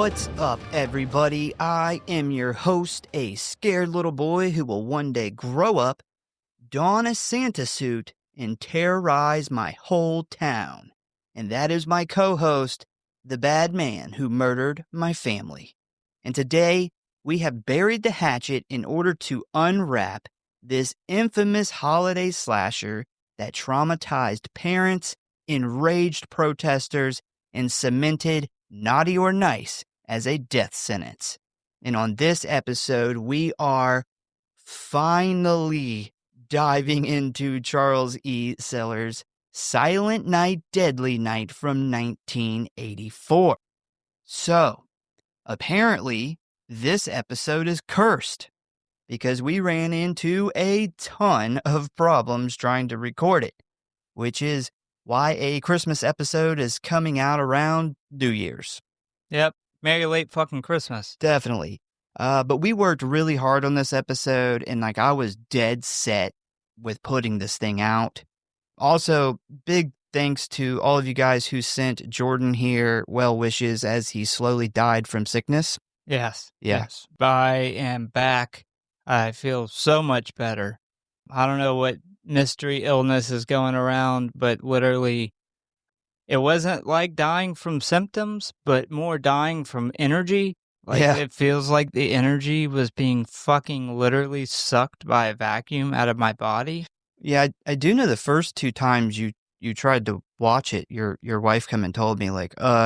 What's up, everybody? I am your host, a scared little boy who will one day grow up, don a Santa suit, and terrorize my whole town. And that is my co-host, the bad man who murdered my family. And today, we have buried the hatchet in order to unwrap this infamous holiday slasher that traumatized parents, enraged protesters, and cemented naughty or nice as a death sentence. And on this episode, we are finally diving into Charles E. Sellers' Silent Night, Deadly Night from 1984. So, apparently, this episode is cursed because we ran into a ton of problems trying to record it, which is why a Christmas episode is coming out around New Year's. Yep. Merry late fucking Christmas. Definitely. But we worked really hard on this episode, and I was dead set with putting this thing out. Also, big thanks to all of you guys who sent Jordan here well wishes as he slowly died from sickness. Yes. Yeah. Yes. I am back. I feel so much better. I don't know what mystery illness is going around, but literally, it wasn't like dying from symptoms, but more dying from energy. It feels like the energy was being fucking literally sucked by a vacuum out of my body. Yeah, I do know the first two times you tried to watch it, your wife come and told me,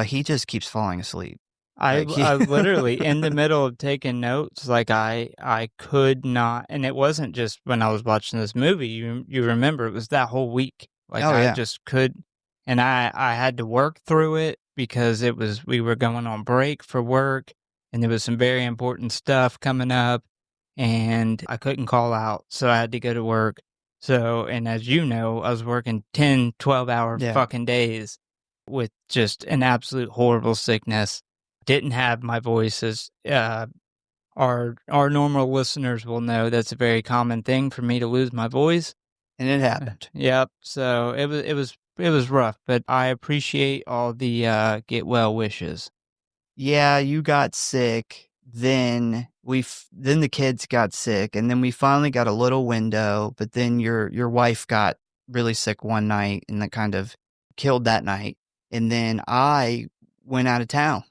he just keeps falling asleep. I literally, in the middle of taking notes, I could not, and it wasn't just when I was watching this movie, you remember, it was that whole week. I just could, and I had to work through it because we were going on break for work, and there was some very important stuff coming up, and I couldn't call out, so I had to go to work. So, and as you know, I was working 10, 12-hour fucking days with just an absolute horrible sickness. Didn't have my voice as our normal listeners will know. That's a very common thing for me to lose my voice, and it happened. Yep. So it was rough, but I appreciate all the get well wishes. Yeah, you got sick. Then the kids got sick, and then we finally got a little window. But then your wife got really sick one night, and that kind of killed that night. And then I went out of town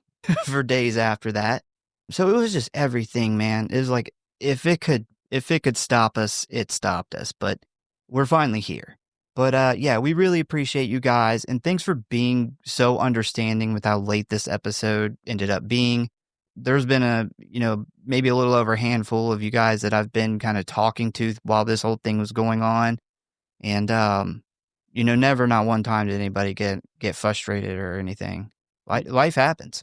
for days after that. So it was just everything, man. It was like if it could stop us, it stopped us. But we're finally here. But yeah, we really appreciate you guys, and thanks for being so understanding with how late this episode ended up being. There's been maybe a little over a handful of you guys that I've been kind of talking to while this whole thing was going on. And, never, not one time did anybody get frustrated or anything. Life happens.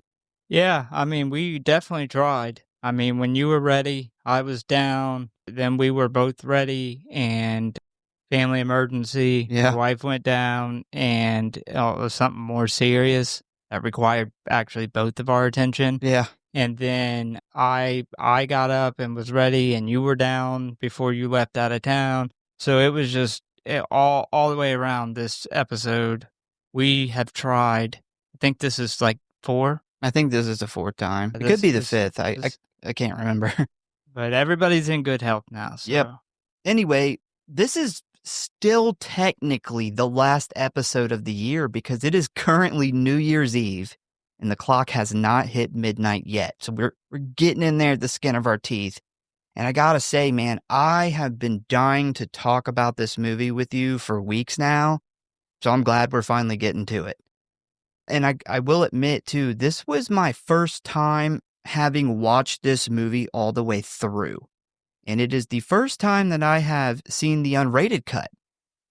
Yeah, I mean, we definitely tried. I mean, when you were ready, I was down, then we were both ready, and family emergency, Yeah. my wife went down, and it was something more serious that required actually both of our attention. Yeah. And then I got up and was ready, and you were down before you left out of town. So it was just all the way around this episode. We have tried. I think this is like 4. I think this is the 4th time. It could be the 5th. I can't remember. But everybody's in good health now. So. Yep. Anyway, this is still technically the last episode of the year because it is currently New Year's Eve and the clock has not hit midnight yet. So we're getting in there at the skin of our teeth. And I gotta say, man, I have been dying to talk about this movie with you for weeks now. So I'm glad we're finally getting to it. And I will admit, too, this was my first time having watched this movie all the way through. And it is the first time that I have seen the unrated cut.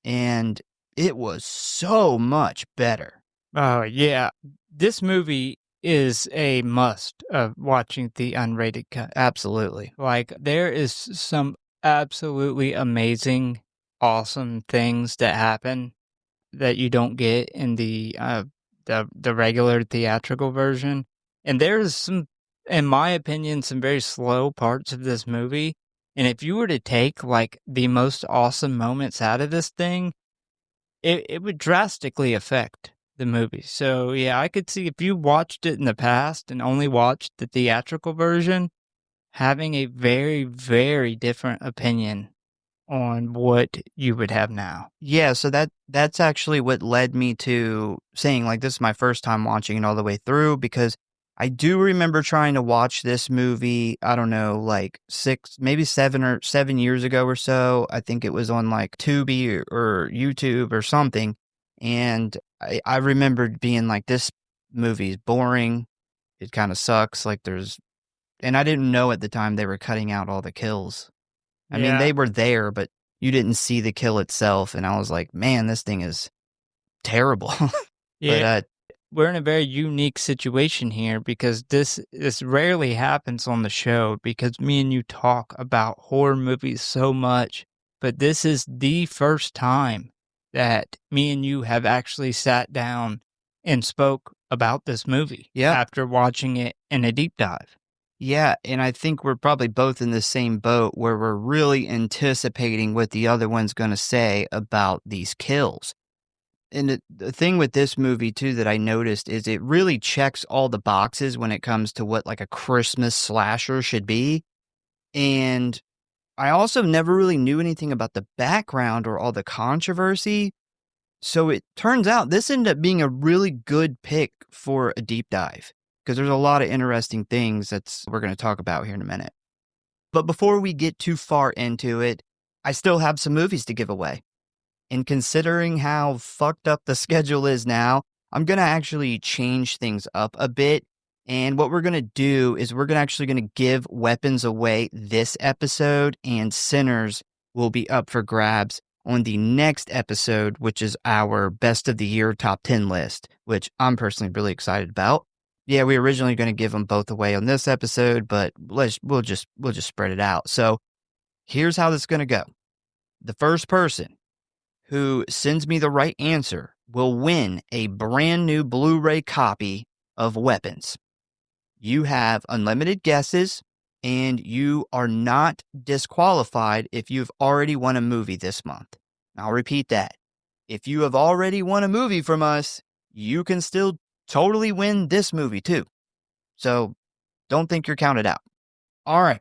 And it was so much better. Oh, yeah. This movie is a must of watching the unrated cut. Absolutely. There is some absolutely amazing, awesome things that happen that you don't get in the regular theatrical version. And there's some, in my opinion, some very slow parts of this movie. And if you were to take the most awesome moments out of this thing, it would drastically affect the movie. So, yeah, I could see if you watched it in the past and only watched the theatrical version, having a very, very different opinion on what you would have now. Yeah, so that's actually what led me to saying, like, this is my first time watching it all the way through because I do remember trying to watch this movie, I don't know, like 6, maybe 7 years ago or so. I think it was on, like, Tubi or YouTube or something, and I remembered being like, "This movie is boring. It kinda sucks." Like, and I didn't know at the time they were cutting out all the kills. I mean, Yeah. they were there, but you didn't see the kill itself, and I was like, "Man, this thing is terrible." But, Yeah. We're in a very unique situation here because this rarely happens on the show because me and you talk about horror movies so much, but this is the first time that me and you have actually sat down and spoke about this movie yeah, after watching it in a deep dive. yeah, and I think we're probably both in the same boat where we're really anticipating what the other one's gonna say about these kills. And the thing with this movie too that I noticed is it really checks all the boxes when it comes to what, like, a Christmas slasher should be, and I also never really knew anything about the background or all the controversy. So it turns out this ended up being a really good pick for a deep dive because there's a lot of interesting things we're going to talk about here in a minute. But before we get too far into it, I still have some movies to give away. And considering how fucked up the schedule is now, I'm going to actually change things up a bit. And what we're going to do is we're actually going to give weapons away this episode, and Sinners will be up for grabs on the next episode, which is our best of the year top 10 list, which I'm personally really excited about. Yeah, we were originally going to give them both away on this episode, but we'll just spread it out. So here's how this is going to go. The first person who sends me the right answer will win a brand new Blu-ray copy of Weapons. You have unlimited guesses, and you are not disqualified if you've already won a movie this month. I'll repeat that. If you have already won a movie from us, you can still totally win this movie too. So don't think you're counted out. All right,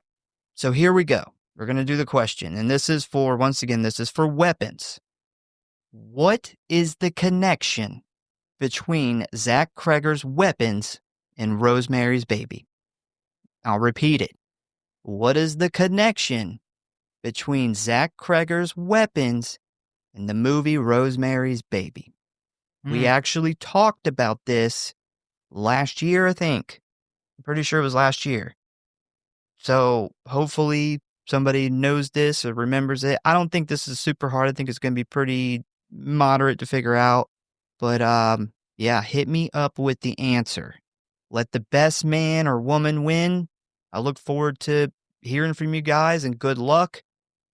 so here we go. We're going to do the question, and this is for Weapons. What is the connection between Zach Kreger's Weapons and Rosemary's Baby? I'll repeat it. What is the connection between Zach Kreger's Weapons and the movie Rosemary's Baby? We actually talked about this last year, I think. I'm pretty sure it was last year. So hopefully somebody knows this or remembers it. I don't think this is super hard. I think it's going to be pretty moderate to figure out. But yeah, hit me up with the answer. Let the best man or woman win. I look forward to hearing from you guys, and good luck.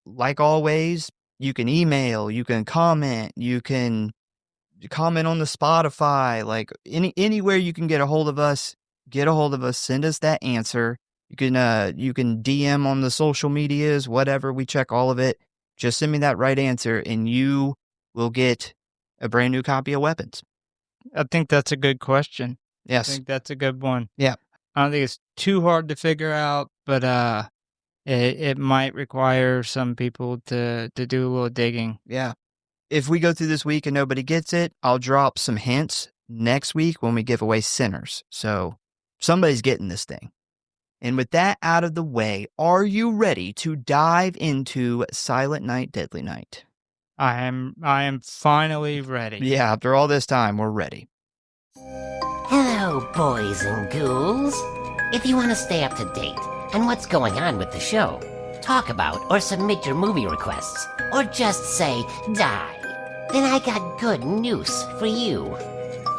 Like always, you can email, you can comment, you can comment on the Spotify, like anywhere you can get a hold of us, send us that answer. You can DM on the social medias, whatever, we check all of it. Just send me that right answer and you will get a brand new copy of Weapons. I think that's a good question. Yes. I think that's a good one. Yeah. I don't think it's too hard to figure out, but it might require some people to do a little digging. Yeah. If we go through this week and nobody gets it, I'll drop some hints next week when we give away Sinners. So somebody's getting this thing. And with that out of the way, are you ready to dive into Silent Night, Deadly Night? I am finally ready. Yeah, after all this time, we're ready. Hello, boys and ghouls. If you want to stay up to date on what's going on with the show, talk about or submit your movie requests, or just say die, then I got good news for you.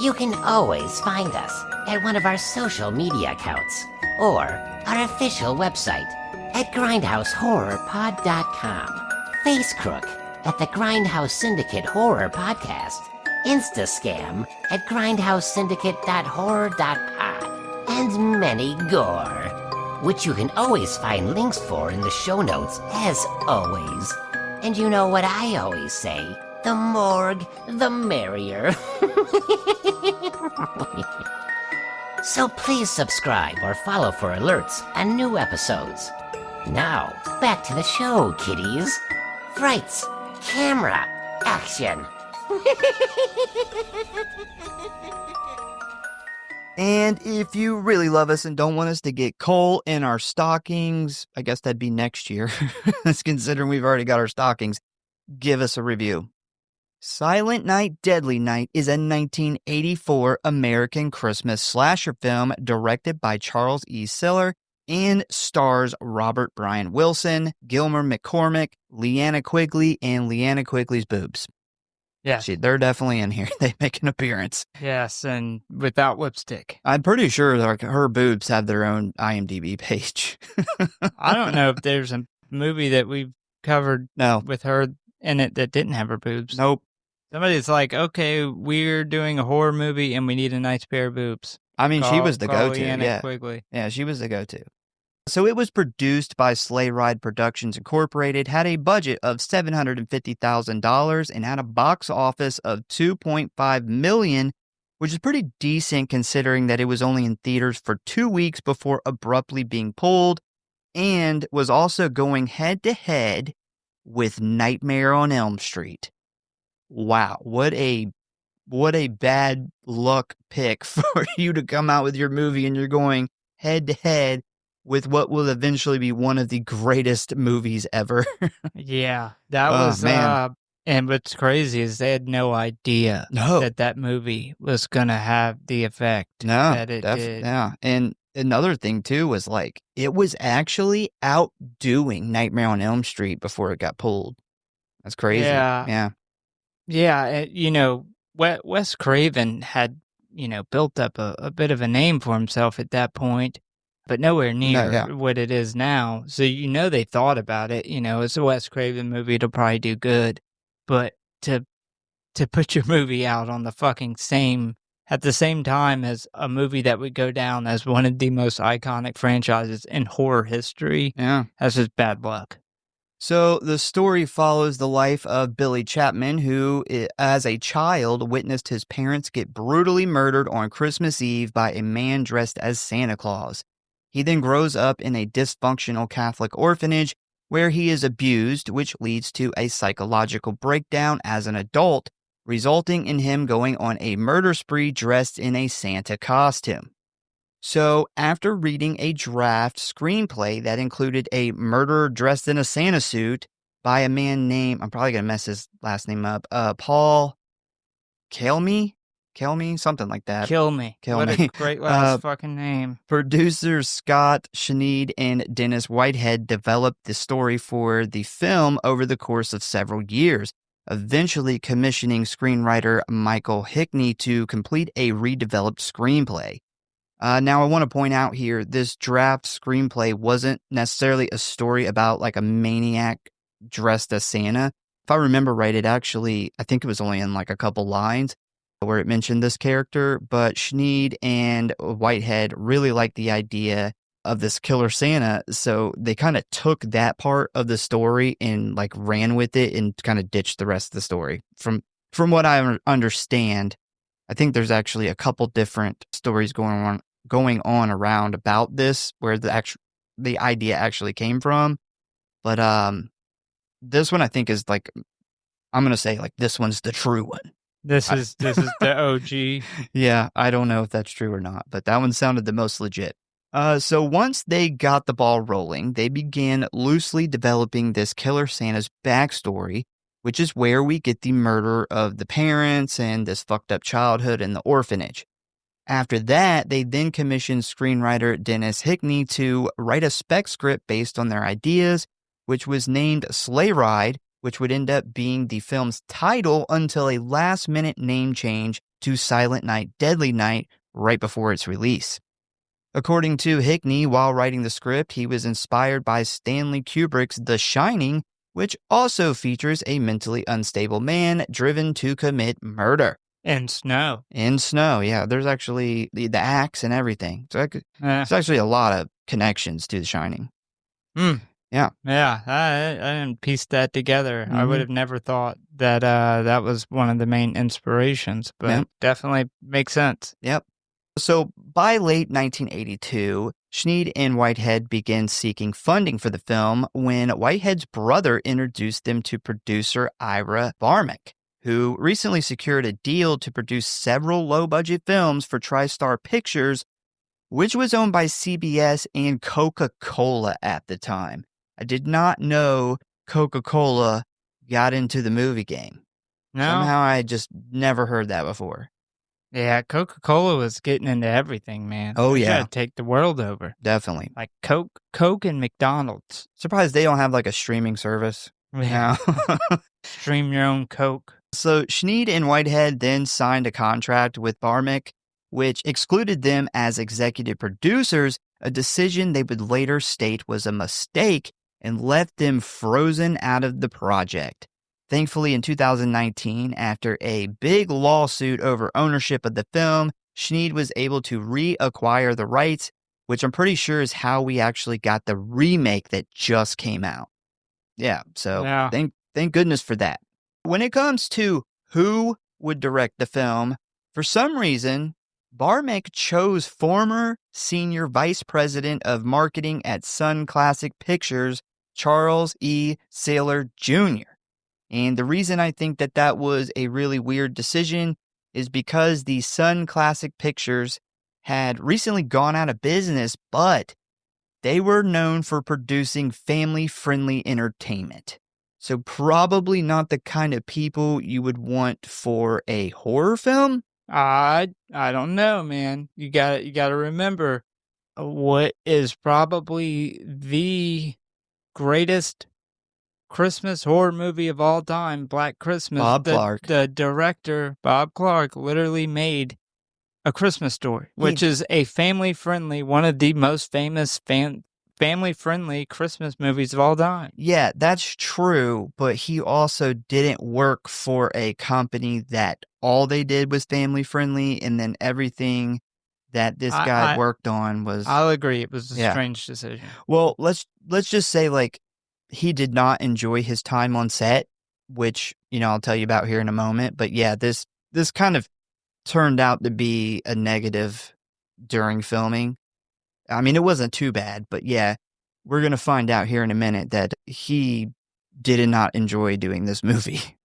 You can always find us at one of our social media accounts or our official website at Grindhouse.Horror.Pod.com, Facecrook at the Grindhouse Syndicate Horror Podcast, Instascam at grindhousesyndicate.horror.pod, and many gore, which you can always find links for in the show notes as always. And you know what I always say, The morgue, the merrier. So please subscribe or follow for alerts and new episodes. Now, back to the show, kiddies. Frights, camera, action. And if you really love us and don't want us to get coal in our stockings, I guess that'd be next year, considering we've already got our stockings, give us a review. Silent Night, Deadly Night is a 1984 American Christmas slasher film directed by Charles E. Siller and stars Robert Brian Wilson, Gilmer McCormick, Leanna Quigley, and Leanna Quigley's boobs. Yes. They're definitely in here. They make an appearance. Yes, and without lipstick. I'm pretty sure her boobs have their own IMDb page. I don't know if there's a movie that we've covered with her in it that didn't have her boobs. Nope. Somebody's like, okay, we're doing a horror movie and we need a nice pair of boobs. I mean, she was the go-to. Leanna Quigley. Yeah, she was the go-to. So it was produced by Sleigh Ride Productions Incorporated, had a budget of $750,000, and had a box office of $2.5 million, which is pretty decent considering that it was only in theaters for 2 weeks before abruptly being pulled, and was also going head-to-head with Nightmare on Elm Street. Wow, what a bad luck pick for you to come out with your movie and you're going head-to-head with what will eventually be one of the greatest movies ever. Yeah, that was, man. And what's crazy is they had no idea that movie was going to have the effect that it did. Yeah, and another thing, too, was like, it was actually outdoing Nightmare on Elm Street before it got pulled. That's crazy. Yeah. Yeah, Wes Craven had, built up a bit of a name for himself at that point, but nowhere near what it is now. So, they thought about it. It's a Wes Craven movie. It'll probably do good. But to put your movie out on the fucking at the same time as a movie that would go down as one of the most iconic franchises in horror history, that's just bad luck. So the story follows the life of Billy Chapman, who, as a child, witnessed his parents get brutally murdered on Christmas Eve by a man dressed as Santa Claus. He then grows up in a dysfunctional Catholic orphanage where he is abused, which leads to a psychological breakdown as an adult, resulting in him going on a murder spree dressed in a Santa costume. So, after reading a draft screenplay that included a murderer dressed in a Santa suit by a man named, I'm probably going to mess his last name up, Paul Kelmy, something like that. What a great last fucking name. Producers Scott Schneid and Dennis Whitehead developed the story for the film over the course of several years, eventually commissioning screenwriter Michael Hickney to complete a redeveloped screenplay. Now, I want to point out here, this draft screenplay wasn't necessarily a story about like a maniac dressed as Santa. If I remember right, I think it was only in like a couple lines where it mentioned this character, but Schneid and Whitehead really liked the idea of this killer Santa, so they kind of took that part of the story and like ran with it and kind of ditched the rest of the story. From what I understand, I think there's actually a couple different stories going on around about this where the idea actually came from, but this one I think is like, I'm gonna say like this one's the true one. This is the OG. Yeah, I don't know if that's true or not, but that one sounded the most legit. So once they got the ball rolling, they began loosely developing this killer Santa's backstory, which is where we get the murder of the parents and this fucked up childhood in the orphanage. After that, they then commissioned screenwriter Dennis Hickney to write a spec script based on their ideas, which was named Sleigh Ride, which would end up being the film's title until a last-minute name change to Silent Night, Deadly Night right before its release. According to Hickney, while writing the script, he was inspired by Stanley Kubrick's The Shining, which also features a mentally unstable man driven to commit murder. In snow. Yeah. There's actually the axe and everything. So it's actually a lot of connections to The Shining. Yeah. Yeah, I didn't piece that together. I would have never thought that that was one of the main inspirations, but definitely makes sense. Yep. So by late 1982, Schneid and Whitehead began seeking funding for the film when Whitehead's brother introduced them to producer Ira Barmick, who recently secured a deal to produce several low-budget films for TriStar Pictures, which was owned by CBS and Coca-Cola at the time. I did not know Coca-Cola got into the movie game. No? Somehow I just never heard that before. Yeah, Coca-Cola was getting into everything, man. Oh, They're yeah. trying to take the world over. Definitely. Like Coke and McDonald's. Surprised they don't have like a streaming service. Yeah. No. Stream your own Coke. So Schneid and Whitehead then signed a contract with Barmick, which excluded them as executive producers, a decision they would later state was a mistake and left them frozen out of the project. Thankfully, in 2019, after a big lawsuit over ownership of the film, Schneid was able to reacquire the rights, which I'm pretty sure is how we actually got the remake that just came out. Yeah, so Yeah. thank goodness for that. When it comes to who would direct the film, for some reason, Barmick chose former senior vice president of marketing at Sun Classic Pictures, Charles E. Saylor Jr. And the reason I think that that was a really weird decision is because the Sun Classic Pictures had recently gone out of business, but they were known for producing family-friendly entertainment. So probably not the kind of people you would want for a horror film. I don't know, man. You got to remember what is probably the greatest Christmas horror movie of all time, Black Christmas. Bob Clark. The director, Bob Clark, literally made A Christmas Story, which is a family-friendly, one of the most famous family-friendly Christmas movies of all time. Yeah, that's true, but he also didn't work for a company that all they did was family-friendly, and then everything that this guy worked on was... I'll agree, it was a strange decision. Well, let's just say, like, he did not enjoy his time on set, which, I'll tell you about here in a moment, but yeah, this kind of turned out to be a negative during filming. I mean, it wasn't too bad, but yeah, we're going to find out here in a minute that he did not enjoy doing this movie.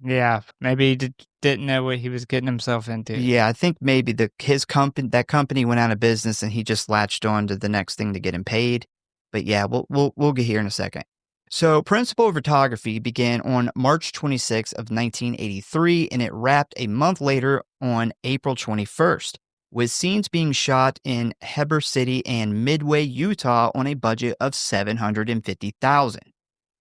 Yeah, maybe he didn't know what he was getting himself into. Yeah, I think maybe that company went out of business and he just latched on to the next thing to get him paid. But yeah, we'll get here in a second. So principal photography began on March 26th of 1983, and it wrapped a month later on April 21st, with scenes being shot in Heber City and Midway, Utah on a budget of $750,000.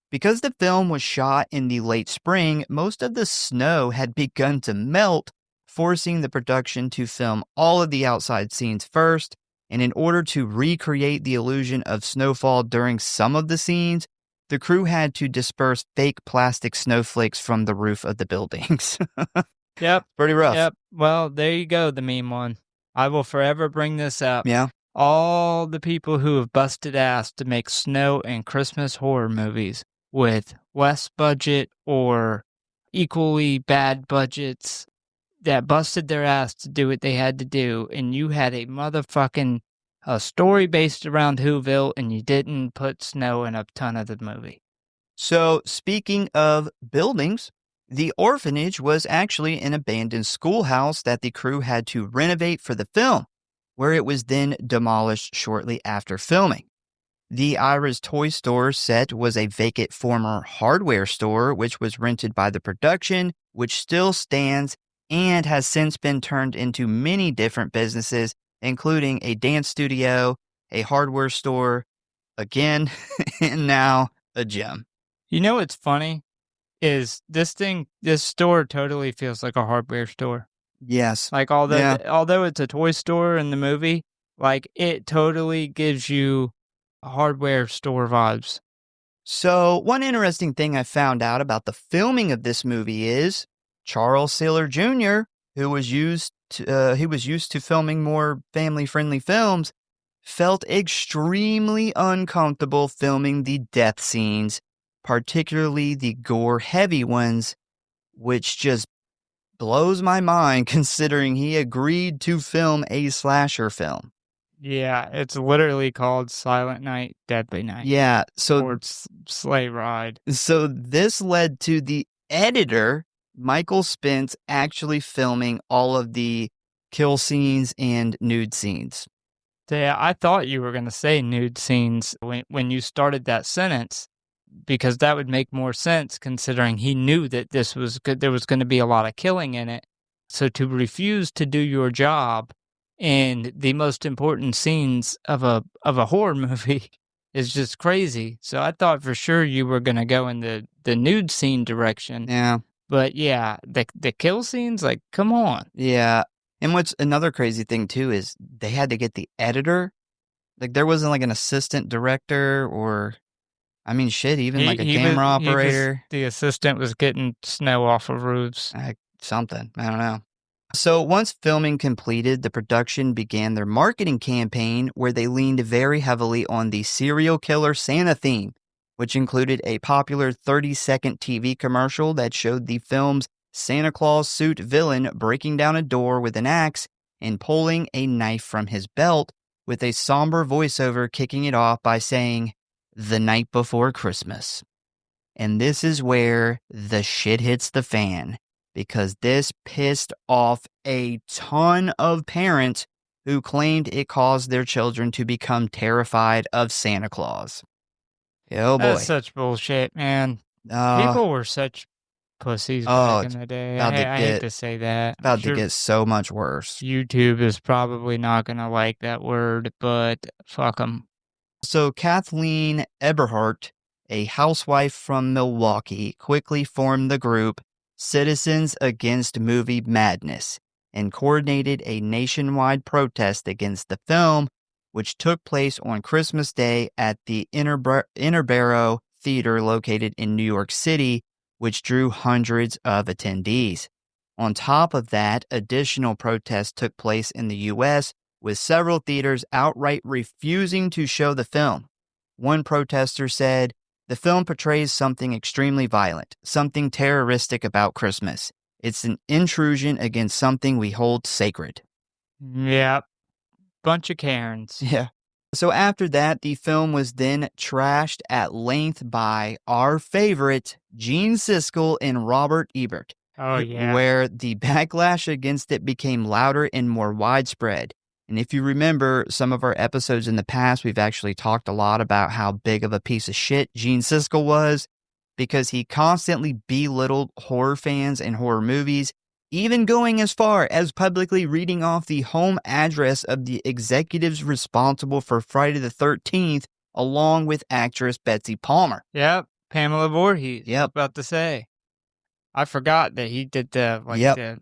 Because the film was shot in the late spring, most of the snow had begun to melt, forcing the production to film all of the outside scenes first, and in order to recreate the illusion of snowfall during some of the scenes, the crew had to disperse fake plastic snowflakes from the roof of the buildings. Yep. Pretty rough. Yep. Well, there you go, the meme one. I will forever bring this up. Yeah. All the people who have busted ass to make snow and Christmas horror movies with less budget or equally bad budgets that busted their ass to do what they had to do, and you had a motherfucking story based around Whoville, and you didn't put snow in a ton of the movie. So, speaking of buildings, the orphanage was actually an abandoned schoolhouse that the crew had to renovate for the film, where it was then demolished shortly after filming. The Ira's toy store set was a vacant former hardware store, which was rented by the production, which still stands and has since been turned into many different businesses, including a dance studio, a hardware store, again, and now a gym. You know what's funny? Is this store totally feels like a hardware store. Yes. Like, although it's a toy store in the movie, like, it totally gives you hardware store vibes. So, one interesting thing I found out about the filming of this movie is Charles Saylor Jr., who was used to filming more family-friendly films, felt extremely uncomfortable filming the death scenes, particularly the gore-heavy ones, which just blows my mind considering he agreed to film a slasher film. Yeah, it's literally called Silent Night, Deadly Night. Yeah, or Sleigh Ride. So this led to the editor, Michael Spence, actually filming all of the kill scenes and nude scenes. Yeah, I thought you were going to say nude scenes when you started that sentence, because that would make more sense considering he knew that this was good. There was going to be a lot of killing in it. So to refuse to do your job in the most important scenes of a horror movie is just crazy. So I thought for sure you were going to go in the nude scene direction. Yeah. But yeah, the kill scenes, like, come on. Yeah. And what's another crazy thing too is they had to get the editor. Like there wasn't like an assistant director or, I mean, shit, even like a camera operator. The assistant was getting snow off of roofs. Something. I don't know. So once filming completed, the production began their marketing campaign where they leaned very heavily on the serial killer Santa theme, which included a popular 30-second TV commercial that showed the film's Santa Claus suit villain breaking down a door with an axe and pulling a knife from his belt, with a somber voiceover kicking it off by saying, "The night before Christmas." And this is where the shit hits the fan, because this pissed off a ton of parents who claimed it caused their children to become terrified of Santa Claus. Oh boy. That's such bullshit, man. People were such pussies back in the day. I hate to say that. About to get so much worse. YouTube is probably not going to like that word, but fuck them. So Kathleen Eberhardt, a housewife from Milwaukee, quickly formed the group Citizens Against Movie Madness and coordinated a nationwide protest against the film, which took place on Christmas Day at the Interboro Theater located in New York City, which drew hundreds of attendees. On top of that, additional protests took place in the U.S., with several theaters outright refusing to show the film. One protester said, "The film portrays something extremely violent, something terroristic about Christmas. It's an intrusion against something we hold sacred." Yep. Bunch of Karens. Yeah. So after that, the film was then trashed at length by our favorite, Gene Siskel and Robert Ebert. Oh, yeah. Where the backlash against it became louder and more widespread. And if you remember some of our episodes in the past, we've actually talked a lot about how big of a piece of shit Gene Siskel was, because he constantly belittled horror fans and horror movies, even going as far as publicly reading off the home address of the executives responsible for Friday the 13th, along with actress Betsy Palmer. Yep, Pamela Voorhees. Yep. About to say. I forgot that he did the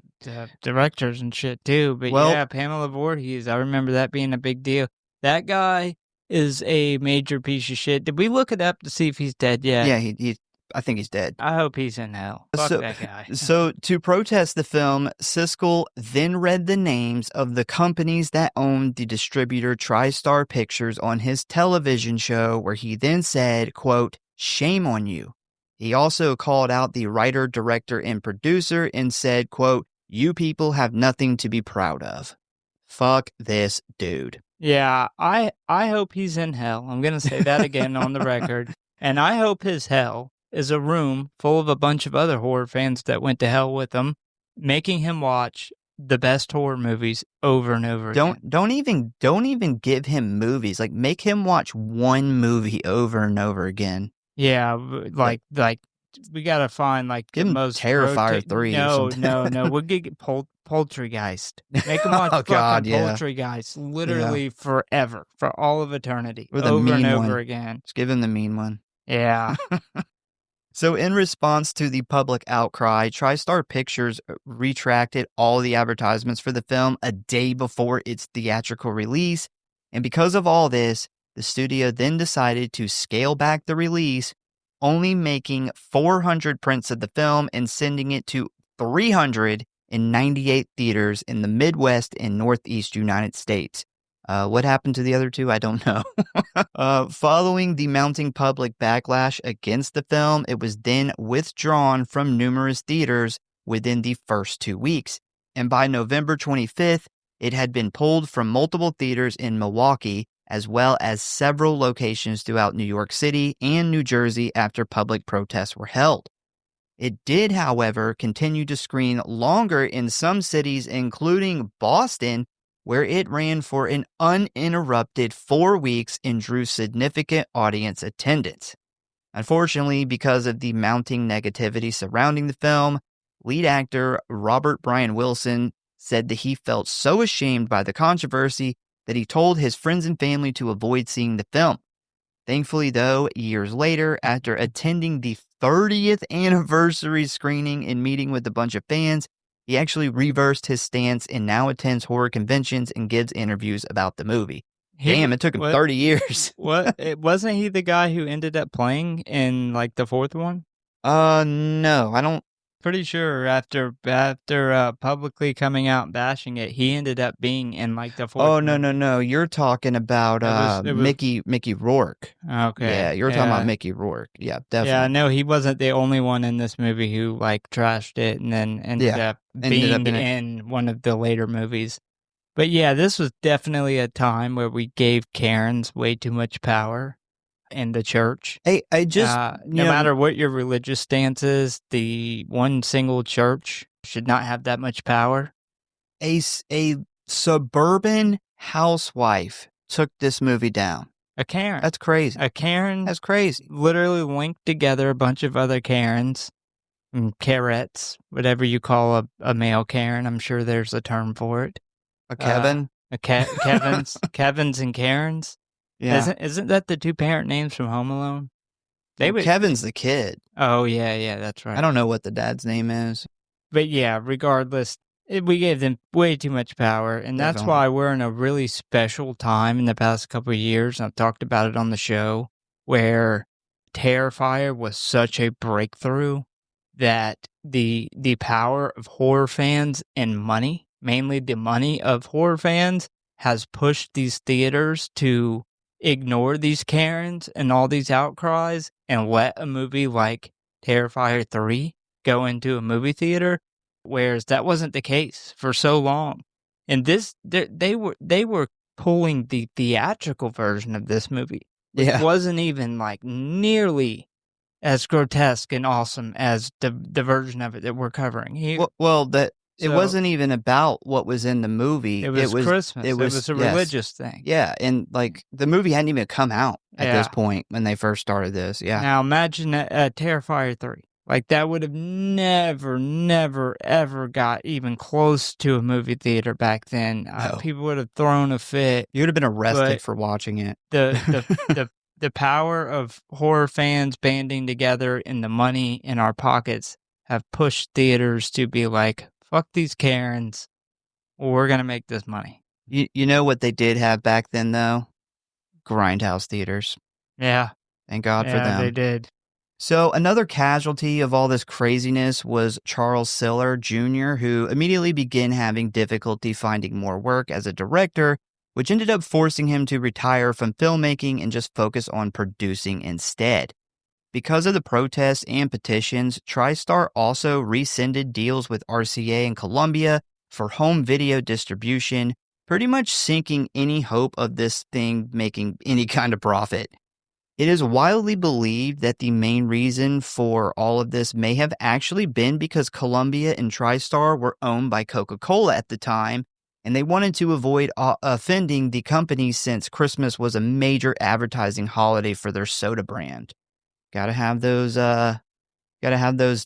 directors and shit too. But yeah, Pamela Voorhees, I remember that being a big deal. That guy is a major piece of shit. Did we look it up to see if he's dead yet? Yeah, I think he's dead. I hope he's in hell. Fuck that guy. So to protest the film, Siskel then read the names of the companies that owned the distributor TriStar Pictures on his television show, where he then said, quote, "Shame on you." He also called out the writer, director, and producer and said, quote, "You people have nothing to be proud of." Fuck this dude. Yeah, I hope he's in hell. I'm going to say that again on the record. And I hope his hell is a room full of a bunch of other horror fans that went to hell with him, making him watch the best horror movies over and over again. Don't even give him movies. Like, make him watch one movie over and over again. Yeah, like we gotta find give him most Terrifier 3 or something. No, we'll get Poltergeist. Make him watch Poltergeist literally forever, for all of eternity, or the over mean and over one. again. Just give him the mean one. Yeah. So in response to the public outcry, TriStar Pictures retracted all the advertisements for the film a day before its theatrical release, and because of all this, the studio then decided to scale back the release, only making 400 prints of the film and sending it to 398 theaters in the Midwest and Northeast United States. What happened to the other two? I don't know. Following the mounting public backlash against the film, it was then withdrawn from numerous theaters within the first 2 weeks. And by November 25th, it had been pulled from multiple theaters in Milwaukee, as well as several locations throughout New York City and New Jersey after public protests were held. It did, however, continue to screen longer in some cities, including Boston, where it ran for an uninterrupted 4 weeks and drew significant audience attendance. Unfortunately, because of the mounting negativity surrounding the film, lead actor Robert Brian Wilson said that he felt so ashamed by the controversy that he told his friends and family to avoid seeing the film. Thankfully, though, years later, after attending the 30th anniversary screening and meeting with a bunch of fans, he actually reversed his stance and now attends horror conventions and gives interviews about the movie. Damn, it took him 30 years. Wasn't he the guy who ended up playing in like the fourth one? No, I don't. Pretty sure after publicly coming out and bashing it, he ended up being in like the fourth. Oh, no. You're talking about Mickey Rourke. Okay. Yeah, you're talking about Mickey Rourke. Yeah, definitely. Yeah, no, he wasn't the only one in this movie who like trashed it and then ended up being in one of the later movies. But yeah, this was definitely a time where we gave Karens way too much power in the church. Hey, I just no matter what your religious stance is, the one single church should not have that much power. A suburban housewife took this movie down. A Karen. That's crazy. A Karen. That's crazy. Literally linked together a bunch of other Karens, Karets, whatever you call a male Karen. I'm sure there's a term for it. A Kevin. Kevins and Karens. Yeah. Isn't that the two parent names from Home Alone? Kevin's the kid. Oh, yeah, that's right. I don't know what the dad's name is. But yeah, regardless, we gave them way too much power, and that's why we're in a really special time in the past couple of years, and I've talked about it on the show, where Terrifier was such a breakthrough that the power of horror fans and money, mainly the money of horror fans, has pushed these theaters to ignore these Karens and all these outcries and let a movie like Terrifier 3 go into a movie theater, whereas that wasn't the case for so long. And they were pulling the theatrical version of this movie, which wasn't even like nearly as grotesque and awesome as the version of it that we're covering here. It wasn't even about what was in the movie. It was Christmas. It was a religious thing. Yeah, and like the movie hadn't even come out at this point when they first started this. Yeah. Now imagine Terrifier 3. Like that would have never, ever got even close to a movie theater back then. No. People would have thrown a fit. You would have been arrested for watching it. The power of horror fans banding together and the money in our pockets have pushed theaters to be like, fuck these Karens. We're going to make this money. You know what they did have back then, though? Grindhouse theaters. Yeah. Thank God for them. Yeah, they did. So another casualty of all this craziness was Charles Siller Jr., who immediately began having difficulty finding more work as a director, which ended up forcing him to retire from filmmaking and just focus on producing instead. Because of the protests and petitions, TriStar also rescinded deals with RCA and Columbia for home video distribution, pretty much sinking any hope of this thing making any kind of profit. It is widely believed that the main reason for all of this may have actually been because Columbia and TriStar were owned by Coca-Cola at the time, and they wanted to avoid offending the company since Christmas was a major advertising holiday for their soda brand. Gotta have those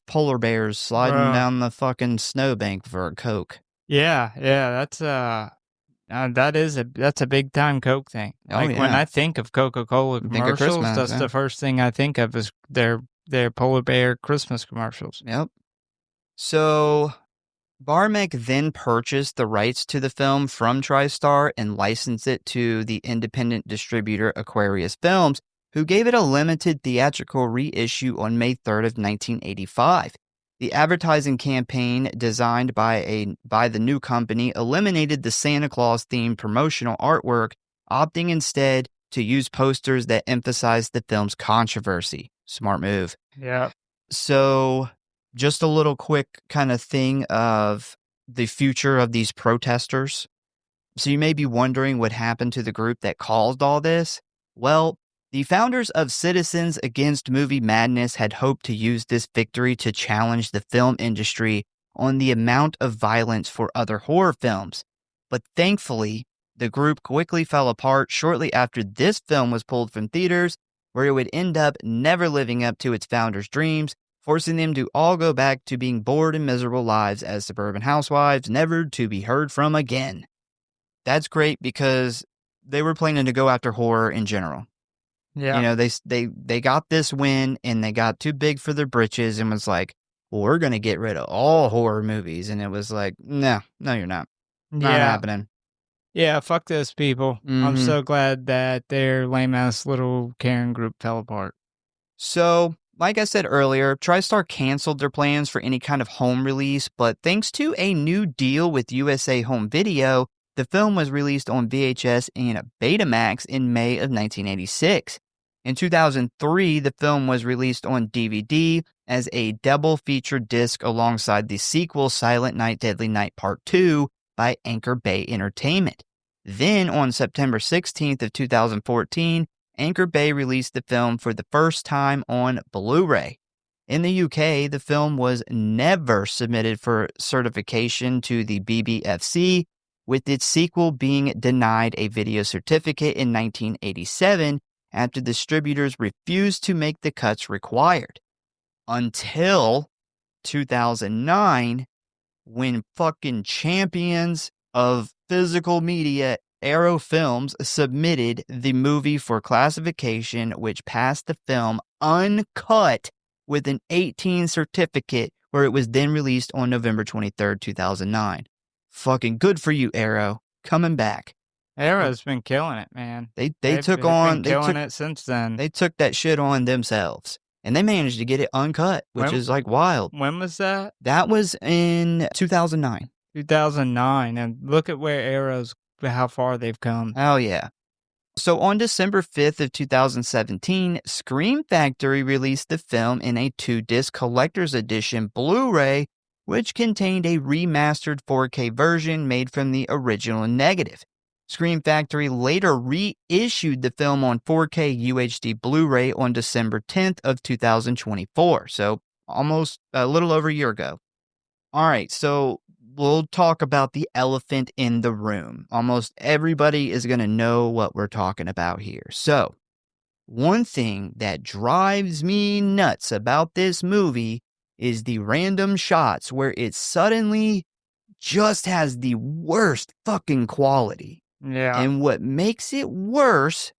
polar bears sliding down the fucking snowbank for a Coke. Yeah, that's a big time Coke thing. Like when I think of Coca-Cola commercials, that's the first thing I think of is their polar bear Christmas commercials. Yep. So Barmek then purchased the rights to the film from TriStar and licensed it to the independent distributor Aquarius Films, who gave it a limited theatrical reissue on May 3rd of 1985. The advertising campaign designed by the new company eliminated the Santa Claus-themed promotional artwork, opting instead to use posters that emphasized the film's controversy. Smart move. Yeah. So, just a little quick kind of thing of the future of these protesters. So you may be wondering what happened to the group that caused all this. Well, the founders of Citizens Against Movie Madness had hoped to use this victory to challenge the film industry on the amount of violence for other horror films. But thankfully, the group quickly fell apart shortly after this film was pulled from theaters, where it would end up never living up to its founders' dreams, forcing them to all go back to being bored and miserable lives as suburban housewives, never to be heard from again. That's great because they were planning to go after horror in general. Yeah. You know, they got this win and they got too big for their britches and was like, well, we're going to get rid of all horror movies. And it was like, no, you're not. Not happening. Yeah, fuck those people. I'm so glad that their lame-ass little Karen group fell apart. So, like I said earlier, TriStar canceled their plans for any kind of home release, but thanks to a new deal with USA Home Video, the film was released on VHS and Betamax in May of 1986. In 2003, the film was released on DVD as a double feature disc alongside the sequel Silent Night, Deadly Night Part 2 by Anchor Bay Entertainment. Then, on September 16th of 2014, Anchor Bay released the film for the first time on Blu-ray. In the UK, the film was never submitted for certification to the BBFC, with its sequel being denied a video certificate in 1987 after distributors refused to make the cuts required. Until 2009, when fucking champions of physical media, Arrow Films, submitted the movie for classification, which passed the film uncut with an 18 certificate, where it was then released on November 23rd, 2009. Fucking good for you, Arrow. Coming back. Arrow's been killing it, man. They've took it since then. They took that shit on themselves. And they managed to get it uncut, which is like wild. When was that? That was in 2009. 2009. And look at where Arrow's, how far they've come. Oh, yeah. So on December 5th of 2017, Scream Factory released the film in a 2-disc collector's edition Blu-ray, which contained a remastered 4K version made from the original negative. Scream Factory later reissued the film on 4K UHD Blu-ray on December 10th of 2024, so almost a little over a year ago. All right, so we'll talk about the elephant in the room. Almost everybody is going to know what we're talking about here. So, one thing that drives me nuts about this movie is the random shots where it suddenly just has the worst fucking quality. Yeah. And what makes it worse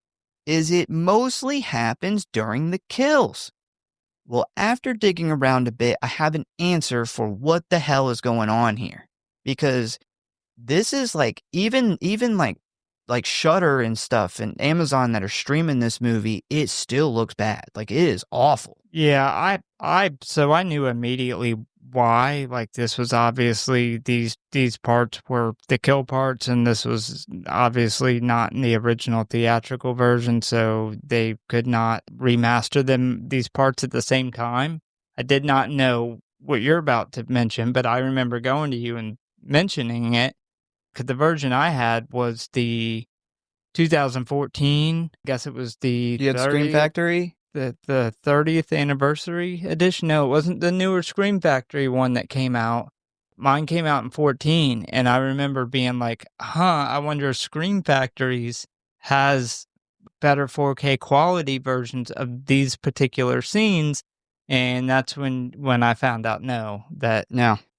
is it mostly happens during the kills. Well, after digging around a bit, I have an answer for what the hell is going on here. Because this is like, even like Shudder and stuff and Amazon that are streaming this movie, it still looks bad. Like, it is awful. Yeah, so I knew immediately why. Like, this was obviously, these parts were the kill parts, and this was obviously not in the original theatrical version, so they could not remaster these parts at the same time. I did not know what you're about to mention, but I remember going to you and mentioning it, because the version I had was the 2014, I guess it was the You had Scream Factory? The 30th anniversary edition. No, it wasn't the newer Scream Factory one that came out. Mine came out in 14, and I remember being like, I wonder if Scream Factories has better 4K quality versions of these particular scenes, and that's when I found out, that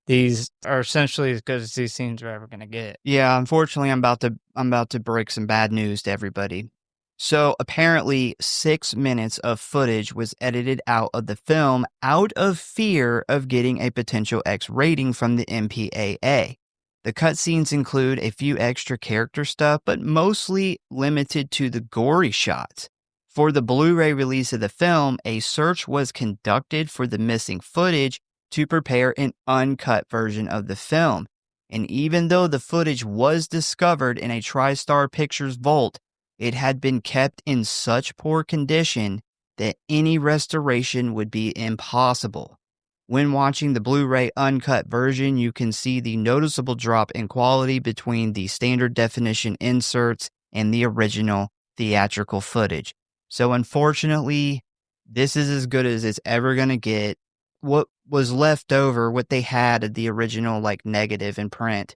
these are essentially as good as these scenes are ever going to get. Yeah, unfortunately, I'm about to break some bad news to everybody. So apparently 6 minutes of footage was edited out of the film out of fear of getting a potential X rating from the MPAA. The cutscenes include a few extra character stuff, but mostly limited to the gory shots. For the Blu-ray release of the film, a search was conducted for the missing footage, to prepare an uncut version of the film. And even though the footage was discovered in a TriStar Pictures vault, it had been kept in such poor condition that any restoration would be impossible. When watching the Blu-ray uncut version, you can see the noticeable drop in quality between the standard definition inserts and the original theatrical footage. So unfortunately, this is as good as it's ever going to get. What was left over, what they had of the original negative in print,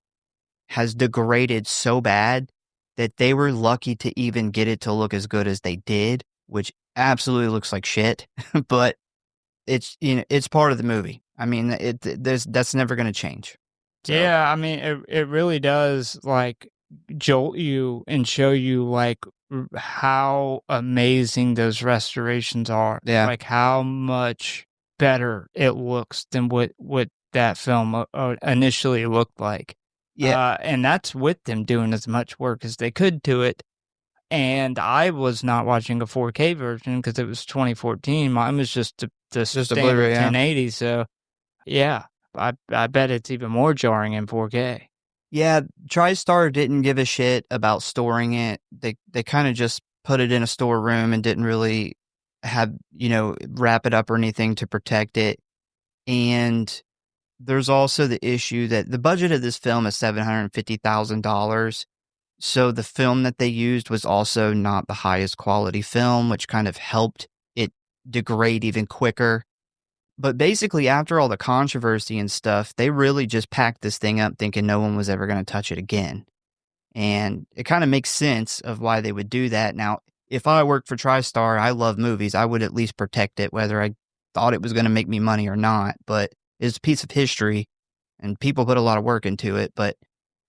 has degraded so bad that they were lucky to even get it to look as good as they did, which absolutely looks like shit. But it's part of the movie. I mean, that's never going to change. So. Yeah, I mean, it really does jolt you and show you how amazing those restorations are. Yeah, how much better it looks than what that film initially looked like. Yeah, and that's with them doing as much work as they could to it. And I was not watching a 4K version because it was 2014. Mine was just the standard Blu-ray, 1080. So, yeah, I bet it's even more jarring in 4K. Yeah, TriStar didn't give a shit about storing it. They kind of just put it in a storeroom and didn't really have, wrap it up or anything to protect it. And there's also the issue that the budget of this film is $750,000. So the film that they used was also not the highest quality film, which kind of helped it degrade even quicker. But basically, after all the controversy and stuff, they really just packed this thing up thinking no one was ever going to touch it again. And it kind of makes sense of why they would do that. Now, if I worked for TriStar, I love movies, I would at least protect it, whether I thought it was going to make me money or not. But it's a piece of history, and people put a lot of work into it. But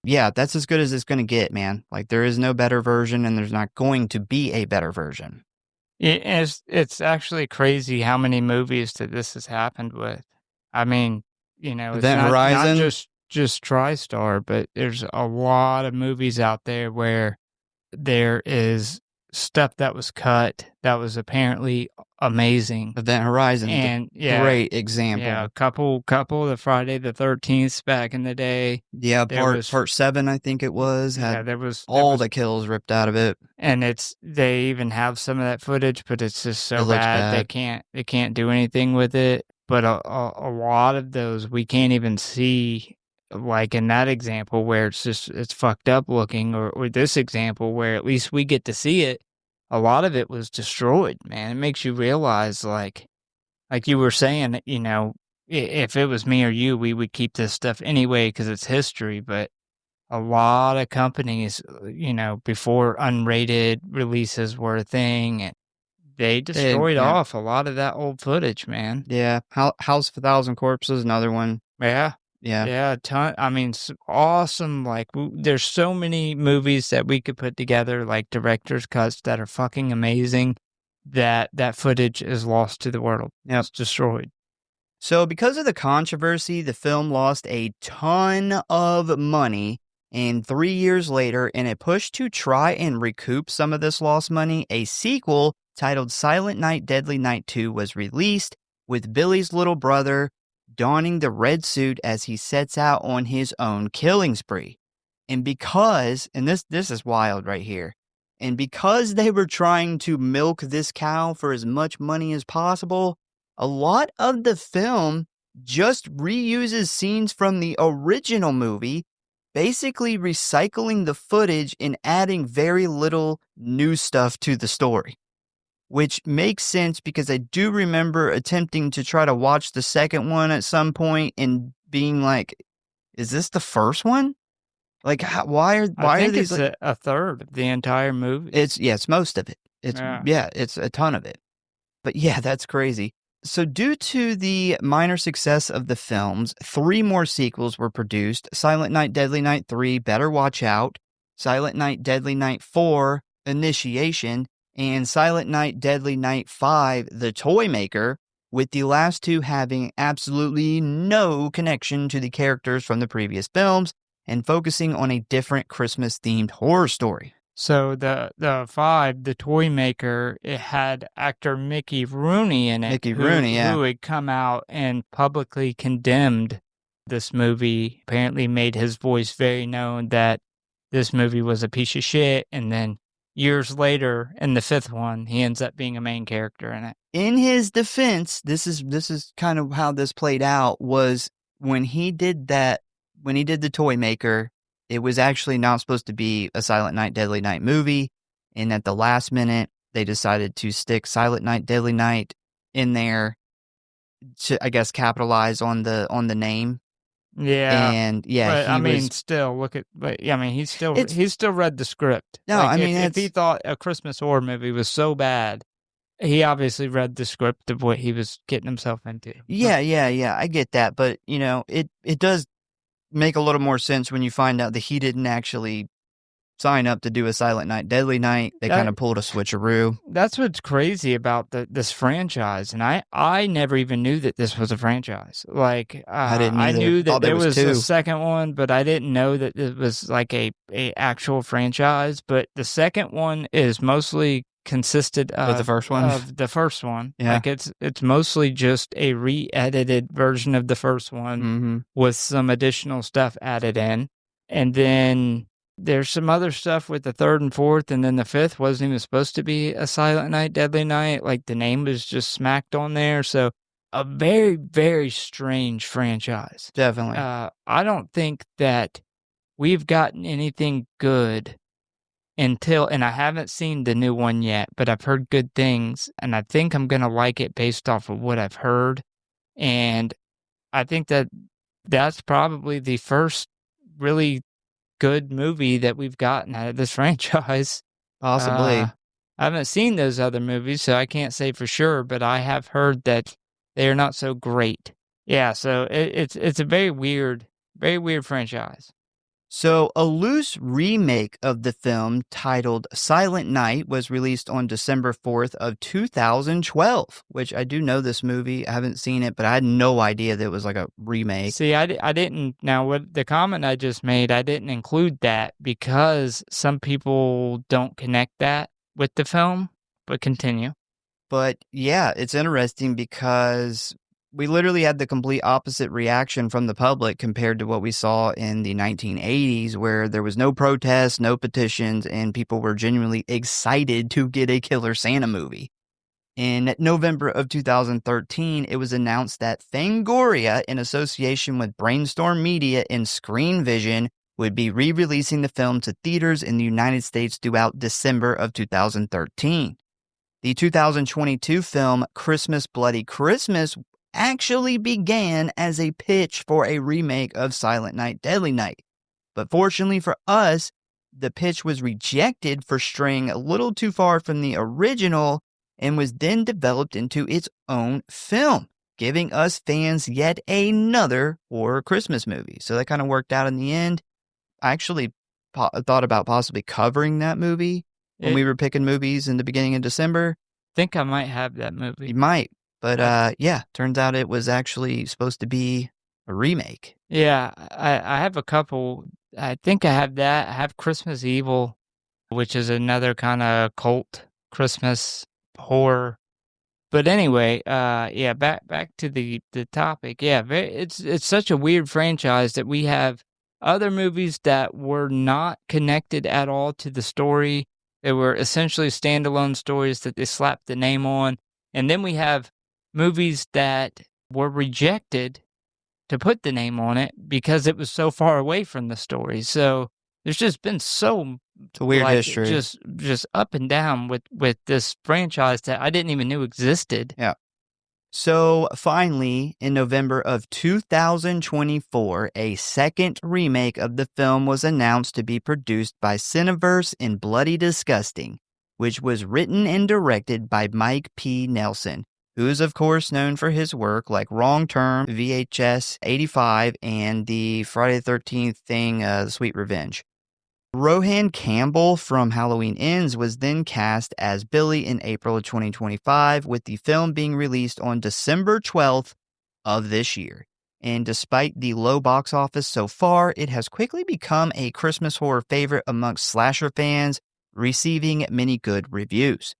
yeah, that's as good as it's going to get, man. There is no better version, and there's not going to be a better version. It's actually crazy how many movies that this has happened with. I mean, it's not just TriStar, but there's a lot of movies out there where there is stuff that was cut that was apparently amazing. Event Horizon, and great example. Yeah, a couple of the Friday the 13th back in the day. Yeah, part 7, I think it was. There was the kills ripped out of it, and they even have some of that footage, but it's just so bad they can't do anything with it. But a lot of those we can't even see. In that example where it's fucked up looking, or this example where at least we get to see it, a lot of it was destroyed, man. It makes you realize, like you were saying, if it was me or you, we would keep this stuff anyway because it's history. But a lot of companies, before unrated releases were a thing, and they destroyed off a lot of that old footage, man. Yeah, House of a Thousand Corpses, another one. Yeah. Yeah, a ton. I mean, awesome. There's so many movies that we could put together, director's cuts that are fucking amazing, that footage is lost to the world. Yep. It's destroyed. So because of the controversy, the film lost a ton of money, and 3 years later, in a push to try and recoup some of this lost money, a sequel titled Silent Night, Deadly Night 2 was released, with Billy's little brother donning the red suit as he sets out on his own killing spree. And this is wild right here, and because they were trying to milk this cow for as much money as possible, a lot of the film just reuses scenes from the original movie, basically recycling the footage and adding very little new stuff to the story. Which makes sense because I do remember attempting to try to watch the second one at some point and being like, is this the first one? Why are these? It's a third of the entire movie. It's most of it. It's a ton of it. But yeah, that's crazy. So due to the minor success of the films, 3 more sequels were produced: Silent Night, Deadly Night 3, Better Watch Out, Silent Night, Deadly Night 4, Initiation, and Silent Night, Deadly Night 5, The Toy Maker, with the last 2 having absolutely no connection to the characters from the previous films and focusing on a different Christmas-themed horror story. So the 5, the toy maker, it had actor Mickey Rooney in it, Mickey Rooney, yeah. who had come out and publicly condemned this movie, apparently made his voice very known that this movie was a piece of shit, and then years later, in the 5th one, he ends up being a main character in it. In his defense, this is kind of how this played out, was when he did the toy maker, it was actually not supposed to be a Silent Night, Deadly Night movie, and at the last minute, they decided to stick Silent Night, Deadly Night in there to, I guess, capitalize on the name. Yeah. And yeah, But he still read the script. No, like, I mean, if he thought a Christmas horror movie was so bad, he obviously read the script of what he was getting himself into. Yeah, I get that, but it does make a little more sense when you find out that he didn't actually sign up to do a Silent Night, Deadly Night. They kind of pulled a switcheroo. That's what's crazy about this franchise, and I never even knew that this was a franchise. Like, I didn't either. I knew that there was 2. a second one, but I didn't know that it was like a actual franchise. But the second one is mostly consisted of the first one. Of the first one. Yeah. Like it's mostly just a re-edited version of the first one with some additional stuff added in, and then there's some other stuff with the 3rd and 4th, and then the 5th wasn't even supposed to be a Silent Night, Deadly Night. Like, the name was just smacked on there. So, a very, very strange franchise. Definitely. I don't think that we've gotten anything good and I haven't seen the new one yet, but I've heard good things, and I think I'm going to like it based off of what I've heard. And I think that that's probably the first really good movie that we've gotten out of this franchise. Possibly. I haven't seen those other movies, so I can't say for sure, but I have heard that they are not so great. Yeah, so it's a very weird franchise. So, a loose remake of the film titled Silent Night was released on December 4th of 2012, which I do know this movie. I haven't seen it, but I had no idea that it was like a remake. See, I didn't. Now, what the comment I just made, I didn't include that because some people don't connect that with the film, but continue. But yeah, it's interesting because we literally had the complete opposite reaction from the public compared to what we saw in the 1980s, where there was no protests, no petitions, and people were genuinely excited to get a Killer Santa movie. In November of 2013, it was announced that Fangoria, in association with Brainstorm Media and Screen Vision, would be re-releasing the film to theaters in the United States throughout December of 2013. The 2022 film Christmas Bloody Christmas actually began as a pitch for a remake of Silent Night, Deadly Night. But fortunately for us, the pitch was rejected for straying a little too far from the original and was then developed into its own film, giving us fans yet another horror Christmas movie. So that kind of worked out in the end. I actually thought about possibly covering that movie when we were picking movies in the beginning of December. I think I might have that movie. You might. But yeah, turns out it was actually supposed to be a remake. Yeah, I have a couple. I think I have that. I have Christmas Evil, which is another kind of cult Christmas horror. But anyway, yeah, back to the topic. Yeah, it's such a weird franchise that we have other movies that were not connected at all to the story. They were essentially standalone stories that they slapped the name on. And then we have movies that were rejected to put the name on it because it was so far away from the story. So there's just been it's a weird history, just up and down with this franchise that I didn't even know existed. Yeah. So finally, in November of 2024, a second remake of the film was announced to be produced by Cineverse in Bloody Disgusting, which was written and directed by Mike P. Nelson, who is, of course, known for his work like Wrong Turn, VHS 85, and the Friday the 13th thing, The Sweet Revenge. Rohan Campbell from Halloween Ends was then cast as Billy in April of 2025, with the film being released on December 12th of this year. And despite the low box office so far, it has quickly become a Christmas horror favorite amongst slasher fans, receiving many good reviews.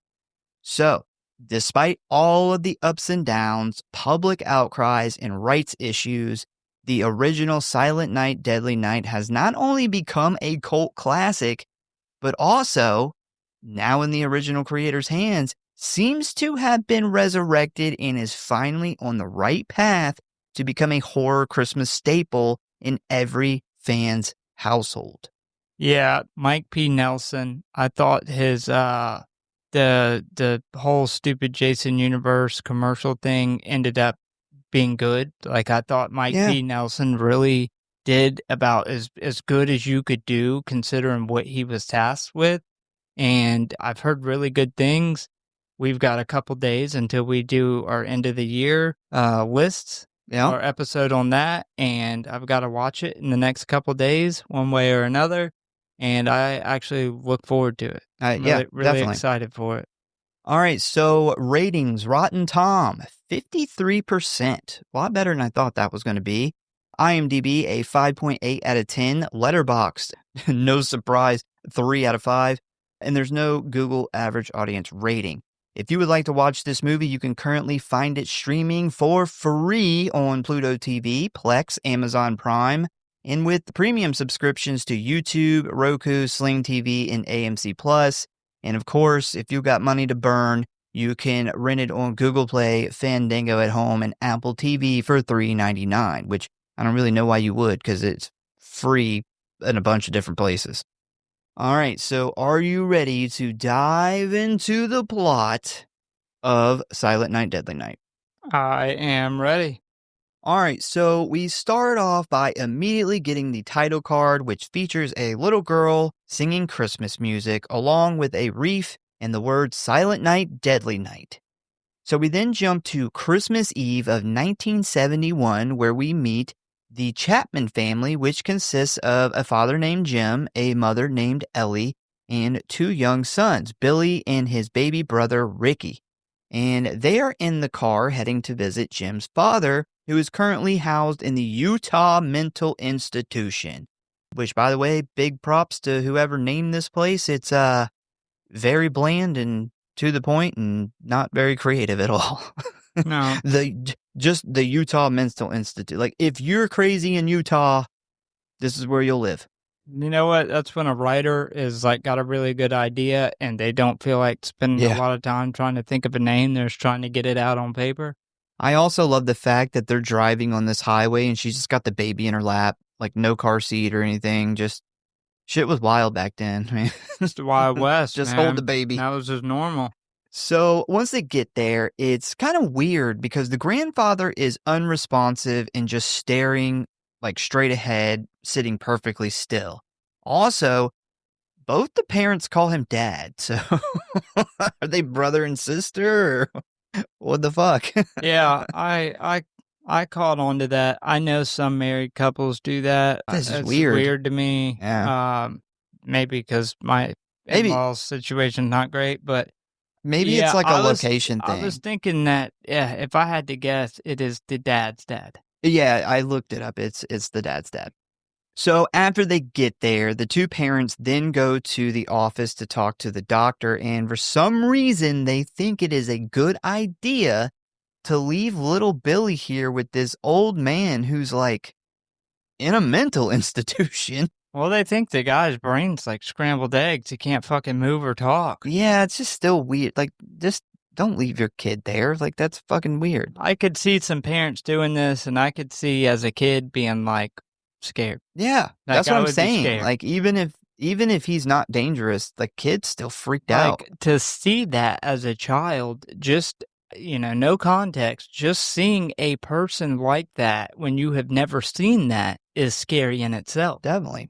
So, despite all of the ups and downs, public outcries, and rights issues, the original Silent Night, Deadly Night has not only become a cult classic, but also, now in the original creator's hands, seems to have been resurrected and is finally on the right path to become a horror Christmas staple in every fan's household. Yeah, Mike P. Nelson. I thought his the whole stupid Jason Universe commercial thing ended up being good. Like, I thought Mike P. Nelson really did about as good as you could do considering what he was tasked with. And I've heard really good things. We've got a couple days until we do our end of the year lists, our episode on that, and I've got to watch it in the next couple days, one way or another. And I actually look forward to it. I'm really excited for it. All right, so ratings, Rotten Tom, 53%. A lot better than I thought that was going to be. IMDb, a 5.8 out of 10. Letterboxd, no surprise, 3 out of 5. And there's no Google average audience rating. If you would like to watch this movie, you can currently find it streaming for free on Pluto TV, Plex, Amazon Prime, and with premium subscriptions to YouTube, Roku, Sling TV, and AMC Plus. And of course, if you've got money to burn, you can rent it on Google Play, Fandango at Home, and Apple TV for $3.99, which I don't really know why you would, because it's free in a bunch of different places. All right, so are you ready to dive into the plot of Silent Night, Deadly Night? I am ready. All right, so we start off by immediately getting the title card, which features a little girl singing Christmas music along with a wreath and the words Silent Night, Deadly Night. So we then jump to Christmas Eve of 1971, where we meet the Chapman family, which consists of a father named Jim, a mother named Ellie, and 2 young sons, Billy and his baby brother, Ricky. And they are in the car heading to visit Jim's father, who is currently housed in the Utah Mental Institution. Which, by the way, big props to whoever named this place. It's very bland and to the point and not very creative at all. No. Just the Utah Mental Institute. Like, if you're crazy in Utah, this is where you'll live. You know what? That's when a writer is like got a really good idea and they don't feel like spending a lot of time trying to think of a name. They're just trying to get it out on paper. I also love the fact that they're driving on this highway and she's just got the baby in her lap, like no car seat or anything. Just shit was wild back then. I mean, just the Wild West. Just man. hold the baby. That was just normal. So once they get there, it's kind of weird because the grandfather is unresponsive and just staring like straight ahead, sitting perfectly still. Also, both the parents call him dad. So are they brother and sister or what the fuck? Yeah, I caught on to that. I know some married couples do that. This is it's weird. Weird to me. Yeah. Maybe because my in-laws situation's not great, but maybe it's like a location thing. I was thinking that, if I had to guess, it is the dad's dad. Yeah, I looked it up. It's the dad's dad. So after they get there, the 2 parents then go to the office to talk to the doctor, and for some reason, they think it is a good idea to leave little Billy here with this old man who's like in a mental institution. Well, they think the guy's brain's like scrambled eggs. He can't fucking move or talk. Yeah, it's just still weird. Like, just don't leave your kid there. Like, that's fucking weird. I could see some parents doing this, and I could see as a kid being like scared. Yeah, like, that's what I'm saying. Like, even if he's not dangerous, the kid's still freaked out. To see that as a child, just, no context, just seeing a person like that when you have never seen that is scary in itself. Definitely.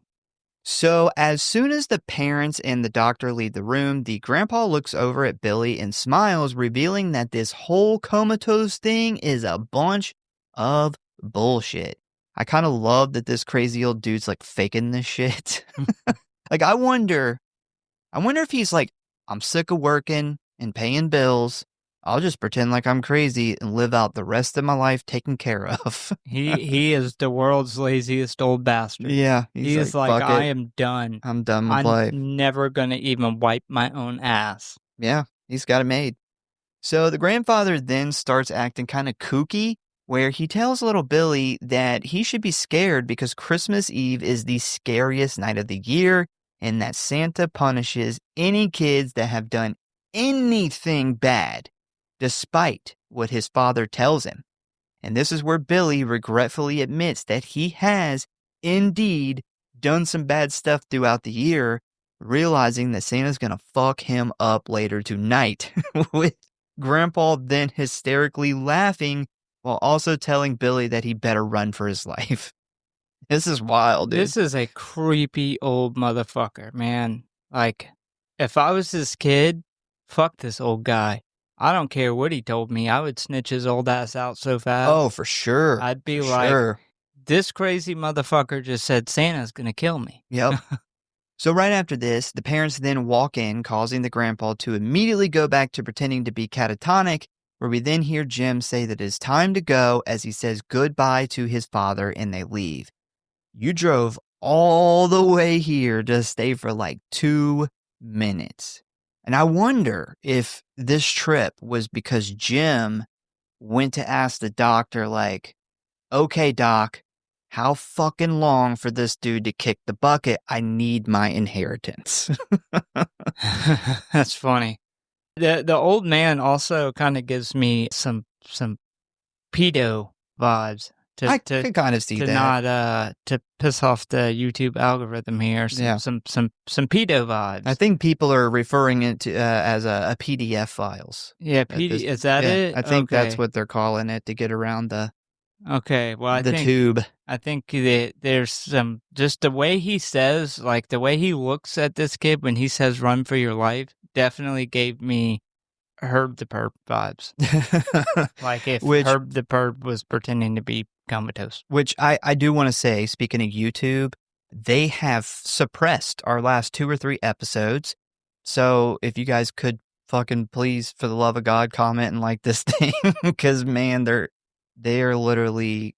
So as soon as the parents and the doctor leave the room, the grandpa looks over at Billy and smiles, revealing that this whole comatose thing is a bunch of bullshit. I kind of love that this crazy old dude's like faking this shit. Like, I wonder if he's like, I'm sick of working and paying bills. I'll just pretend like I'm crazy and live out the rest of my life taken care of. He is the world's laziest old bastard. Yeah, He is like, fuck I it. am done. I'm done with I'm life. never gonna even wipe my own ass. Yeah, he's got it made. So the grandfather then starts acting kind of kooky, where he tells little Billy that he should be scared because Christmas Eve is the scariest night of the year and that Santa punishes any kids that have done anything bad, despite what his father tells him. And this is where Billy regretfully admits that he has indeed done some bad stuff throughout the year, realizing that Santa's going to fuck him up later tonight, with Grandpa then hysterically laughing while also telling Billy that he better run for his life. This is wild, dude. This is a creepy old motherfucker, man. Like, if I was his kid, fuck this old guy. I don't care what he told me. I would snitch his old ass out so fast. Oh, for sure. I'd be like, this crazy motherfucker just said Santa's gonna kill me. Yep. So right after this, the parents then walk in, causing the grandpa to immediately go back to pretending to be catatonic, where we then hear Jim say that it's time to go as he says goodbye to his father and they leave. You drove all the way here to stay for like 2 minutes. And I wonder if this trip was because Jim went to ask the doctor, like, okay, doc, how fucking long for this dude to kick the bucket? I need my inheritance. That's funny. The old man also kind of gives me some pedo vibes. I can kind of see that. Not to piss off the YouTube algorithm here. Some pedo vibes. I think people are referring it to as a PDF files. Yeah, is that it? I think that's what they're calling it to get around the tube. I think that there's some, just the way he says, like the way he looks at this kid when he says "run for your life" definitely gave me Herb the Perp vibes. Like if Herb the Perp was pretending to be comatose. Which I do want to say, speaking of YouTube, they have suppressed our last 2 or 3 episodes. So if you guys could fucking please, for the love of God, comment and like this thing, because man, they are literally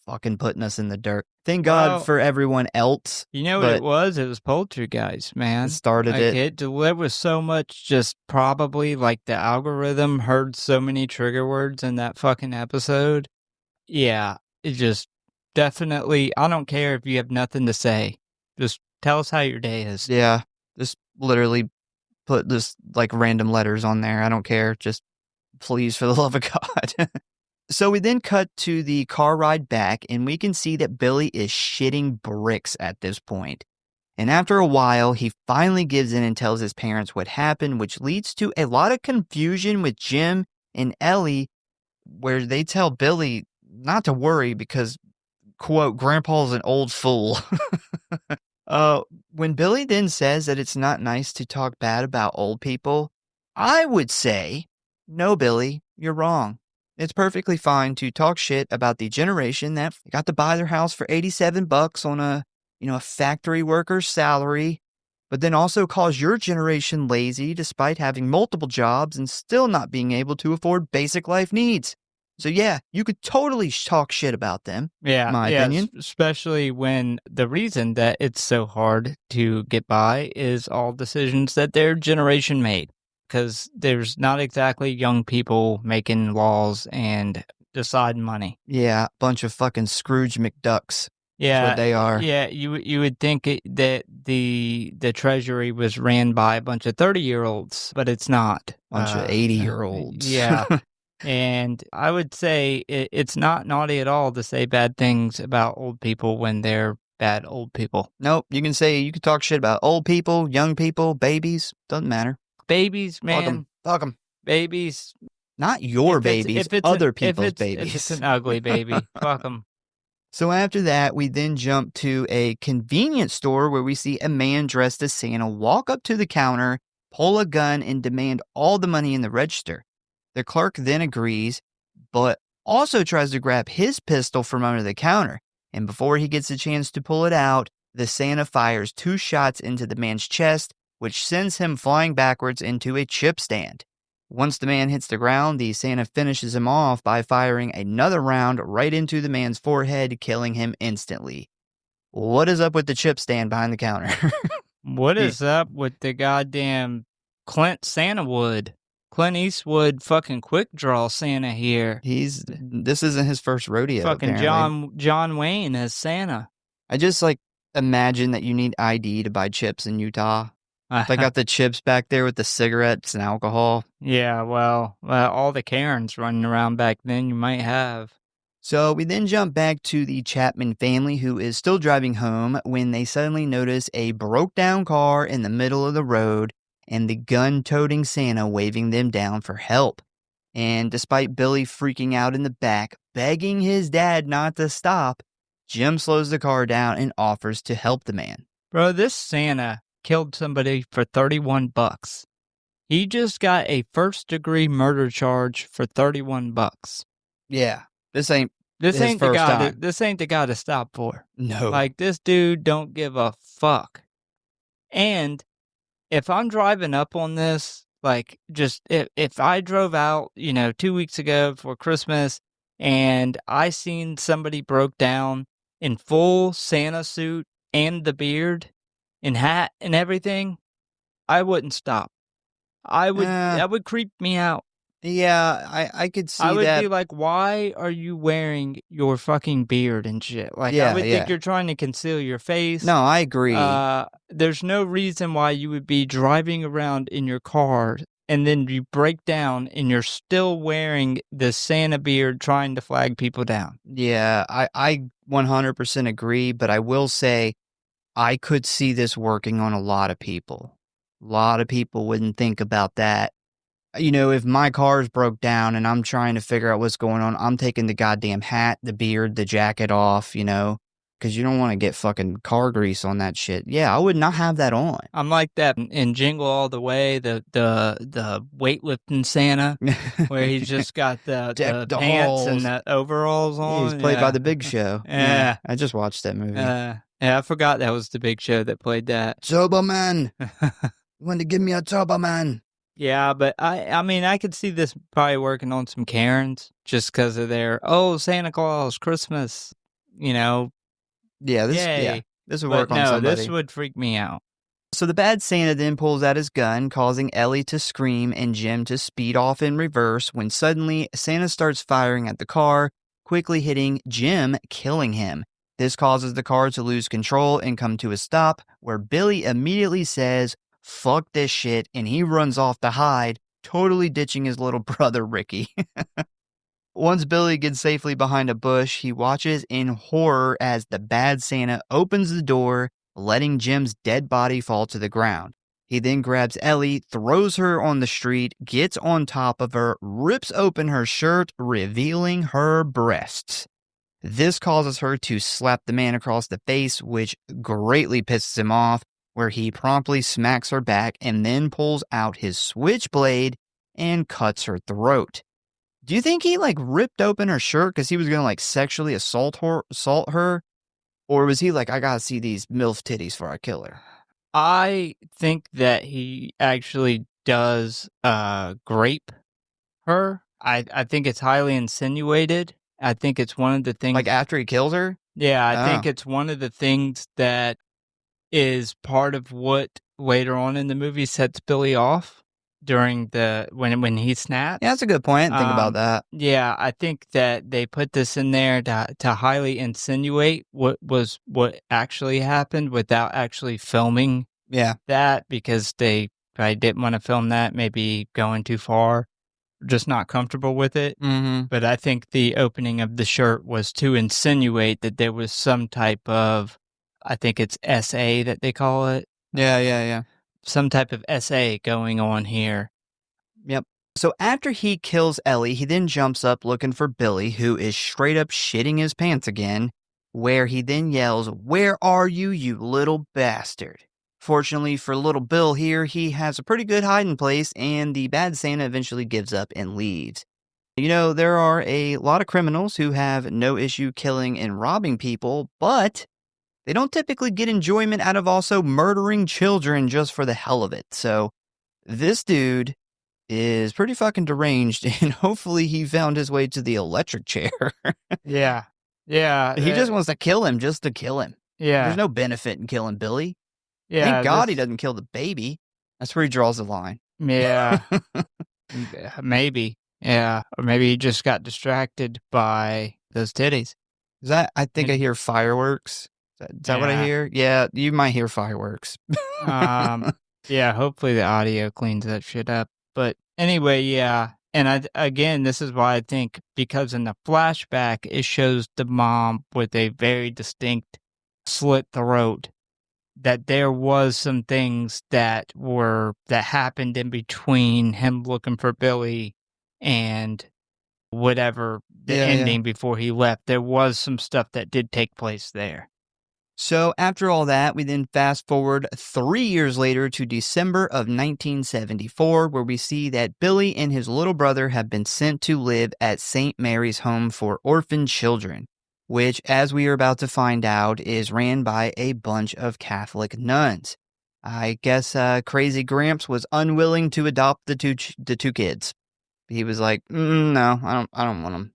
fucking putting us in the dirt. Thank God for everyone else. You know what it was? It was Poltergeist, man. Started it. There was so much, just probably like the algorithm heard so many trigger words in that fucking episode. Yeah, it just definitely, I don't care if you have nothing to say. Just tell us how your day is. Yeah, just literally put this like random letters on there. I don't care. Just please, for the love of God. So we then cut to the car ride back, and we can see that Billy is shitting bricks at this point. And after a while, he finally gives in and tells his parents what happened, which leads to a lot of confusion with Jim and Ellie, where they tell Billy not to worry because, quote, Grandpa's an old fool. When Billy then says that it's not nice to talk bad about old people, I would say, no, Billy, you're wrong. It's perfectly fine to talk shit about the generation that got to buy their house for $87 on a factory worker's salary, but then also calls your generation lazy despite having multiple jobs and still not being able to afford basic life needs. So yeah, you could totally talk shit about them, in my opinion. Especially when the reason that it's so hard to get by is all decisions that their generation made. Because there's not exactly young people making laws and deciding money. Yeah, bunch of fucking Scrooge McDucks. Yeah, that's what they are. Yeah, you would think that the Treasury was ran by a bunch of 30-year-olds, but it's not. Bunch of 80-year-olds. Yeah, and I would say it's not naughty at all to say bad things about old people when they're bad old people. Nope, you can talk shit about old people, young people, babies, doesn't matter. Babies, man. Fuck them. Babies. Not your babies, other people's babies. If it's an ugly baby, fuck them. So after that, we then jump to a convenience store where we see a man dressed as Santa walk up to the counter, pull a gun, and demand all the money in the register. The clerk then agrees, but also tries to grab his pistol from under the counter. And before he gets a chance to pull it out, the Santa fires 2 shots into the man's chest, which sends him flying backwards into a chip stand. Once the man hits the ground, the Santa finishes him off by firing another round right into the man's forehead, killing him instantly. What is up with the chip stand behind the counter? What is up with the goddamn Clint Eastwood fucking quick draw Santa here? This isn't his first rodeo, fucking apparently. John Wayne as Santa. I just imagine that you need ID to buy chips in Utah. They got the chips back there with the cigarettes and alcohol. Yeah, well, all the Karens running around back then you might have. So we then jump back to the Chapman family, who is still driving home when they suddenly notice a broke down car in the middle of the road and the gun-toting Santa waving them down for help. And despite Billy freaking out in the back, begging his dad not to stop, Jim slows the car down and offers to help the man. Bro, this Santa killed somebody for $31. He just got a first-degree murder charge for $31. Yeah, this ain't the guy. time. This ain't the guy to stop for. No, like this dude don't give a fuck. And if I'm driving up on this, like just if I drove out, 2 weeks ago for Christmas, and I seen somebody broke down in full Santa suit and the beard and hat and everything, I wouldn't stop. That would creep me out. Yeah, I could see that. I would be like, why are you wearing your fucking beard and shit? Like, Yeah, I would think you're trying to conceal your face. No, I agree. There's no reason why you would be driving around in your car and then you break down and you're still wearing the Santa beard trying to flag people down. Yeah, I 100% agree, but I will say I could see this working on a lot of people. A lot of people wouldn't think about that. If my car's broke down and I'm trying to figure out what's going on, I'm taking the goddamn hat, the beard, the jacket off, because you don't want to get fucking car grease on that shit. Yeah, I would not have that on. I'm like that in Jingle All the Way, the weightlifting Santa, where he's just got the pants and the overalls on. He's played by the Big Show. Yeah. I just watched that movie. Yeah, I forgot that was the Big Show that played that. Soberman. You want to give me a Soberman? Yeah, but I could see this probably working on some Karens just because of their, Santa Claus, Christmas, Yeah, this would work on somebody. This would freak me out. So the bad Santa then pulls out his gun, causing Ellie to scream and Jim to speed off in reverse when suddenly Santa starts firing at the car, quickly hitting Jim, killing him. This causes the car to lose control and come to a stop, where Billy immediately says, "Fuck this shit," and he runs off to hide, totally ditching his little brother Ricky. Once Billy gets safely behind a bush, he watches in horror as the bad Santa opens the door, letting Jim's dead body fall to the ground. He then grabs Ellie, throws her on the street, gets on top of her, rips open her shirt, revealing her breasts. This causes her to slap the man across the face, which greatly pisses him off, where he promptly smacks her back and then pulls out his switchblade and cuts her throat. Do you think he ripped open her shirt because he was going to sexually assault her? Or was he like, I gotta see these MILF titties before I kill her? I think that he actually does grape her. I think it's highly insinuated. I think it's one of the things... Like after he kills her? Yeah, I think it's one of the things that is part of what later on in the movie sets Billy off during when he snaps. Yeah, that's a good point. Think about that. Yeah, I think that they put this in there to highly insinuate what actually happened without actually filming that, because they probably didn't want to film that, maybe going too far, just not comfortable with it. Mm-hmm. But I think the opening of the shirt was to insinuate that there was some type of, I think it's SA that they call it. Yeah. Some type of SA going on here. Yep. So after he kills Ellie, he then jumps up looking for Billy, who is straight up shitting his pants again, where he then yells, "Where are you, you little bastard?" Fortunately for little Bill here, he has a pretty good hiding place, and the bad Santa eventually gives up and leaves. There are a lot of criminals who have no issue killing and robbing people, but they don't typically get enjoyment out of also murdering children just for the hell of it. So this dude is pretty fucking deranged, and hopefully he found his way to the electric chair. Yeah. Yeah. He just wants to kill him just to kill him. Yeah. There's no benefit in killing Billy. Yeah. Thank God he doesn't kill the baby. That's where he draws the line. Yeah. Maybe. Yeah. Or maybe he just got distracted by those titties. I think I hear fireworks. Is that what I hear? Yeah, you might hear fireworks. Yeah, hopefully the audio cleans that shit up. But anyway, yeah. And again, this is why I think, because in the flashback, it shows the mom with a very distinct slit throat, that there was some things that happened in between him looking for Billy and whatever the ending before he left. There was some stuff that did take place there. So after all that, we then fast forward 3 years later to December of 1974, where we see that Billy and his little brother have been sent to live at St. Mary's Home for Orphan Children, which, as we are about to find out, is ran by a bunch of Catholic nuns. I guess Crazy Gramps was unwilling to adopt the two kids. He was like, no, I don't want them.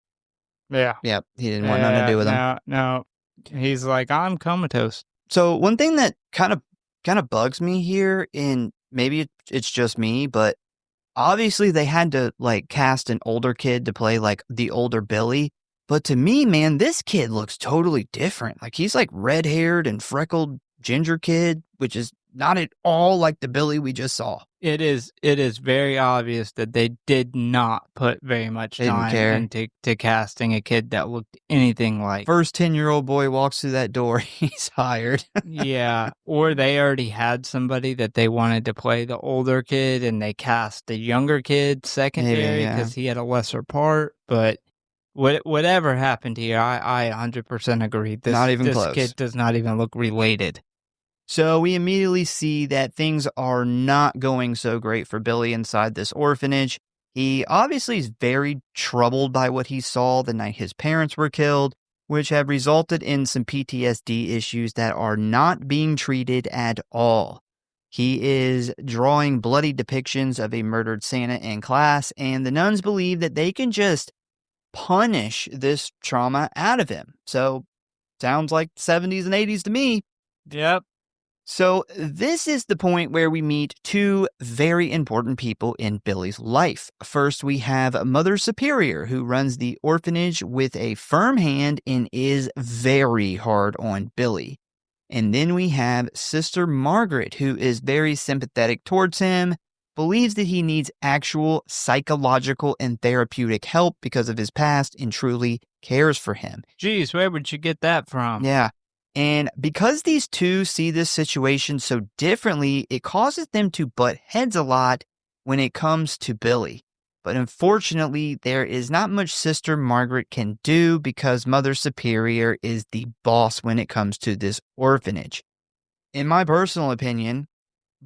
Yeah. Yep, he didn't want nothing to do with them. No. He's like, I'm comatose. So one thing that kind of bugs me here, and maybe it's just me, but obviously they had to like cast an older kid to play like the older Billy. But to me, man, this kid looks totally different. Like he's like red-haired and freckled ginger kid, which is not at all like the Billy we just saw. It is very obvious that they did not put very much time into casting a kid that looked anything like. First 10-year-old boy walks through that door, he's hired. Yeah, or they already had somebody that they wanted to play the older kid, and they cast the younger kid secondary because he had a lesser part. But whatever happened here, I 100% agree. This kid does not even look related. So we immediately see that things are not going so great for Billy inside this orphanage. He obviously is very troubled by what he saw the night his parents were killed, which have resulted in some PTSD issues that are not being treated at all. He is drawing bloody depictions of a murdered Santa in class, and the nuns believe that they can just punish this trauma out of him. So, sounds like 70s and 80s to me. Yep. So this is the point where we meet two very important people in Billy's life. First, we have Mother Superior, who runs the orphanage with a firm hand and is very hard on Billy. And then we have Sister Margaret, who is very sympathetic towards him, believes that he needs actual psychological and therapeutic help because of his past, and truly cares for him. Geez, where would you get that from? Yeah. And because these two see this situation so differently, it causes them to butt heads a lot when it comes to Billy. But unfortunately, there is not much Sister Margaret can do because Mother Superior is the boss when it comes to this orphanage. In my personal opinion,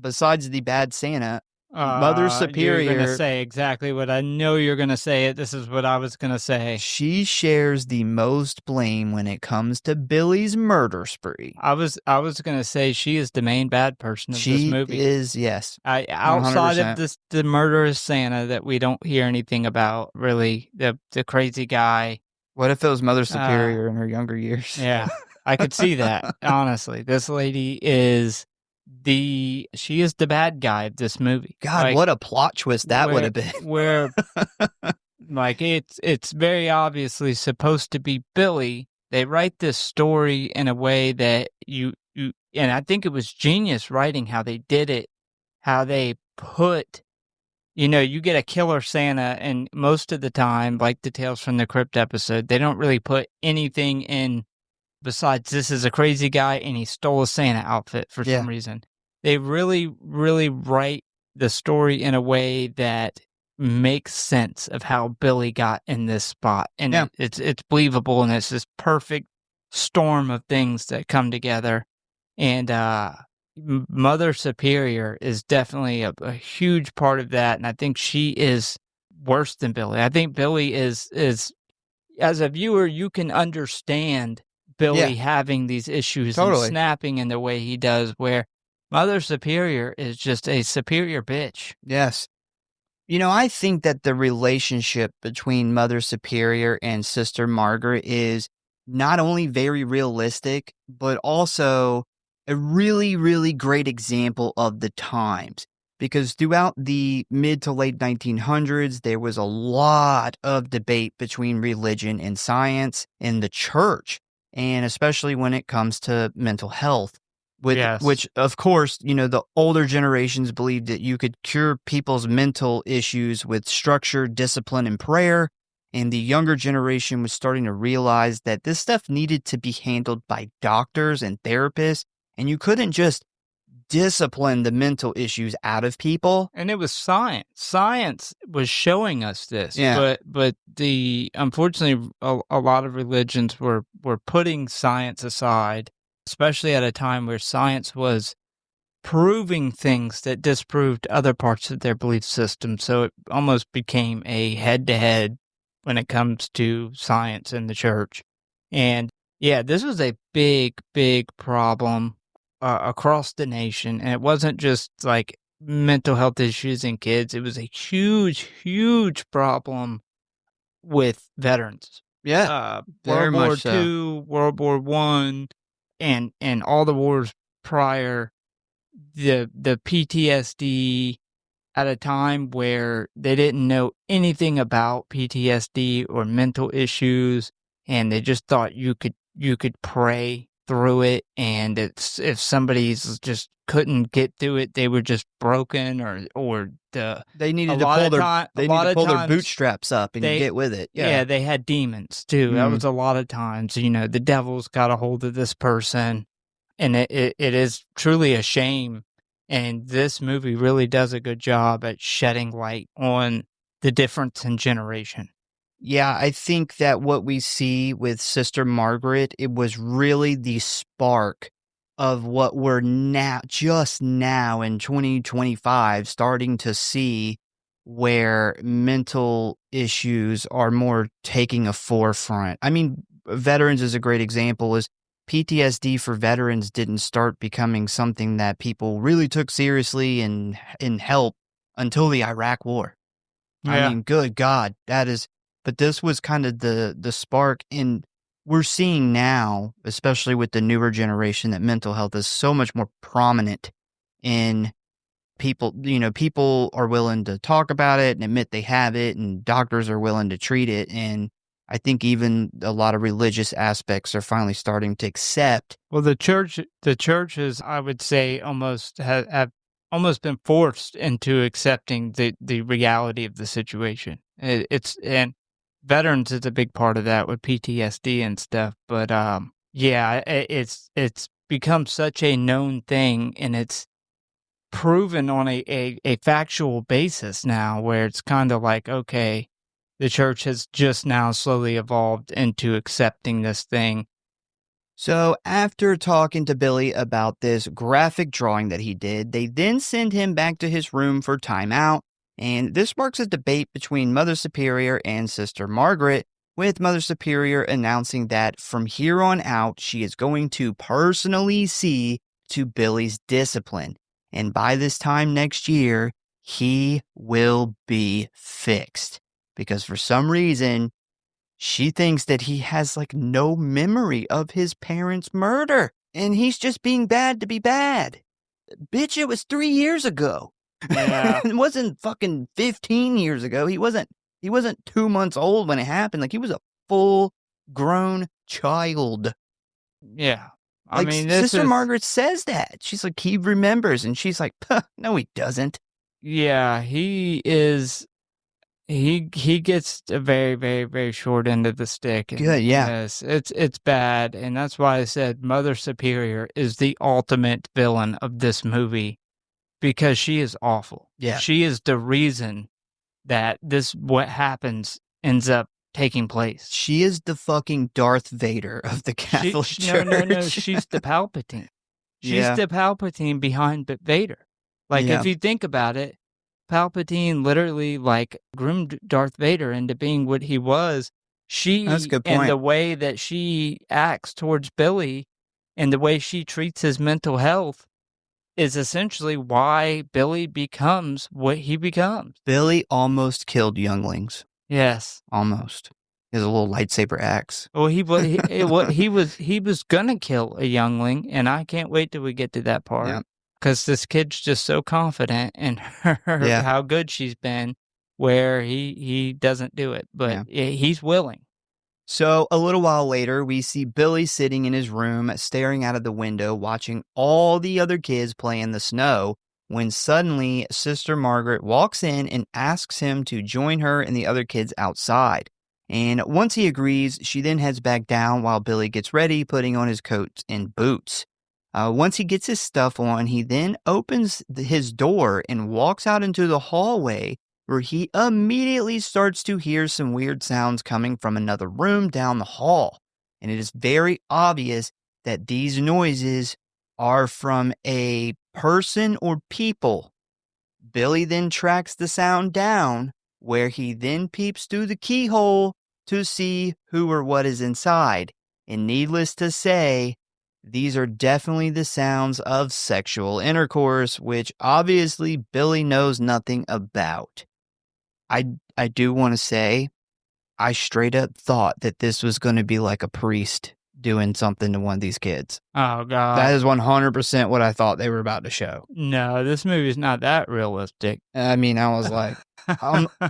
besides the bad Santa, Mother Superior... You're going to say exactly what I know you're going to say. This is what I was going to say. She shares the most blame when it comes to Billy's murder spree. I was going to say she is the main bad person of this movie. She is, yes. Outside of the murderous Santa that we don't hear anything about, really, the crazy guy. What if it was Mother Superior in her younger years? Yeah, I could see that, honestly. This lady is... she is the bad guy of this movie. God, like, what a plot twist that would have been. Where, like, it's very obviously supposed to be Billy. They write this story in a way that and I think it was genius writing how they did it, how they put, you get a killer Santa, and most of the time, like the Tales from the Crypt episode, they don't really put anything in besides this is a crazy guy and he stole a Santa outfit for some reason. They really, really write the story in a way that makes sense of how Billy got in this spot. And it's believable, and it's this perfect storm of things that come together. And Mother Superior is definitely a huge part of that, and I think she is worse than Billy. I think Billy is as a viewer, you can understand Billy having these issues and snapping in the way he does, where Mother Superior is just a superior bitch. Yes. I think that the relationship between Mother Superior and Sister Margaret is not only very realistic, but also a really, really great example of the times. Because throughout the mid to late 1900s, there was a lot of debate between religion and science in the church, and especially when it comes to mental health. Which, of course, the older generations believed that you could cure people's mental issues with structure, discipline, and prayer. And the younger generation was starting to realize that this stuff needed to be handled by doctors and therapists. And you couldn't just discipline the mental issues out of people. And it was science. Science was showing us this. Yeah. But unfortunately, a lot of religions were putting science aside, especially at a time where science was proving things that disproved other parts of their belief system. So it almost became a head-to-head when it comes to science in the church. And yeah, this was a big, big problem across the nation. And it wasn't just like mental health issues in kids. It was a huge, huge problem with veterans. Yeah, very World War much so. II, World War I, and all the wars prior, the PTSD at a time where they didn't know anything about PTSD or mental issues, and they just thought you could pray through it, and if somebody's just couldn't get through it, they were just broken, or they needed to pull their bootstraps up and get with it. Yeah, they had demons too. That was a lot of times. The devil's got a hold of this person, and it is truly a shame. And this movie really does a good job at shedding light on the difference in generation. Yeah, I think that what we see with Sister Margaret, it was really the spark of what we're just now in 2025 starting to see, where mental issues are more taking a forefront. I mean, veterans is a great example. Is PTSD for veterans didn't start becoming something that people really took seriously and help until the Iraq War. Yeah. I mean, good God, but this was kind of the spark. And we're seeing now, especially with the newer generation, that mental health is so much more prominent in people. People are willing to talk about it and admit they have it, and doctors are willing to treat it. And I think even a lot of religious aspects are finally starting to accept. Well, the churches, I would say, almost have almost been forced into accepting the reality of the situation. And veterans is a big part of that with PTSD and stuff. But yeah, it's become such a known thing, and it's proven on a factual basis now, where it's kind of like, okay, the church has just now slowly evolved into accepting this thing. So after talking to Billy about this graphic drawing that he did, they then send him back to his room for timeout. And this sparks a debate between Mother Superior and Sister Margaret, with Mother Superior announcing that from here on out, she is going to personally see to Billy's discipline. And by this time next year, he will be fixed. Because for some reason, she thinks that he has no memory of his parents' murder. And he's just being bad to be bad. Bitch, it was 3 years ago. Yeah. It wasn't fucking 15 years ago. He wasn't 2 months old when it happened. He was a full-grown child. Yeah. I mean, Sister Margaret says that. She's like, he remembers. And she's like, no, he doesn't. Yeah, he is. He gets a very, very, very short end of the stick. Good, yeah. Yes, it's bad. And that's why I said Mother Superior is the ultimate villain of this movie, because she is awful. Yeah. She is the reason that what happens ends up taking place. She is the fucking Darth Vader of the Catholic Church. No. She's the Palpatine. She's the Palpatine behind Vader. If you think about it, Palpatine literally groomed Darth Vader into being what he was. That's a good point. And the way that she acts towards Billy and the way she treats his mental health, is essentially why Billy becomes what he becomes. Billy almost killed younglings. Yes. Almost. He has a little lightsaber axe. Well, he was gonna kill a youngling, and I can't wait till we get to that part. Because this kid's just so confident in her, how good she's been, where he doesn't do it, but he's willing. So a little while later, we see Billy sitting in his room, staring out of the window, watching all the other kids play in the snow, when suddenly Sister Margaret walks in and asks him to join her and the other kids outside. And once he agrees, she then heads back down while Billy gets ready, putting on his coat and boots. Once he gets his stuff on, he then opens his door and walks out into the hallway, where he immediately starts to hear some weird sounds coming from another room down the hall. And it is very obvious that these noises are from a person or people. Billy then tracks the sound down, where he then peeps through the keyhole to see who or what is inside. And needless to say, these are definitely the sounds of sexual intercourse, which obviously Billy knows nothing about. I do want to say, I straight up thought that this was going to be like a priest doing something to one of these kids. Oh, God. That is 100% what I thought they were about to show. No, this movie's not that realistic. I mean, I was like,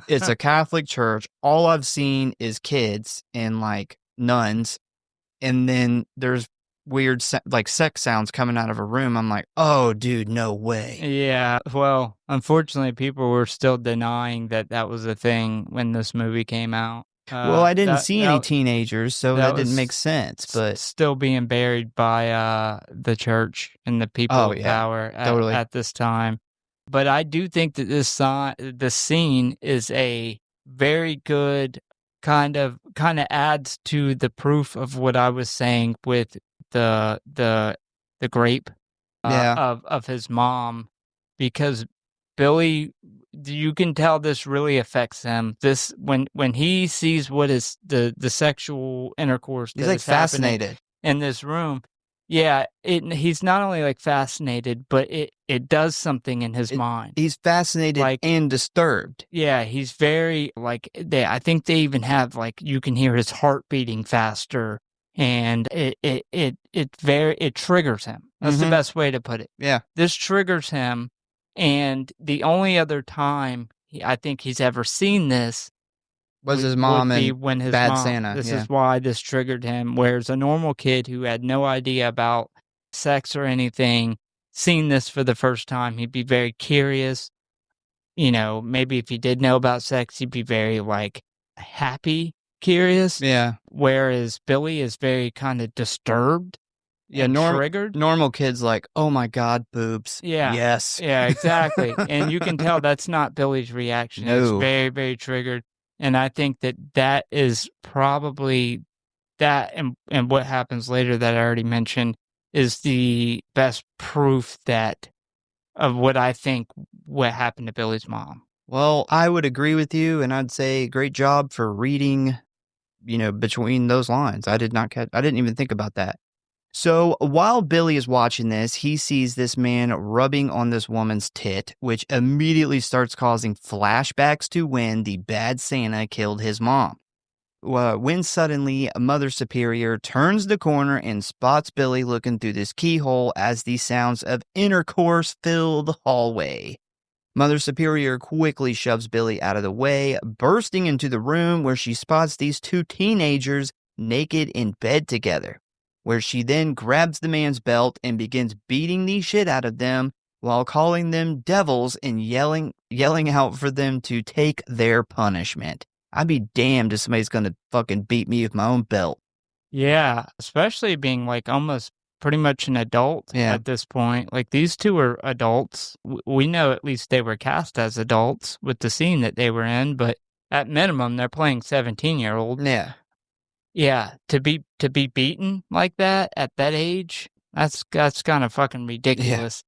it's a Catholic church. All I've seen is kids and like nuns. And then there's weird like sex sounds coming out of a room. I'm like, oh, dude, no way. Yeah, well, unfortunately, people were still denying that was a thing when this movie came out. Well, I didn't see any teenagers, so that didn't make sense. But still being buried by the church and the people of power at this time. But I do think that the scene is a very good kind of adds to the proof of what I was saying with the grape of his mom, because Billy, you can tell this really affects him. This when he sees what is the sexual intercourse, he's like fascinated in this room. Yeah, he's not only like fascinated, but it does something in his mind. He's fascinated and disturbed. Yeah, he's very like I think they even have like you can hear his heart beating faster. And it triggers him. That's the best way to put it. Yeah. This triggers him, and the only other time I think he's ever seen this was his mom and when his Bad mom, Santa. This is why this triggered him, whereas a normal kid who had no idea about sex or anything, seen this for the first time, he'd be very curious. You know, maybe if he did know about sex, he'd be very, like, happy. Curious, whereas Billy is very kind of disturbed, triggered. Normal kids like, oh my God, boobs. Yes, exactly. And you can tell that's not Billy's reaction. No. It's very, very triggered, and I think that is probably that, and what happens later that I already mentioned is the best proof of what I think what happened to Billy's mom. Well, I would agree with you, and I'd say great job for reading, between those lines. I didn't even think about that. So while Billy is watching this, he sees this man rubbing on this woman's tit, which immediately starts causing flashbacks to when the bad Santa killed his mom. When suddenly Mother Superior turns the corner and spots Billy looking through this keyhole as the sounds of intercourse fill the hallway. Mother Superior quickly shoves Billy out of the way, bursting into the room where she spots these two teenagers naked in bed together, where she then grabs the man's belt and begins beating the shit out of them while calling them devils and yelling out for them to take their punishment. I'd be damned if somebody's gonna fucking beat me with my own belt. Yeah, especially being like almost pretty much an adult at this point. Like these two are adults. We know at least they were cast as adults with the scene that they were in, but at minimum they're playing 17-year-olds. Yeah. Yeah, to be beaten like that at that age, that's kind of fucking ridiculous.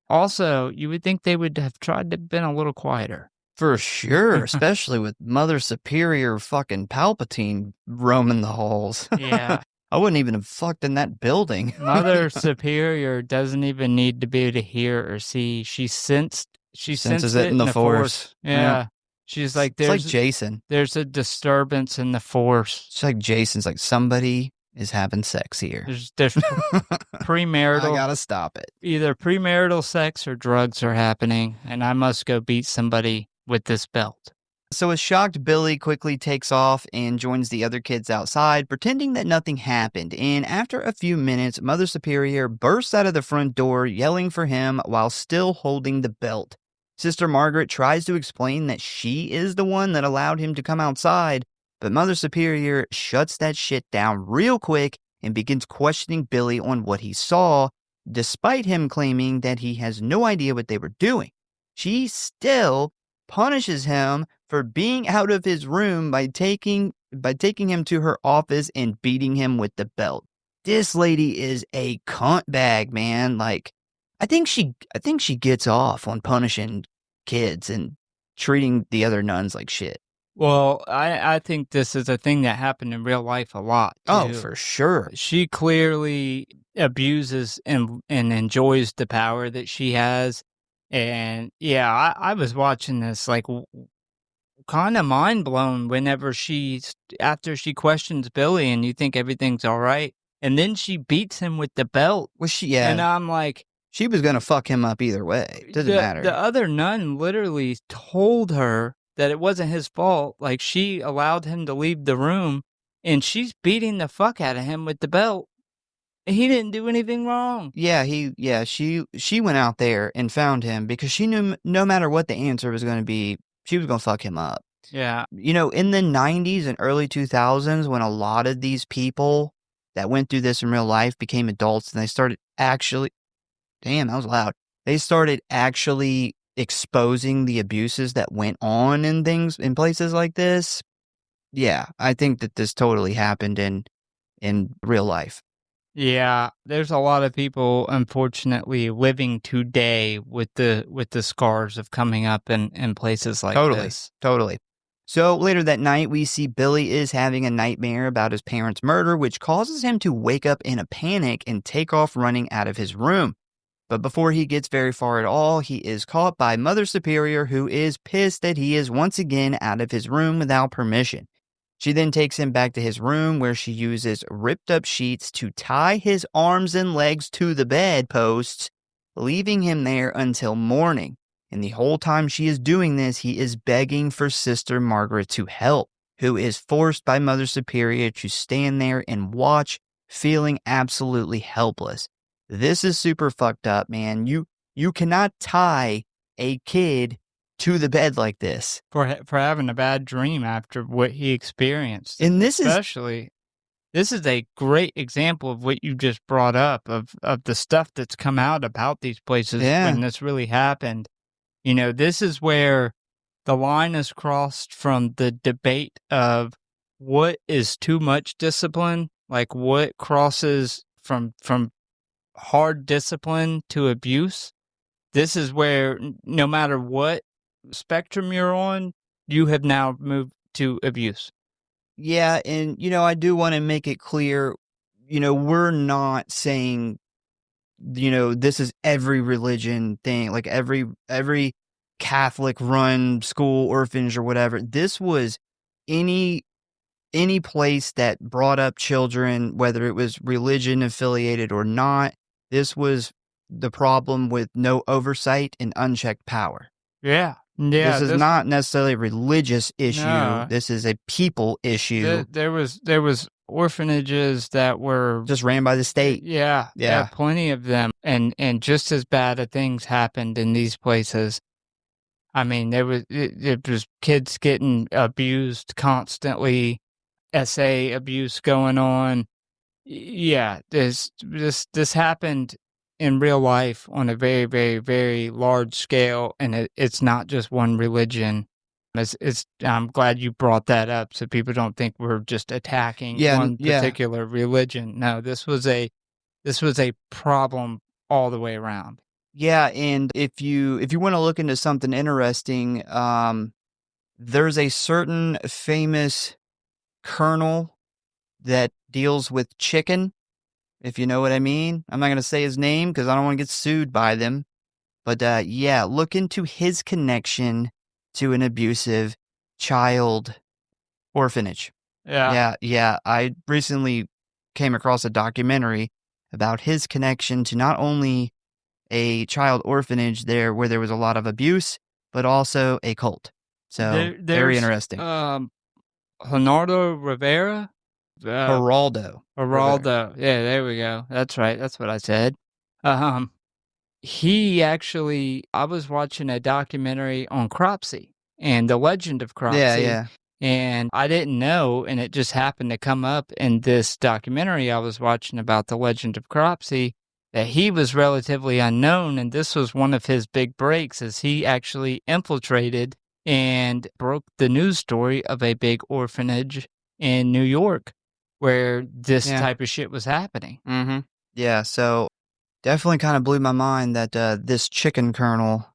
Yeah. Also, you would think they would have tried to been a little quieter. For sure, especially with Mother Superior fucking Palpatine roaming the halls. Yeah. I wouldn't even have fucked in that building. Mother Superior doesn't even need to be able to hear or see. She sensed Senses it it in in the the force. force. Yeah. She's like, It's like Jason. there's a disturbance in the force. It's like Jason's like, somebody is having sex here. There's premarital. I gotta stop it. Either premarital sex or drugs are happening, and I must go beat somebody with this belt. So a shocked Billy quickly takes off and joins the other kids outside, pretending that nothing happened. And after a few minutes, Mother Superior bursts out of the front door, yelling for him while still holding the belt. Sister Margaret tries to explain that she is the one that allowed him to come outside, but Mother Superior shuts that shit down real quick and begins questioning Billy on what he saw, despite him claiming that he has no idea what they were doing. She still punishes him for being out of his room by taking him to her office and beating him with the belt. This lady is a cunt bag, man. Like, I think she gets off on punishing kids and treating the other nuns like shit. Well, I think this is a thing that happened in real life a lot, too. Oh, for sure. She clearly abuses and enjoys the power that she has. And yeah, I was watching this like kind of mind blown whenever after she questions Billy and you think everything's all right. And then she beats him with the belt. Well, yeah. And I'm like, she was going to fuck him up either way. Doesn't matter. The other nun literally told her that it wasn't his fault. Like, she allowed him to leave the room, and she's beating the fuck out of him with the belt. He didn't do anything wrong. Yeah, she went out there and found him because she knew no matter what the answer was going to be, she was going to fuck him up. Yeah. You know, in the 90s and early 2000s, when a lot of these people that went through this in real life became adults and they started actually, damn, that was loud. They started actually exposing the abuses that went on in places like this. Yeah, I think that this totally happened in real life. Yeah, there's a lot of people, unfortunately, living today with the scars of coming up in places like this. Totally. So later that night, we see Billy is having a nightmare about his parents' murder, which causes him to wake up in a panic and take off running out of his room. But before he gets very far at all, he is caught by Mother Superior, who is pissed that he is once again out of his room without permission. She then takes him back to his room where she uses ripped up sheets to tie his arms and legs to the bedposts, leaving him there until morning. And the whole time she is doing this, he is begging for Sister Margaret to help, who is forced by Mother Superior to stand there and watch, feeling absolutely helpless. This is super fucked up, man. You cannot tie a kid to the bed like this for having a bad dream after what he experienced. And this is a great example of what you just brought up of the stuff that's come out about these places when this really happened. You know, this is where the line is crossed from the debate of what is too much discipline, like what crosses from hard discipline to abuse. This is where no matter what spectrum you're on, you have now moved to abuse. Yeah, and I do want to make it clear, we're not saying this is every religion thing, like every Catholic run school, orphanage or whatever. This was any place that brought up children, whether it was religion affiliated or not. This was the problem with no oversight and unchecked power. Yeah. This is not necessarily a religious issue. No. This is a people issue. There was orphanages that were just ran by the state. Yeah. Plenty of them, and just as bad of things happened in these places. I mean, there was kids getting abused constantly, SA abuse going on. Yeah, this happened in real life on a very, very, very large scale, and it's not just one religion. I'm glad you brought that up so people don't think we're just attacking one particular religion. No, this was a problem all the way around. Yeah, and if you want to look into something interesting, there's a certain famous colonel that deals with chicken, if you know what I mean. I'm not going to say his name because I don't want to get sued by them. But yeah, look into his connection to an abusive child orphanage. Yeah. I recently came across a documentary about his connection to not only a child orphanage there where there was a lot of abuse, but also a cult. So very interesting. Leonardo Rivera? Geraldo. Geraldo. Yeah, there we go. That's right. That's what I said. He actually, I was watching a documentary on Cropsey and the legend of Cropsey. Yeah. And I didn't know, and it just happened to come up in this documentary I was watching about the legend of Cropsey, that he was relatively unknown, and this was one of his big breaks, as he actually infiltrated and broke the news story of a big orphanage in New York where this type of shit was happening. Mm-hmm. Yeah, so definitely kind of blew my mind that this chicken colonel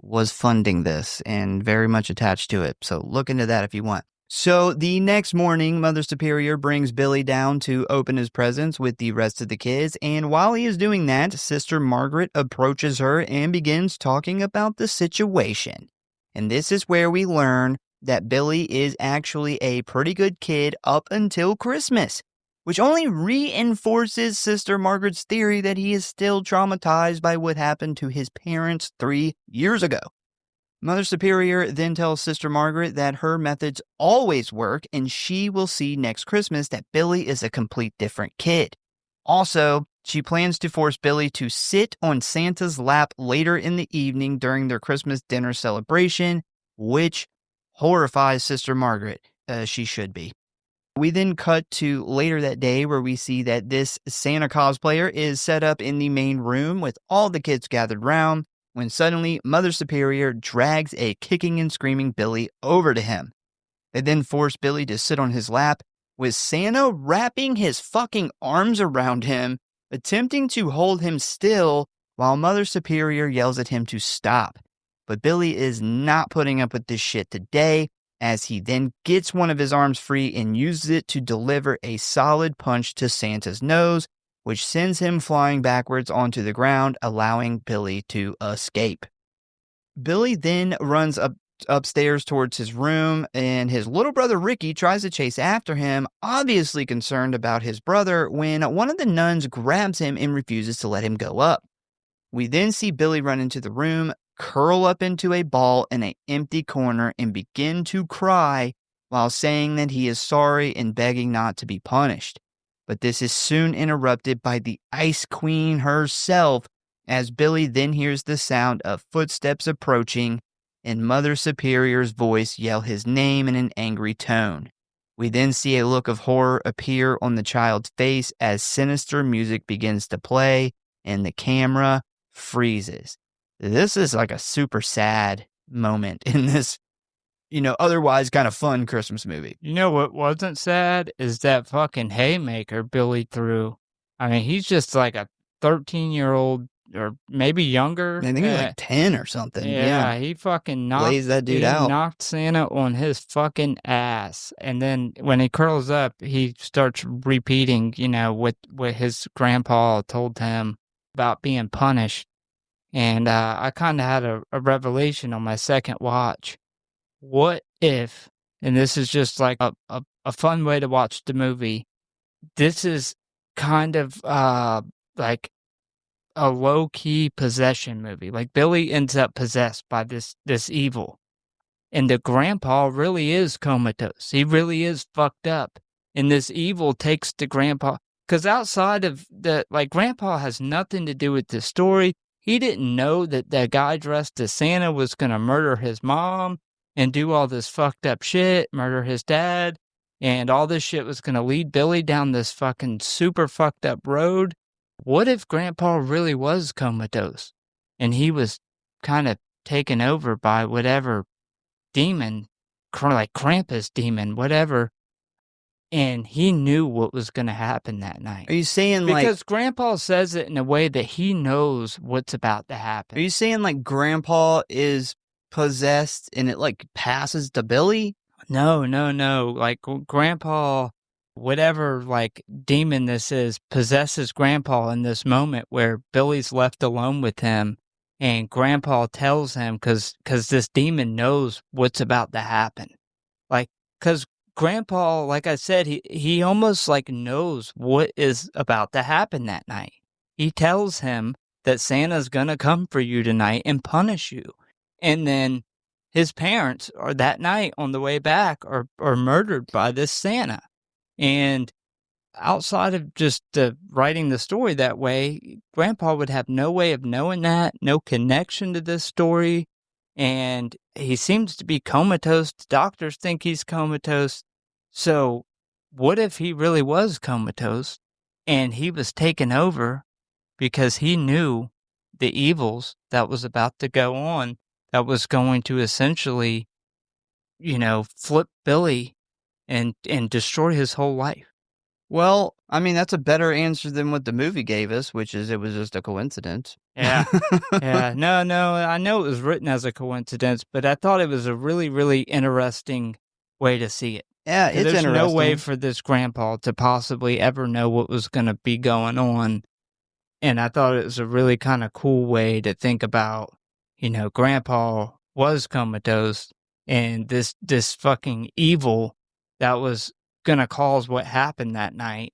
was funding this and very much attached to it. So look into that if you want. So the next morning, Mother Superior brings Billy down to open his presents with the rest of the kids. And while he is doing that, Sister Margaret approaches her and begins talking about the situation. And this is where we learn that Billy is actually a pretty good kid up until Christmas, which only reinforces Sister Margaret's theory that he is still traumatized by what happened to his parents 3 years ago. Mother Superior then tells Sister Margaret that her methods always work and she will see next Christmas that Billy is a complete different kid. Also, she plans to force Billy to sit on Santa's lap later in the evening during their Christmas dinner celebration, which horrifies Sister Margaret, as she should be. We then cut to later that day where we see that this Santa cosplayer is set up in the main room with all the kids gathered round when suddenly Mother Superior drags a kicking and screaming Billy over to him. They then force Billy to sit on his lap with Santa wrapping his fucking arms around him, attempting to hold him still while Mother Superior yells at him to stop. But Billy is not putting up with this shit today, as he then gets one of his arms free and uses it to deliver a solid punch to Santa's nose, which sends him flying backwards onto the ground, allowing Billy to escape. Billy then runs upstairs towards his room, and his little brother Ricky tries to chase after him, obviously concerned about his brother, when one of the nuns grabs him and refuses to let him go up. We then see Billy run into the room, curl up into a ball in an empty corner, and begin to cry while saying that he is sorry and begging not to be punished. But this is soon interrupted by the Ice Queen herself, as Billy then hears the sound of footsteps approaching and Mother Superior's voice yell his name in an angry tone. We then see a look of horror appear on the child's face as sinister music begins to play and the camera freezes. This is like a super sad moment in this, otherwise kind of fun Christmas movie. You know what wasn't sad is that fucking haymaker Billy threw. I mean, he's just like a 13-year-old or maybe younger. I think he's like 10 or something. Yeah, he fucking knocked, lays that dude out. Knocked Santa on his fucking ass. And then when he curls up, he starts repeating, what his grandpa told him about being punished. And I kind of had a revelation on my second watch. What if, and this is just like a fun way to watch the movie, this is kind of like a low-key possession movie. Like Billy ends up possessed by this evil. And the grandpa really is comatose. He really is fucked up. And this evil takes the grandpa, because outside of grandpa has nothing to do with this story. He didn't know that the guy dressed as Santa was going to murder his mom and do all this fucked up shit, murder his dad, and all this shit was going to lead Billy down this fucking super fucked up road. What if Grandpa really was comatose and he was kind of taken over by whatever demon, like Krampus demon, whatever, and he knew what was going to happen that night? Are you saying because Grandpa says it in a way that he knows what's about to happen. Are you saying like Grandpa is possessed and it like passes to Billy? No. Like Grandpa whatever, like, demon this is possesses Grandpa in this moment where Billy's left alone with him, and Grandpa tells him because this demon knows what's about to happen. Like, because Grandpa, like I said, he almost, like, knows what is about to happen that night. He tells him that Santa's gonna come for you tonight and punish you, and then his parents are that night on the way back are murdered by this Santa, and outside of just, writing the story that way, Grandpa would have no way of knowing that, no connection to this story, and he seems to be comatose. The doctors think he's comatose. So, what if he really was comatose, and he was taken over because he knew the evils that was about to go on, that was going to essentially, flip Billy and destroy his whole life? Well, I mean, that's a better answer than what the movie gave us, which is it was just a coincidence. Yeah. Yeah. No, I know it was written as a coincidence, but I thought it was a really, really interesting way to see it. Yeah, 'Cause it's there's no way interesting. for this grandpa to possibly ever know what was gonna be going on, and I thought it was a really kinda cool way to think about, grandpa was comatose, and this fucking evil that was gonna cause what happened that night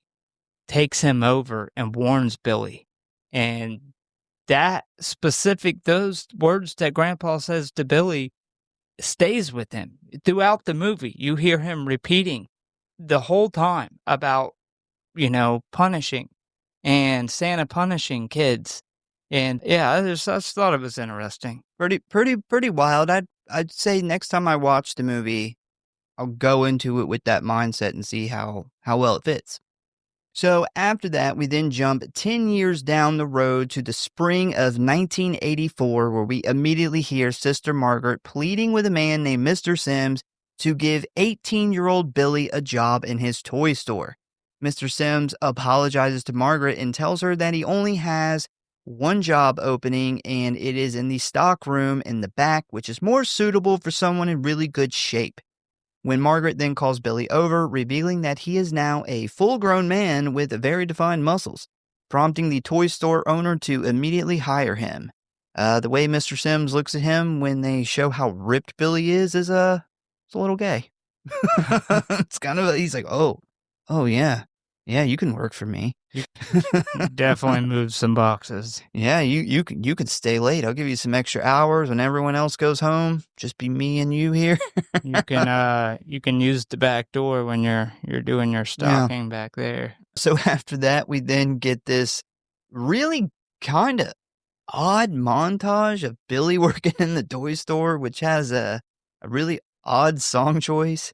takes him over and warns Billy, and those words that grandpa says to Billy stays with him throughout the movie. You hear him repeating the whole time about, punishing and Santa punishing kids. And yeah, I just thought it was interesting. Pretty wild. I'd say next time I watch the movie, I'll go into it with that mindset and see how well it fits. So after that, we then jump 10 years down the road to the spring of 1984, where we immediately hear Sister Margaret pleading with a man named Mr. Sims to give 18-year-old Billy a job in his toy store. Mr. Sims apologizes to Margaret and tells her that he only has one job opening, and it is in the stock room in the back, which is more suitable for someone in really good shape. When Margaret then calls Billy over, revealing that he is now a full-grown man with very defined muscles, prompting the toy store owner to immediately hire him. The way Mr. Sims looks at him when they show how ripped Billy is it's a little gay. It's kind of, he's like, oh yeah, you can work for me. You definitely moved some boxes. Yeah, you can stay late. I'll give you some extra hours when everyone else goes home. Just be me and you here. You can use the back door when you're doing your stocking back there. So after that, we then get this really kind of odd montage of Billy working in the toy store, which has a really odd song choice.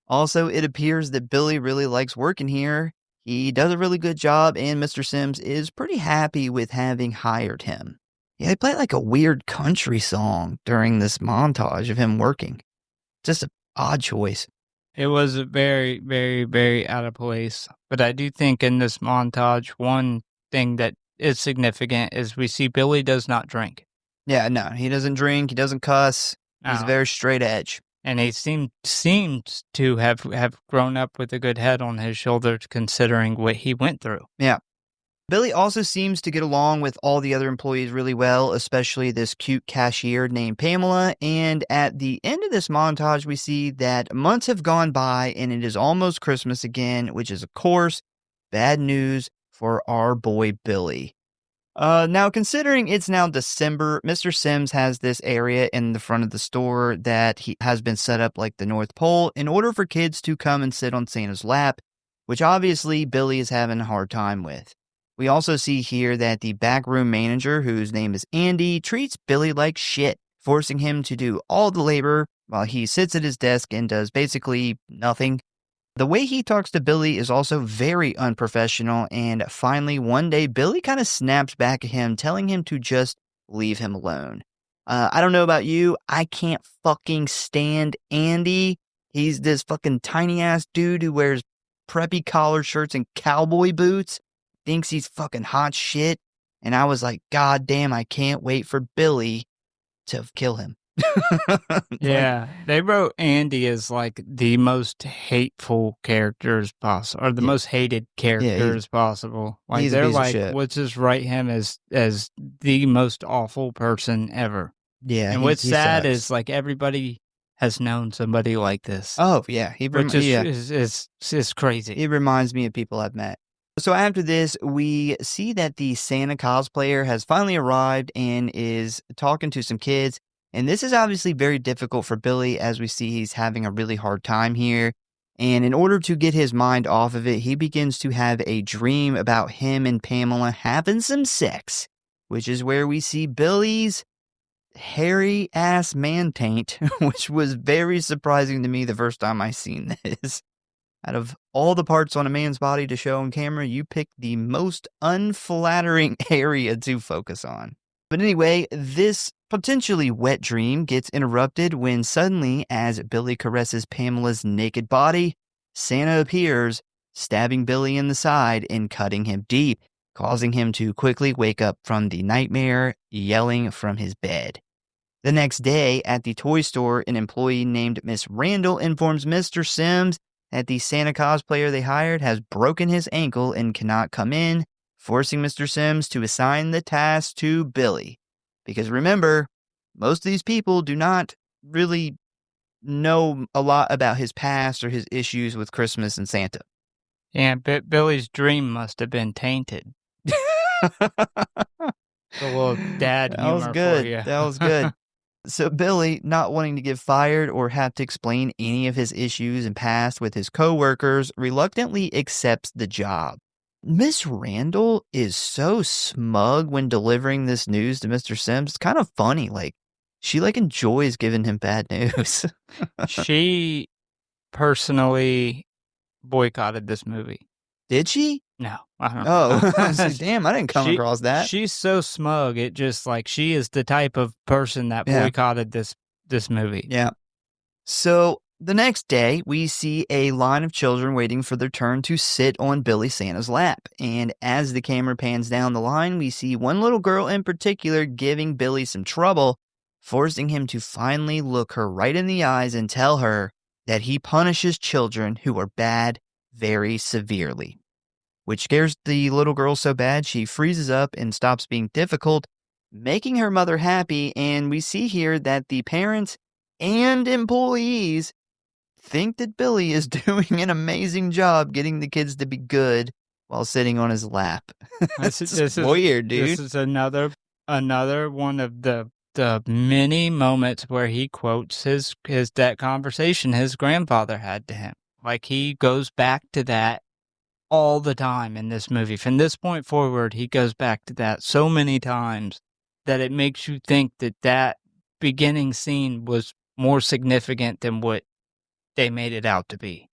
Also, it appears that Billy really likes working here. He does a really good job, and Mr. Sims is pretty happy with having hired him. Yeah, they play like a weird country song during this montage of him working. Just an odd choice. It was very, very, very out of place. But I do think in this montage, one thing that is significant is we see Billy does not drink. Yeah, no, he doesn't drink. He doesn't cuss. He's very straight edge. And he seems to have grown up with a good head on his shoulders considering what he went through. Yeah. Billy also seems to get along with all the other employees really well, especially this cute cashier named Pamela. And at the end of this montage, we see that months have gone by and it is almost Christmas again, which is, of course, bad news for our boy Billy. Now, considering it's now December, Mr. Sims has this area in the front of the store that he has been set up like the North Pole in order for kids to come and sit on Santa's lap, which obviously Billy is having a hard time with. We also see here that the backroom manager, whose name is Andy, treats Billy like shit, forcing him to do all the labor while he sits at his desk and does basically nothing. The way he talks to Billy is also very unprofessional, and finally, one day, Billy kind of snaps back at him, telling him to just leave him alone. I don't know about you, I can't fucking stand Andy. He's this fucking tiny-ass dude who wears preppy collared shirts and cowboy boots, thinks he's fucking hot shit, and I was like, God damn, I can't wait for Billy to kill him. Yeah, they wrote Andy as like the most hateful characters possible, or the most hated characters possible. Like he's a they're piece of like, shit. let's just write him as the most awful person ever. Yeah, And what's he sad sucks. is like everybody has known somebody like this, Oh, yeah, which is crazy. he reminds me of people I've met. So after this, we see that the Santa cosplayer has finally arrived and is talking to some kids. And this is obviously very difficult for Billy, as we see he's having a really hard time here. And in order to get his mind off of it, he begins to have a dream about him and Pamela having some sex, which is where we see Billy's hairy ass man taint, which was very surprising to me the first time I seen this. Out of all the parts on a man's body to show on camera, you picked the most unflattering area to focus on. But anyway, this potentially wet dream gets interrupted when suddenly, as Billy caresses Pamela's naked body, Santa appears, stabbing Billy in the side and cutting him deep, causing him to quickly wake up from the nightmare, yelling from his bed. The next day, at the toy store, an employee named Miss Randall informs Mr. Sims that the Santa cosplayer they hired has broken his ankle and cannot come in, forcing Mr. Sims to assign the task to Billy. Because remember, most of these people do not really know a lot about his past or his issues with Christmas and Santa. Yeah, Billy's dream must have been tainted. A little dad That was humor good. for you. That was good. So Billy, not wanting to get fired or have to explain any of his issues and past with his coworkers, reluctantly accepts the job. Miss Randall is so smug when delivering this news to Mr. Sims. It's kind of funny. Like, she enjoys giving him bad news. She personally boycotted this movie. Did she? No, I don't Oh, know. damn, I didn't come across that. She's so smug. It just like she is the type of person that boycotted this movie. Yeah. So the next day, we see a line of children waiting for their turn to sit on Billy Santa's lap. And as the camera pans down the line, we see one little girl in particular giving Billy some trouble, forcing him to finally look her right in the eyes and tell her that he punishes children who are bad very severely. Which scares the little girl so bad she freezes up and stops being difficult, making her mother happy. And we see here that the parents and employees think that Billy is doing an amazing job getting the kids to be good while sitting on his lap. This is weird, dude. This is another one of the many moments where he quotes his that conversation his grandfather had to him. Like he goes back to that all the time in this movie. From this point forward, he goes back to that so many times that it makes you think that beginning scene was more significant than what they made it out to be.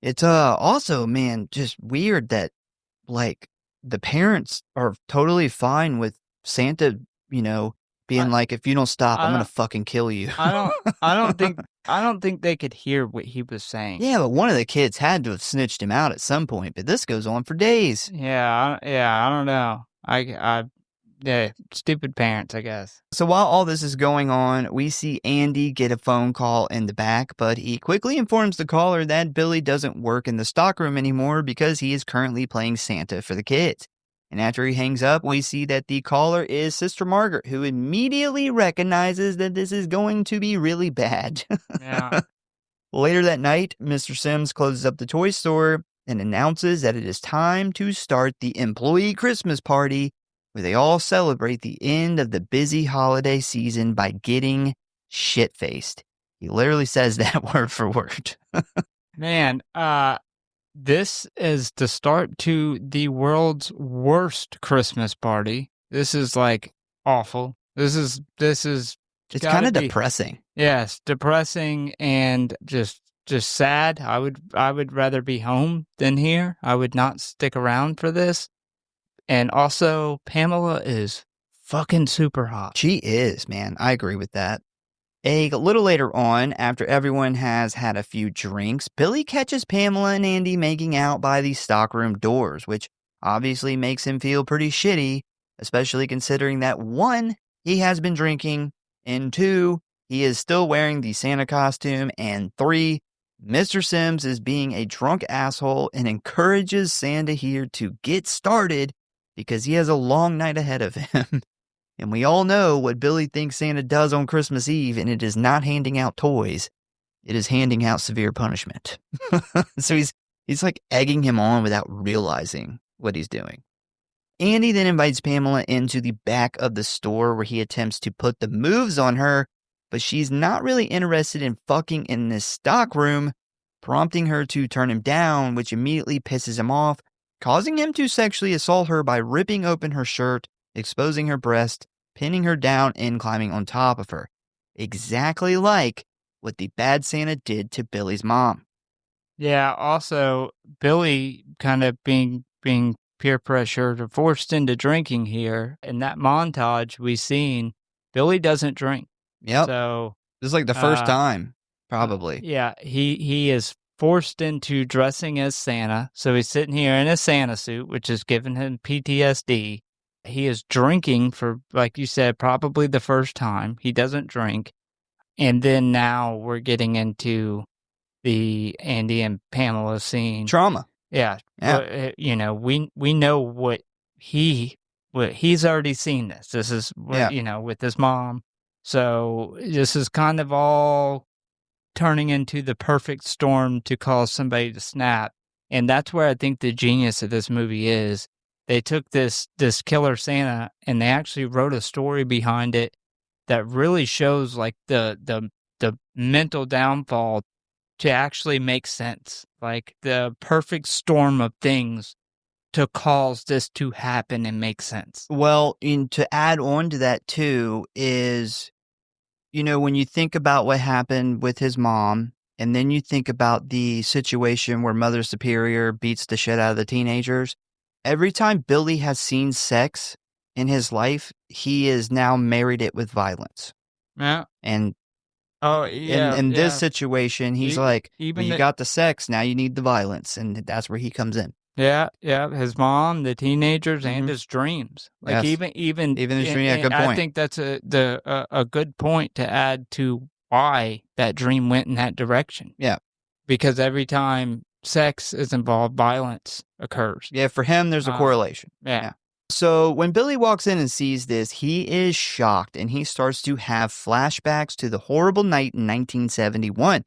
It's also, man, just weird that like the parents are totally fine with Santa, being like, if you don't stop, I'm gonna fucking kill you. I don't think they could hear what he was saying. Yeah, but one of the kids had to have snitched him out at some point, but this goes on for days. Yeah, I don't know. Yeah, stupid parents, I guess. So while all this is going on, we see Andy get a phone call in the back, but he quickly informs the caller that Billy doesn't work in the stockroom anymore because he is currently playing Santa for the kids. And after he hangs up, we see that the caller is Sister Margaret, who immediately recognizes that this is going to be really bad. Yeah. Later that night, Mr. Sims closes up the toy store and announces that it is time to start the employee Christmas party, where they all celebrate the end of the busy holiday season by getting shit-faced. He literally says that word for word. Man, this is the start to the world's worst Christmas party. This is like awful. This is it's kind of depressing. Yes, depressing and just sad. I would rather be home than here. I would not stick around for this. And also, Pamela is fucking super hot. She is, man. I agree with that. A little later on, after everyone has had a few drinks, Billy catches Pamela and Andy making out by the stockroom doors, which obviously makes him feel pretty shitty, especially considering that 1, he has been drinking, and 2, he is still wearing the Santa costume. And 3, Mr. Sims is being a drunk asshole and encourages Santa here to get started because he has a long night ahead of him. And we all know what Billy thinks Santa does on Christmas Eve, and it is not handing out toys. It is handing out severe punishment. So he's like egging him on without realizing what he's doing. Andy then invites Pamela into the back of the store where he attempts to put the moves on her, but she's not really interested in fucking in this stock room, prompting her to turn him down, which immediately pisses him off, causing him to sexually assault her by ripping open her shirt, exposing her breast, pinning her down, and climbing on top of her. Exactly like what the bad Santa did to Billy's mom. Yeah, also, Billy kind of being peer pressured or forced into drinking here. In that montage we seen, Billy doesn't drink. Yep. So this is like the first time, probably. Yeah, he is forced into dressing as Santa. So he's sitting here in a Santa suit, which is giving him PTSD. He is drinking for, like you said, probably the first time. He doesn't drink. And then now we're getting into the Andy and Pamela scene. Trauma. Yeah. You know, we know what he's already seen this. This is what, you know, with his mom. So this is kind of all turning into the perfect storm to cause somebody to snap. And that's where I think the genius of this movie is. They took this killer Santa and they actually wrote a story behind it that really shows like the mental downfall to actually make sense. Like the perfect storm of things to cause this to happen and make sense. Well, and to add on to that too is, you know, when you think about what happened with his mom, and then you think about the situation where Mother Superior beats the shit out of the teenagers, every time Billy has seen sex in his life, he is now married it with violence. Yeah. And in this situation, he's like, well, you got the sex, now you need the violence. And that's where he comes in. Yeah, his mom, the teenagers, and his dreams. Like even his dream. Yeah, good point. I think that's a good point to add to why that dream went in that direction. Yeah, because every time sex is involved, violence occurs. Yeah, for him, there's a correlation. Yeah. So when Billy walks in and sees this, he is shocked and he starts to have flashbacks to the horrible night in 1971.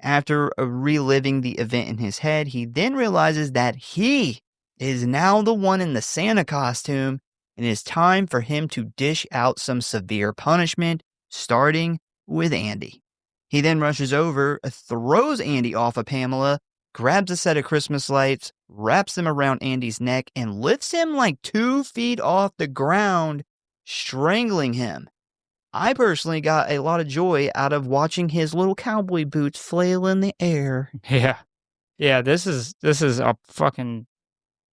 After reliving the event in his head, he then realizes that he is now the one in the Santa costume, and it is time for him to dish out some severe punishment, starting with Andy. He then rushes over, throws Andy off of Pamela, grabs a set of Christmas lights, wraps them around Andy's neck, and lifts him like 2 feet off the ground, strangling him. I personally got a lot of joy out of watching his little cowboy boots flail in the air. Yeah, this is a fucking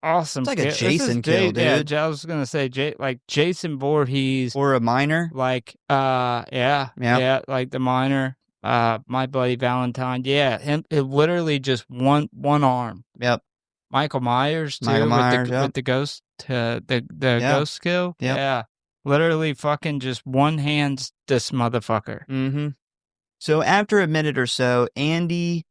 awesome. It's like a Jason kill, dude. Yeah, I was gonna say, like Jason Voorhees or a Miner. Like, yeah, like the Miner. My Bloody Valentine. Yeah, him. It literally just one arm. Yep. Michael Myers too. With the ghost, the ghost skill. Yep. Yeah. Literally fucking just one hands this motherfucker. Mm-hmm. So after a minute or so, Andy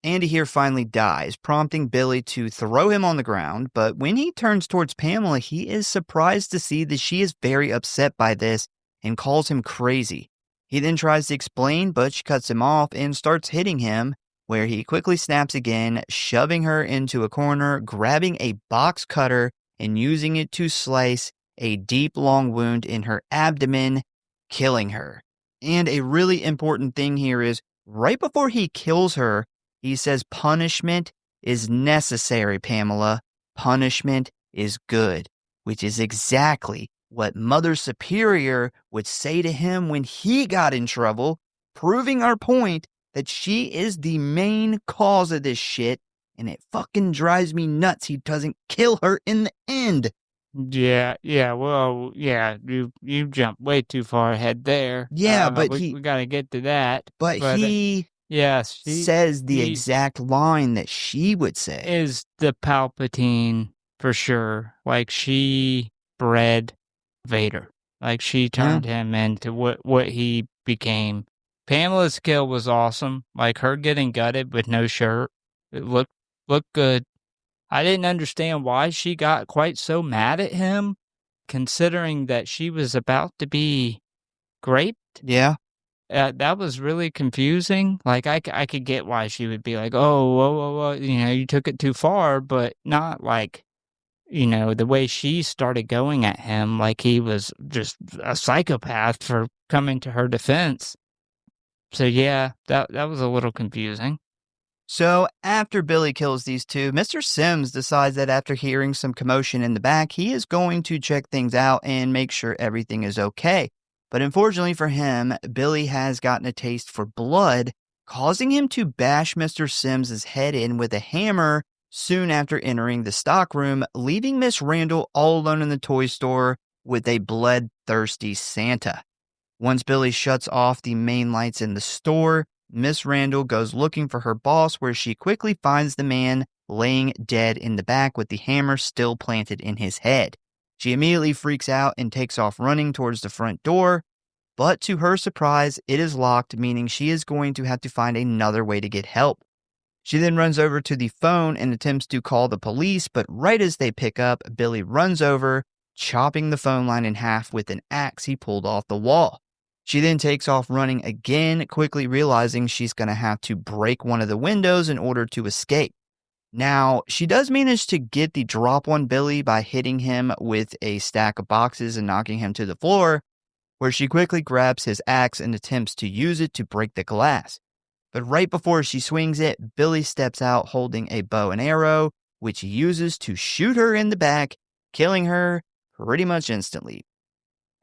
here finally dies, prompting Billy to throw him on the ground. But when he turns towards Pamela, he is surprised to see that she is very upset by this and calls him crazy. He then tries to explain, but she cuts him off and starts hitting him, where he quickly snaps again, shoving her into a corner, grabbing a box cutter and using it to slice a deep, long wound in her abdomen, killing her. And a really important thing here is, right before he kills her, he says, punishment is necessary, Pamela. Punishment is good, which is exactly what Mother Superior would say to him when he got in trouble, proving our point that she is the main cause of this shit, and it fucking drives me nuts he doesn't kill her in the end. Yeah, well, yeah, you jumped way too far ahead there. Yeah, but we gotta get to that. But he says the exact line that she would say. Is the Palpatine for sure. Like, she bred Vader. Like, she turned him into what he became. Pamela's kill was awesome. Like, her getting gutted with no shirt. It looked good. I didn't understand why she got quite so mad at him, considering that she was about to be raped. Yeah. That was really confusing. Like, I could get why she would be like, "Oh, whoa, whoa, whoa, you took it too far," but not like, the way she started going at him like he was just a psychopath for coming to her defense. So, yeah, that was a little confusing. So, after Billy kills these two, Mr. Sims decides that after hearing some commotion in the back, he is going to check things out and make sure everything is okay. But unfortunately for him, Billy has gotten a taste for blood, causing him to bash Mr. Sims's head in with a hammer soon after entering the stockroom, leaving Miss Randall all alone in the toy store with a bloodthirsty Santa. Once Billy shuts off the main lights in the store, Miss Randall goes looking for her boss, where she quickly finds the man laying dead in the back with the hammer still planted in his head. She immediately freaks out and takes off running towards the front door, but to her surprise, it is locked, meaning she is going to have to find another way to get help. She then runs over to the phone and attempts to call the police, but right as they pick up, Billy runs over, chopping the phone line in half with an axe he pulled off the wall. She then takes off running again, quickly realizing she's going to have to break one of the windows in order to escape. Now, she does manage to get the drop on Billy by hitting him with a stack of boxes and knocking him to the floor, where she quickly grabs his axe and attempts to use it to break the glass. But right before she swings it, Billy steps out holding a bow and arrow, which he uses to shoot her in the back, killing her pretty much instantly.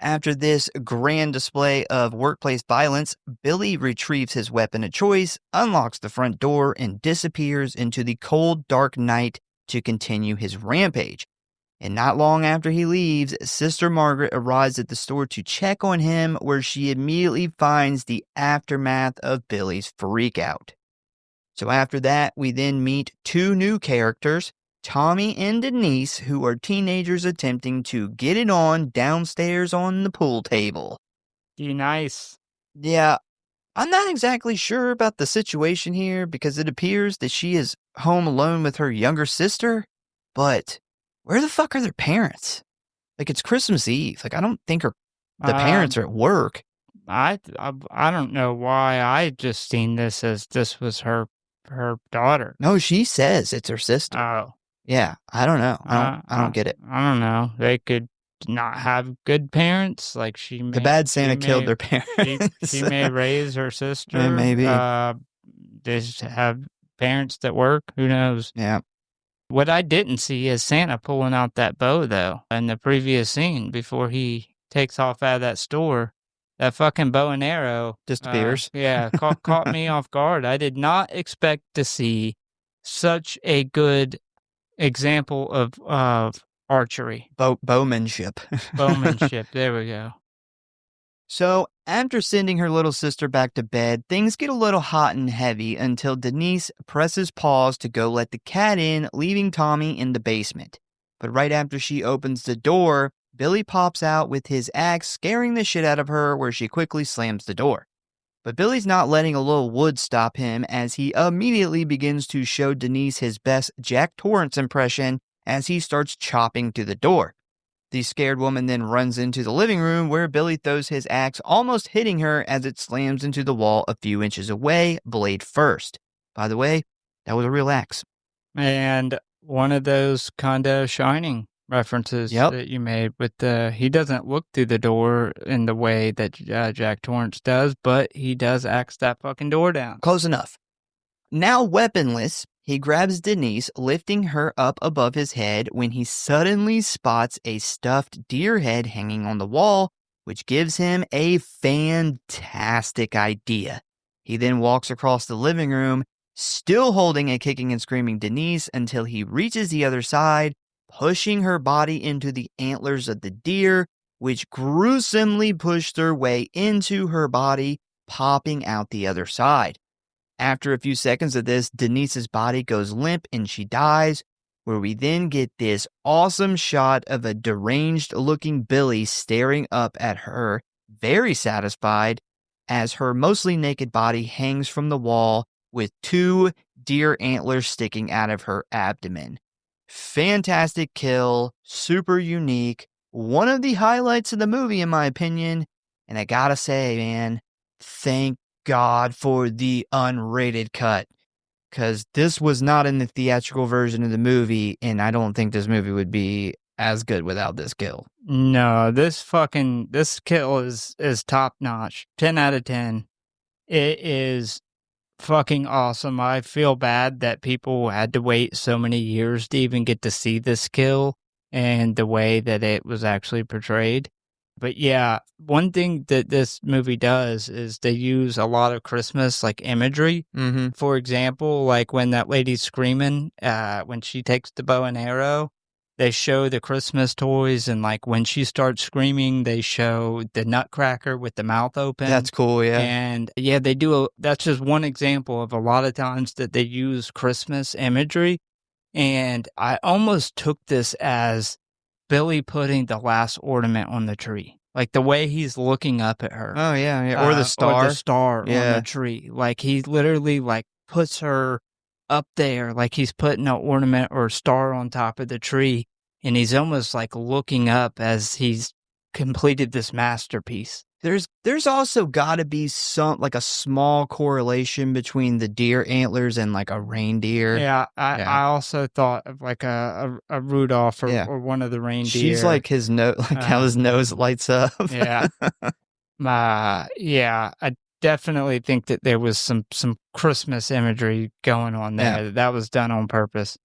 After this grand display of workplace violence, Billy retrieves his weapon of choice, unlocks the front door, and disappears into the cold, dark night to continue his rampage. And not long after he leaves, Sister Margaret arrives at the store to check on him, where she immediately finds the aftermath of Billy's freakout. So after that, we then meet two new characters, Tommy and Denise, who are teenagers attempting to get it on downstairs on the pool table. Nice. Yeah, I'm not exactly sure about the situation here because it appears that she is home alone with her younger sister, but where the fuck are their parents? Like, it's Christmas Eve. Like, I don't think the parents are at work. I don't know why I just seen this as this was her daughter. No, she says it's her sister. Oh. Yeah, I don't know. I don't get it. I don't know. They could not have good parents. Like, the bad Santa killed their parents. She may raise her sister. Maybe. Just have parents that work. Who knows? Yeah. What I didn't see is Santa pulling out that bow, though, in the previous scene before he takes off out of that store. That fucking bow and arrow disappears. Caught me off guard. I did not expect to see such a good example of archery. Bowmanship. Bowmanship. There we go. So, after sending her little sister back to bed, things get a little hot and heavy until Denise presses pause to go let the cat in, leaving Tommy in the basement. But right after she opens the door, Billy pops out with his axe, scaring the shit out of her, where she quickly slams the door. But Billy's not letting a little wood stop him, as he immediately begins to show Denise his best Jack Torrance impression as he starts chopping through the door. The scared woman then runs into the living room, where Billy throws his axe, almost hitting her as it slams into the wall a few inches away, blade first. By the way, that was a real axe. And one of those kind of Shining references that you made with he doesn't look through the door in the way that Jack Torrance does, but he does axe that fucking door down. Close enough. Now weaponless, he grabs Denise, lifting her up above his head when he suddenly spots a stuffed deer head hanging on the wall, which gives him a fantastic idea. He then walks across the living room, still holding a kicking and screaming Denise, until he reaches the other side, pushing her body into the antlers of the deer, which gruesomely push their way into her body, popping out the other side. After a few seconds of this, Denise's body goes limp and she dies, where we then get this awesome shot of a deranged-looking Billy staring up at her, very satisfied, as her mostly naked body hangs from the wall with 2 deer antlers sticking out of her abdomen. Fantastic kill, super unique, one of the highlights of the movie, in my opinion. And I gotta say, man, thank God for the unrated cut. Because this was not in the theatrical version of the movie, and I don't think this movie would be as good without this kill. No, this kill is top notch. 10 out of 10. It is fucking awesome. I feel bad that people had to wait so many years to even get to see this kill and the way that it was actually portrayed. But yeah, one thing that this movie does is they use a lot of Christmas like imagery. Mm-hmm. For example, like when that lady's screaming, when she takes the bow and arrow, they show the Christmas toys, and like when she starts screaming, they show the Nutcracker with the mouth open. That's cool, yeah. And yeah, that's just one example of a lot of times that they use Christmas imagery. And I almost took this as Billy putting the last ornament on the tree. Like the way he's looking up at her. Oh, yeah. Or the star. Or the star on Yeah. the tree. Like he literally like puts her up there, like he's putting an ornament or star on top of the tree. And he's almost like looking up as he's completed this masterpiece. There's also got to be some like a small correlation between the deer antlers and like a reindeer. Yeah, I also thought of like a Rudolph or one of the reindeer. She's like his nose, like how his nose lights up. Yeah, yeah. I definitely think that there was some Christmas imagery going on there. Yeah. That was done on purpose.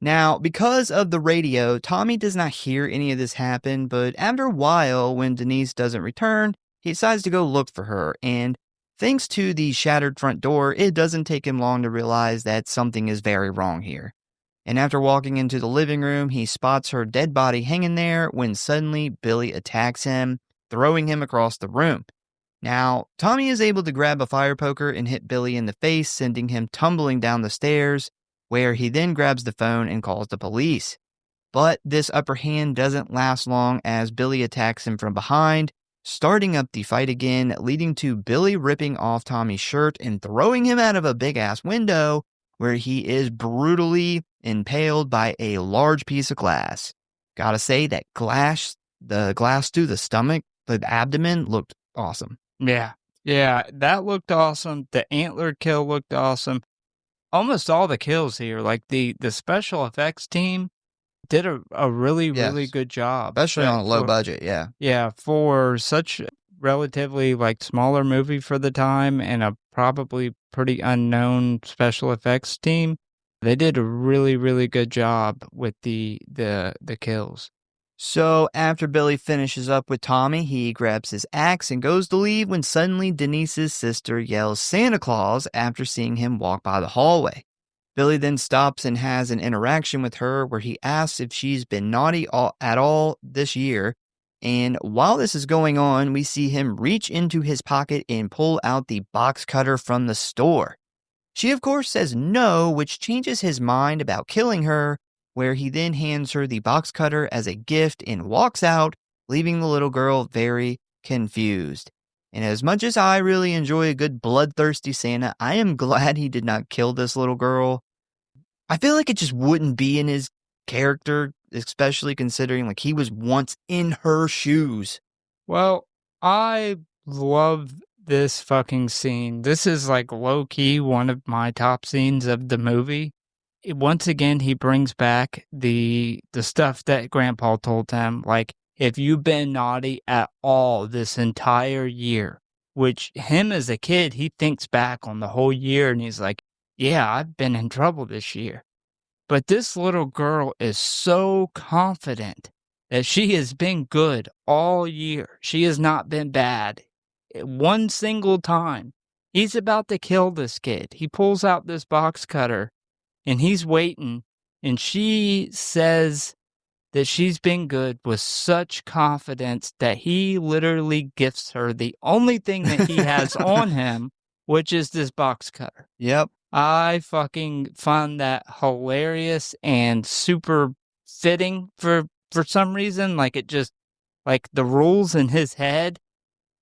Now, because of the radio, Tommy does not hear any of this happen, but after a while, when Denise doesn't return, he decides to go look for her, and thanks to the shattered front door, it doesn't take him long to realize that something is very wrong here. And after walking into the living room, he spots her dead body hanging there when suddenly Billy attacks him, throwing him across the room. Now, Tommy is able to grab a fire poker and hit Billy in the face, sending him tumbling down the stairs, where he then grabs the phone and calls the police. But this upper hand doesn't last long as Billy attacks him from behind, starting up the fight again, leading to Billy ripping off Tommy's shirt and throwing him out of a big-ass window, where he is brutally impaled by a large piece of glass. Gotta say, the glass through the stomach, the abdomen, looked awesome. Yeah, that looked awesome. The antler kill looked awesome. Almost all the kills here, like the special effects team did a really good job. Especially on a low budget, yeah. Yeah, for such a relatively like smaller movie for the time and a probably pretty unknown special effects team, they did a really good job with the kills. So after Billy finishes up with Tommy, he grabs his axe and goes to leave when suddenly Denise's sister yells Santa Claus after seeing him walk by the hallway. Billy then stops and has an interaction with her where he asks if she's been naughty at all this year. And while this is going on, we see him reach into his pocket and pull out the box cutter from the store. She, of course, says no, which changes his mind about killing her, where he then hands her the box cutter as a gift and walks out, leaving the little girl very confused. And as much as I really enjoy a good bloodthirsty Santa, I am glad he did not kill this little girl. I feel like it just wouldn't be in his character, especially considering like he was once in her shoes. Well, I love this fucking scene. This is like low-key one of my top scenes of the movie. Once again, he brings back the stuff that Grandpa told him, like, if you've been naughty at all this entire year, which him as a kid, he thinks back on the whole year and he's like, yeah, I've been in trouble this year. But this little girl is so confident that she has been good all year. She has not been bad. One single time. He's about to kill this kid. He pulls out this box cutter and he's waiting. And she says that she's been good with such confidence that he literally gifts her the only thing that he has on him, which is this box cutter. Yep. I fucking find that hilarious and super fitting for some reason. Like it just, like the rules in his head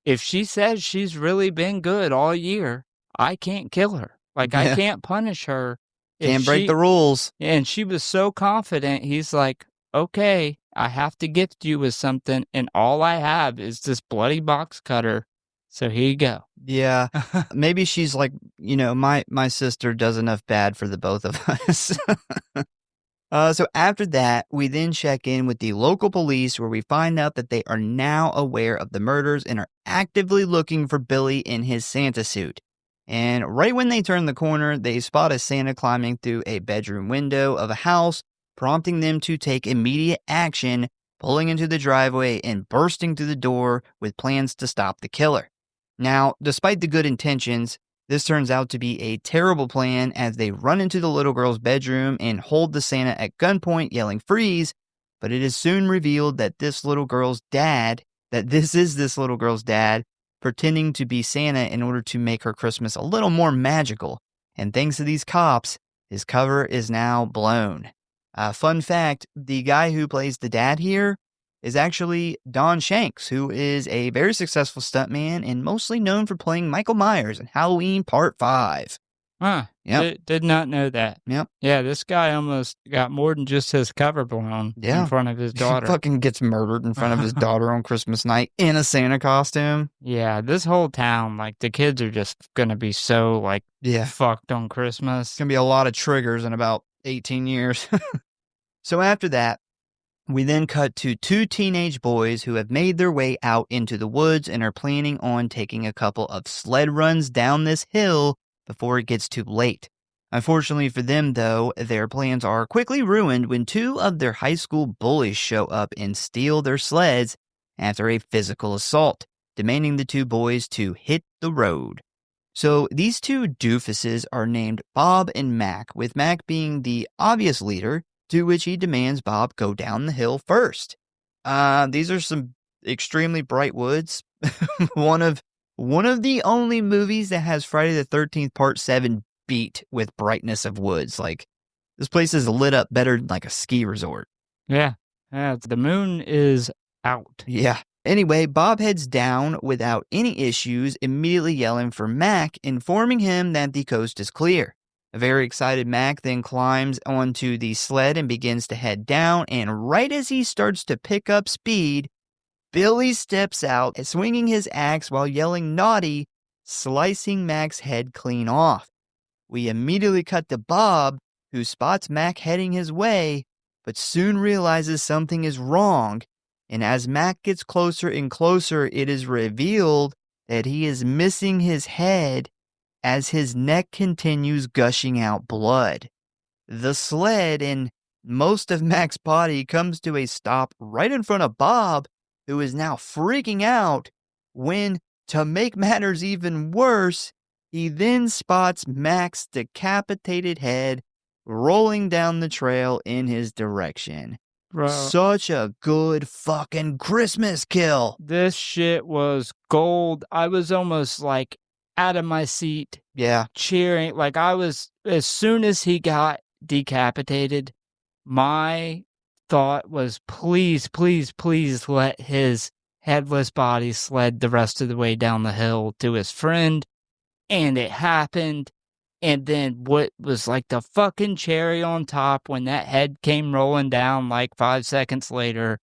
if she says she's really been good all year, I can't kill her. Like, I Yeah. can't punish her if Can't break she the rules. and she was so confident, he's like, "Okay, I have to gift you with something, and all I have is this bloody box cutter, so here you go." Yeah. Maybe she's like, my sister does enough bad for the both of us. So after that, we then check in with the local police where we find out that they are now aware of the murders and are actively looking for Billy in his Santa suit. And right when they turn the corner, they spot a Santa climbing through a bedroom window of a house, prompting them to take immediate action, pulling into the driveway and bursting through the door with plans to stop the killer. Now, despite the good intentions, this turns out to be a terrible plan as they run into the little girl's bedroom and hold the Santa at gunpoint, yelling freeze. But it is soon revealed that this is this little girl's dad, pretending to be Santa in order to make her Christmas a little more magical. And thanks to these cops, his cover is now blown. Fun fact, the guy who plays the dad here is actually Don Shanks, who is a very successful stuntman and mostly known for playing Michael Myers in Halloween Part 5. Huh. Yep. Did not know that. Yep. Yeah, this guy almost got more than just his cover blown in front of his daughter. Fucking gets murdered in front of his daughter on Christmas night in a Santa costume. Yeah, this whole town, like, the kids are just gonna be so, like, fucked on Christmas. It's gonna be a lot of triggers in about 18 years. So after that, we then cut to two teenage boys who have made their way out into the woods and are planning on taking a couple of sled runs down this hill before it gets too late. Unfortunately for them, though, their plans are quickly ruined when two of their high school bullies show up and steal their sleds after a physical assault, demanding the two boys to hit the road. So these two doofuses are named Bob and Mac, with Mac being the obvious leader, to which he demands Bob go down the hill first. These are some extremely bright woods. one of the only movies that has Friday the 13th Part 7 beat with brightness of woods. Like, this place is lit up better than like a ski resort. Yeah. The moon is out. Yeah. Anyway, Bob heads down without any issues, immediately yelling for Mac, informing him that the coast is clear. A very excited Mac then climbs onto the sled and begins to head down, and right as he starts to pick up speed, Billy steps out, swinging his axe while yelling naughty, slicing Mac's head clean off. We immediately cut to Bob, who spots Mac heading his way, but soon realizes something is wrong, and as Mac gets closer and closer, it is revealed that he is missing his head as his neck continues gushing out blood. The sled and most of Mac's body comes to a stop right in front of Bob, who is now freaking out when, to make matters even worse, he then spots Mac's decapitated head rolling down the trail in his direction. Bro, such a good fucking Christmas kill. This shit was gold. I was almost like out of my seat. Yeah. Cheering. Like, I was, as soon as he got decapitated, my thought was, please, please, please let his headless body sled the rest of the way down the hill to his friend. And it happened. And then what was like the fucking cherry on top when that head came rolling down like 5 seconds later,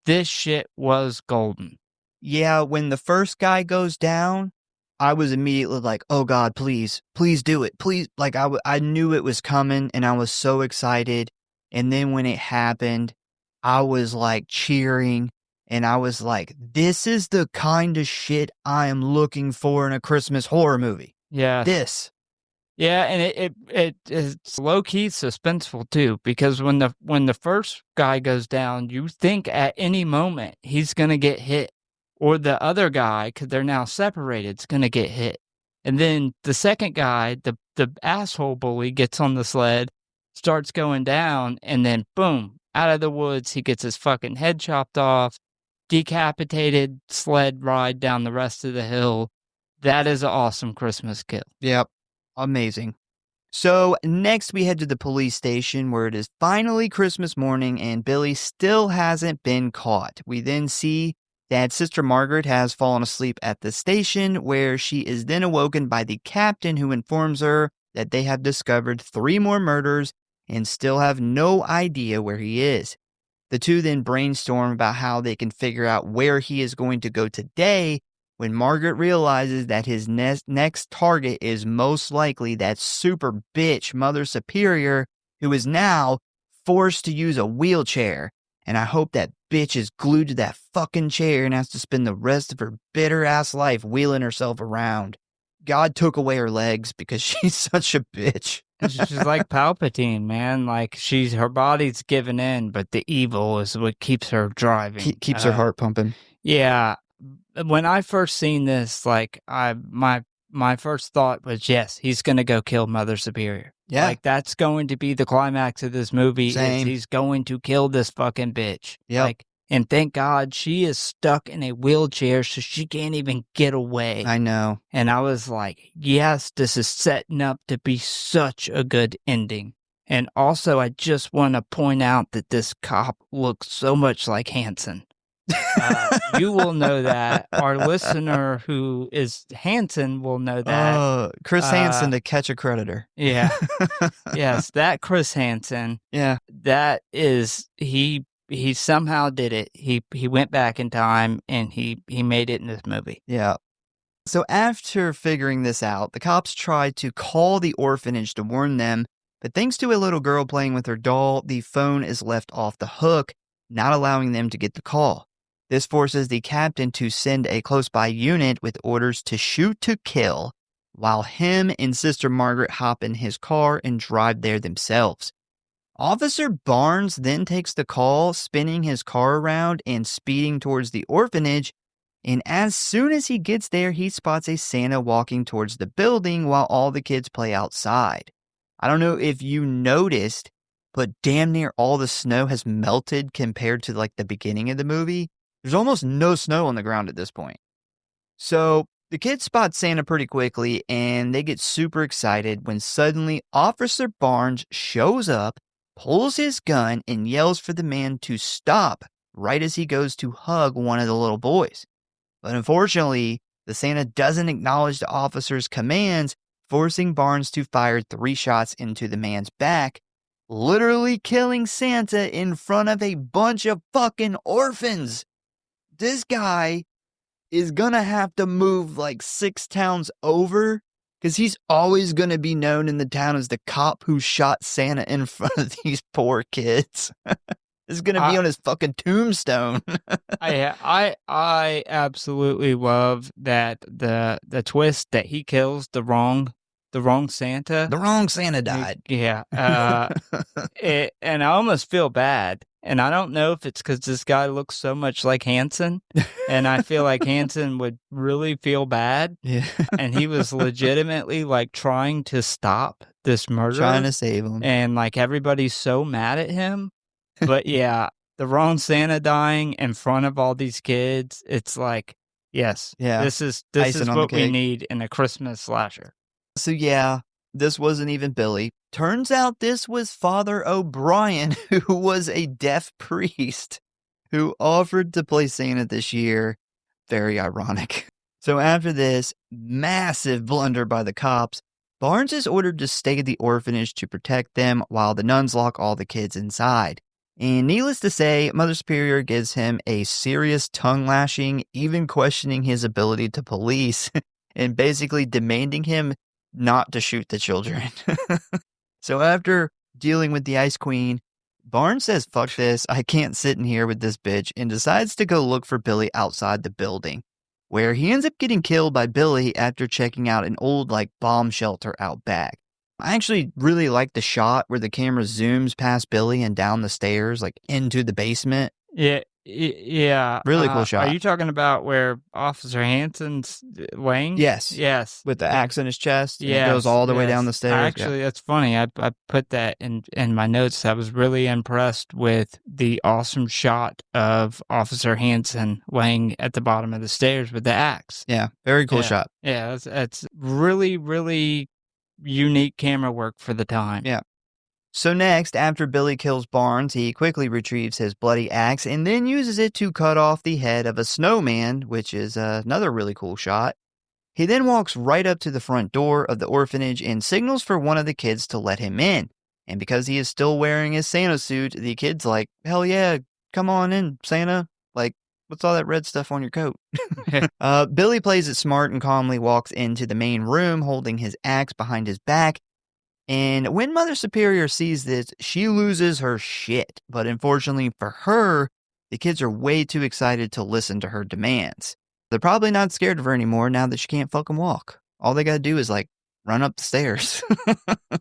this shit was golden. Yeah, when the first guy goes down, I was immediately like, oh God, please do it. Please. Like, I knew it was coming and I was so excited. And then when it happened, I was like cheering and I was like, this is the kind of shit I am looking for in a Christmas horror movie. Yeah. This. Yeah, and it's low-key suspenseful too, because when the first guy goes down, you think at any moment he's gonna get hit, or the other guy, because they're now separated, is gonna get hit. And then the second guy, the asshole bully, gets on the sled, starts going down, and then boom, out of the woods, he gets his fucking head chopped off, decapitated, sled ride down the rest of the hill. That is an awesome Christmas kill. Yep. Amazing. So next we head to the police station where it is finally Christmas morning and Billy still hasn't been caught. We then see that Sister Margaret has fallen asleep at the station, where she is then awoken by the captain, who informs her that they have discovered 3 more murders and still have no idea where he is. The two then brainstorm about how they can figure out where he is going to go today, when Margaret realizes that his next target is most likely that super bitch Mother Superior, who is now forced to use a wheelchair. And I hope that bitch is glued to that fucking chair and has to spend the rest of her bitter ass life wheeling herself around. God took away her legs because she's such a bitch. She's like Palpatine, man. Like, her body's given in, but the evil is what keeps her driving. Keeps her heart pumping. Yeah. When I first seen this, like, my first thought was, yes, he's going to go kill Mother Superior. Yeah. Like, that's going to be the climax of this movie. Same. He's going to kill this fucking bitch. Yep. Like, and thank God she is stuck in a wheelchair, so she can't even get away. I know. And I was like, yes, this is setting up to be such a good ending. And also, I just want to point out that this cop looks so much like Hanson. You will know that. Our listener who is Hanson will know that. Chris Hansen to Catch a Creditor. Yeah. Yes, that Chris Hansen. Yeah. That is, he somehow did it. He went back in time and he made it in this movie. Yeah. So after figuring this out, the cops try to call the orphanage to warn them, but thanks to a little girl playing with her doll, the phone is left off the hook, not allowing them to get the call. This forces the captain to send a close-by unit with orders to shoot to kill, while him and Sister Margaret hop in his car and drive there themselves. Officer Barnes then takes the call, spinning his car around and speeding towards the orphanage, and as soon as he gets there, he spots a Santa walking towards the building while all the kids play outside. I don't know if you noticed, but damn near all the snow has melted compared to like the beginning of the movie. There's almost no snow on the ground at this point. So the kids spot Santa pretty quickly and they get super excited when suddenly Officer Barnes shows up, pulls his gun, and yells for the man to stop right as he goes to hug one of the little boys. But unfortunately, the Santa doesn't acknowledge the officer's commands, forcing Barnes to fire 3 shots into the man's back, literally killing Santa in front of a bunch of fucking orphans. This guy is gonna have to move like 6 towns over, because he's always gonna be known in the town as the cop who shot Santa in front of these poor kids. It's gonna be on his fucking tombstone. I absolutely love that the twist that he kills the wrong Santa. The wrong Santa died. Yeah. And I almost feel bad. And I don't know if it's because this guy looks so much like Hanson. And I feel like Hanson would really feel bad. Yeah. And he was legitimately like trying to stop this murder. Trying to save him. And like everybody's so mad at him. But yeah, the wrong Santa dying in front of all these kids. It's like, yes, yeah, this is what we need in a Christmas slasher. So yeah, this wasn't even Billy. Turns out this was Father O'Brien, who was a deaf priest who offered to play Santa this year. Very ironic. So after this massive blunder by the cops, Barnes is ordered to stay at the orphanage to protect them while the nuns lock all the kids inside. And needless to say, Mother Superior gives him a serious tongue lashing, even questioning his ability to police, and basically demanding him not to shoot the children. So after dealing with the Ice Queen, Barnes says, fuck this, I can't sit in here with this bitch, and decides to go look for Billy outside the building, where he ends up getting killed by Billy after checking out an old like bomb shelter out back. I actually really like the shot where the camera zooms past Billy and down the stairs, like into the basement. Yeah. Really cool shot. Are you talking about where Officer Hanson's laying? Yes. With the axe in his chest. Yeah. It goes all the way down the stairs. Actually, that's funny. I put that in my notes. I was really impressed with the awesome shot of Officer Hanson laying at the bottom of the stairs with the axe. Yeah. Very cool shot. Yeah. That's really, really unique camera work for the time. Yeah. So next, after Billy kills Barnes, he quickly retrieves his bloody axe and then uses it to cut off the head of a snowman, which is another really cool shot. He then walks right up to the front door of the orphanage and signals for one of the kids to let him in. And because he is still wearing his Santa suit, the kid's like, hell yeah, come on in, Santa. Like, what's all that red stuff on your coat? Billy plays it smart and calmly walks into the main room holding his axe behind his back. And when Mother Superior sees this, she loses her shit. But unfortunately for her, the kids are way too excited to listen to her demands. They're probably not scared of her anymore now that she can't fucking walk. All they gotta do is, like, run up the stairs.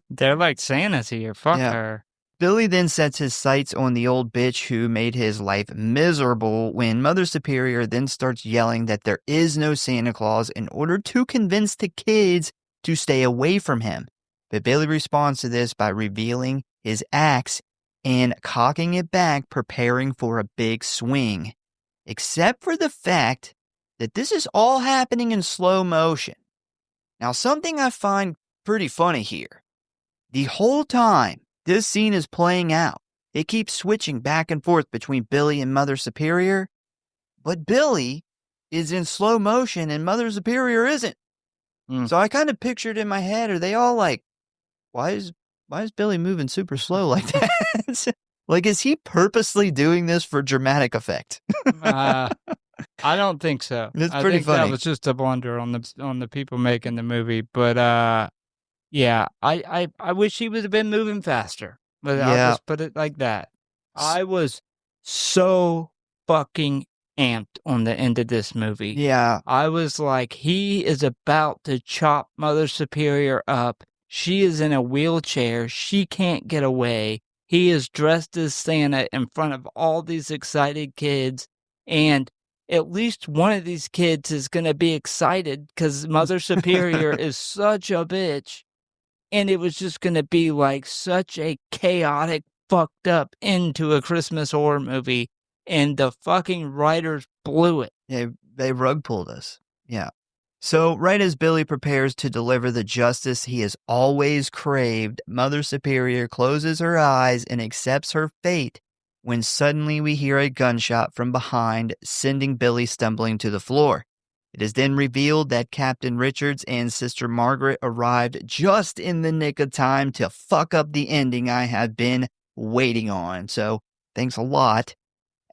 They're like Santa's here. Fuck her. Billy then sets his sights on the old bitch who made his life miserable when Mother Superior then starts yelling that there is no Santa Claus in order to convince the kids to stay away from him. But Billy responds to this by revealing his axe and cocking it back, preparing for a big swing. Except for the fact that this is all happening in slow motion. Now, something I find pretty funny here. The whole time this scene is playing out, it keeps switching back and forth between Billy and Mother Superior, but Billy is in slow motion and Mother Superior isn't. So I kind of pictured in my head, are they all like, why is Billy moving super slow like that? Like, is he purposely doing this for dramatic effect? I don't think so. It's I pretty think funny. that was just a blunder on the people making the movie. But yeah, I wish he would have been moving faster. But I'll just put it like that. I was so fucking amped on the end of this movie. Yeah. I was like, he is about to chop Mother Superior up. She is in a wheelchair. She can't get away. He is dressed as Santa in front of all these excited kids. And at least one of these kids is going to be excited because Mother Superior is such a bitch. And it was just going to be like such a chaotic, fucked up end to a Christmas horror movie. And the fucking writers blew it. Yeah, they rug pulled us. Yeah. So right as Billy prepares to deliver the justice he has always craved, Mother Superior closes her eyes and accepts her fate when suddenly we hear a gunshot from behind, sending Billy stumbling to the floor. It is then revealed that Captain Richards and Sister Margaret arrived just in the nick of time to fuck up the ending I have been waiting on. So thanks a lot.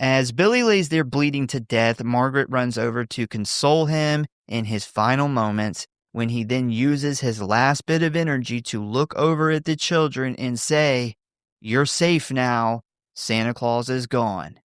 As Billy lays there bleeding to death, Margaret runs over to console him in his final moments when he then uses his last bit of energy to look over at the children and say, "You're safe now. Santa Claus is gone."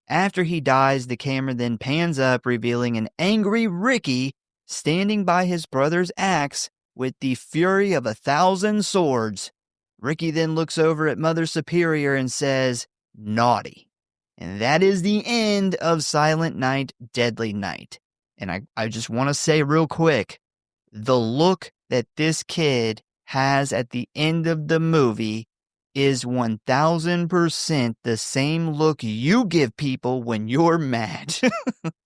After he dies, the camera then pans up, revealing an angry Ricky standing by his brother's axe with the fury of 1,000 swords. Ricky then looks over at Mother Superior and says, "Naughty." And that is the end of Silent Night, Deadly Night. And I just want to say real quick, the look that this kid has at the end of the movie is 1,000% the same look you give people when you're mad.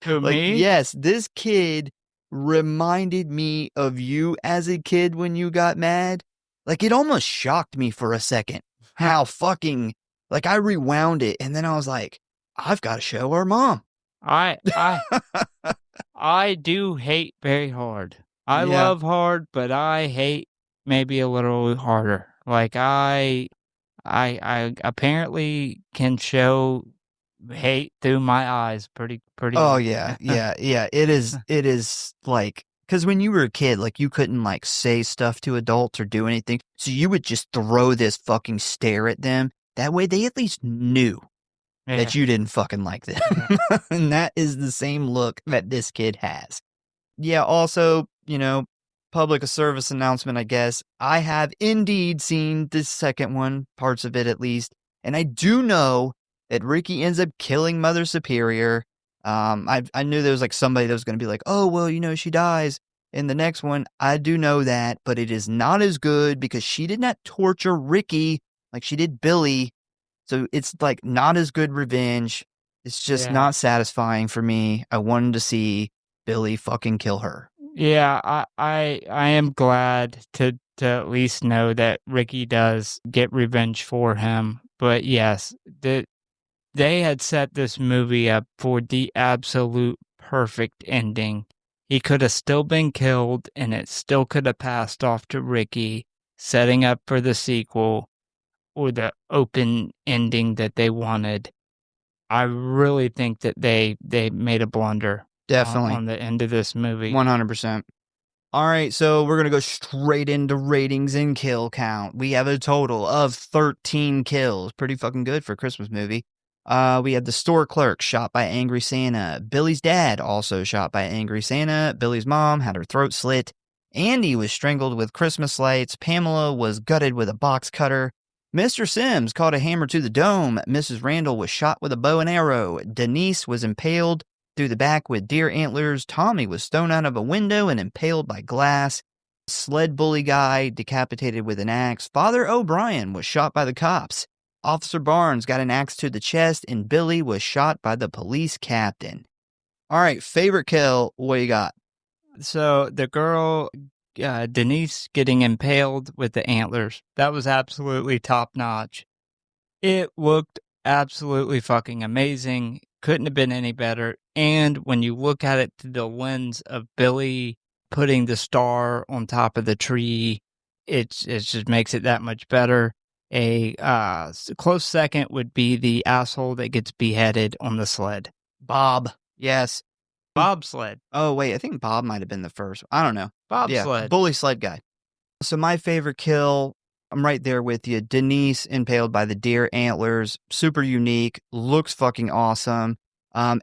Who, me? Yes, this kid reminded me of you as a kid when you got mad. Like, it almost shocked me for a second how fucking, like, I rewound it and then I was like, I've got to show our mom. I do hate very hard. I love hard, but I hate maybe a little harder. Like, I apparently can show hate through my eyes pretty. Oh yeah. It is like, because when you were a kid, like, you couldn't like say stuff to adults or do anything, so you would just throw this fucking stare at them. That way, they at least knew that you didn't fucking like them. And that is the same look that this kid has. Yeah. Also, public service announcement, I guess. I have indeed seen the second one, parts of it at least. And I do know that Ricky ends up killing Mother Superior. I knew there was like somebody that was going to be like, oh, well, she dies in the next one. I do know that, but it is not as good because she did not torture Ricky like she did Billy. So it's like not as good revenge. It's just not satisfying for me. I wanted to see Billy fucking kill her. Yeah, I am glad to to at least know that Ricky does get revenge for him. But yes, they had set this movie up for the absolute perfect ending. He could have still been killed, and it still could have passed off to Ricky, setting up for the sequel or the open ending that they wanted. I really think that they made a blunder Definitely. on the end of this movie. 100%. All right, so we're going to go straight into ratings and kill count. We have a total of 13 kills. Pretty fucking good for a Christmas movie. We had the store clerk shot by Angry Santa. Billy's dad also shot by Angry Santa. Billy's mom had her throat slit. Andy was strangled with Christmas lights. Pamela was gutted with a box cutter. Mr. Sims caught a hammer to the dome. Mrs. Randall was shot with a bow and arrow. Denise was impaled through the back with deer antlers. Tommy was thrown out of a window and impaled by glass. Sled bully guy decapitated with an axe. Father O'Brien was shot by the cops. Officer Barnes got an axe to the chest, and Billy was shot by the police captain. All right, favorite kill, what you got? So the girl, Denise, getting impaled with the antlers, that was absolutely top notch. It looked absolutely fucking amazing. Couldn't have been any better. And when you look at it through the lens of Billy putting the star on top of the tree, it just makes it that much better. A close second would be the asshole that gets beheaded on the sled. Bob. Yes. Bobsled. Oh, wait, I think Bob might have been the first. I don't know. Bobsled. Yeah, bully sled guy. So my favorite kill, I'm right there with you. Denise impaled by the deer antlers. Super unique. Looks fucking awesome.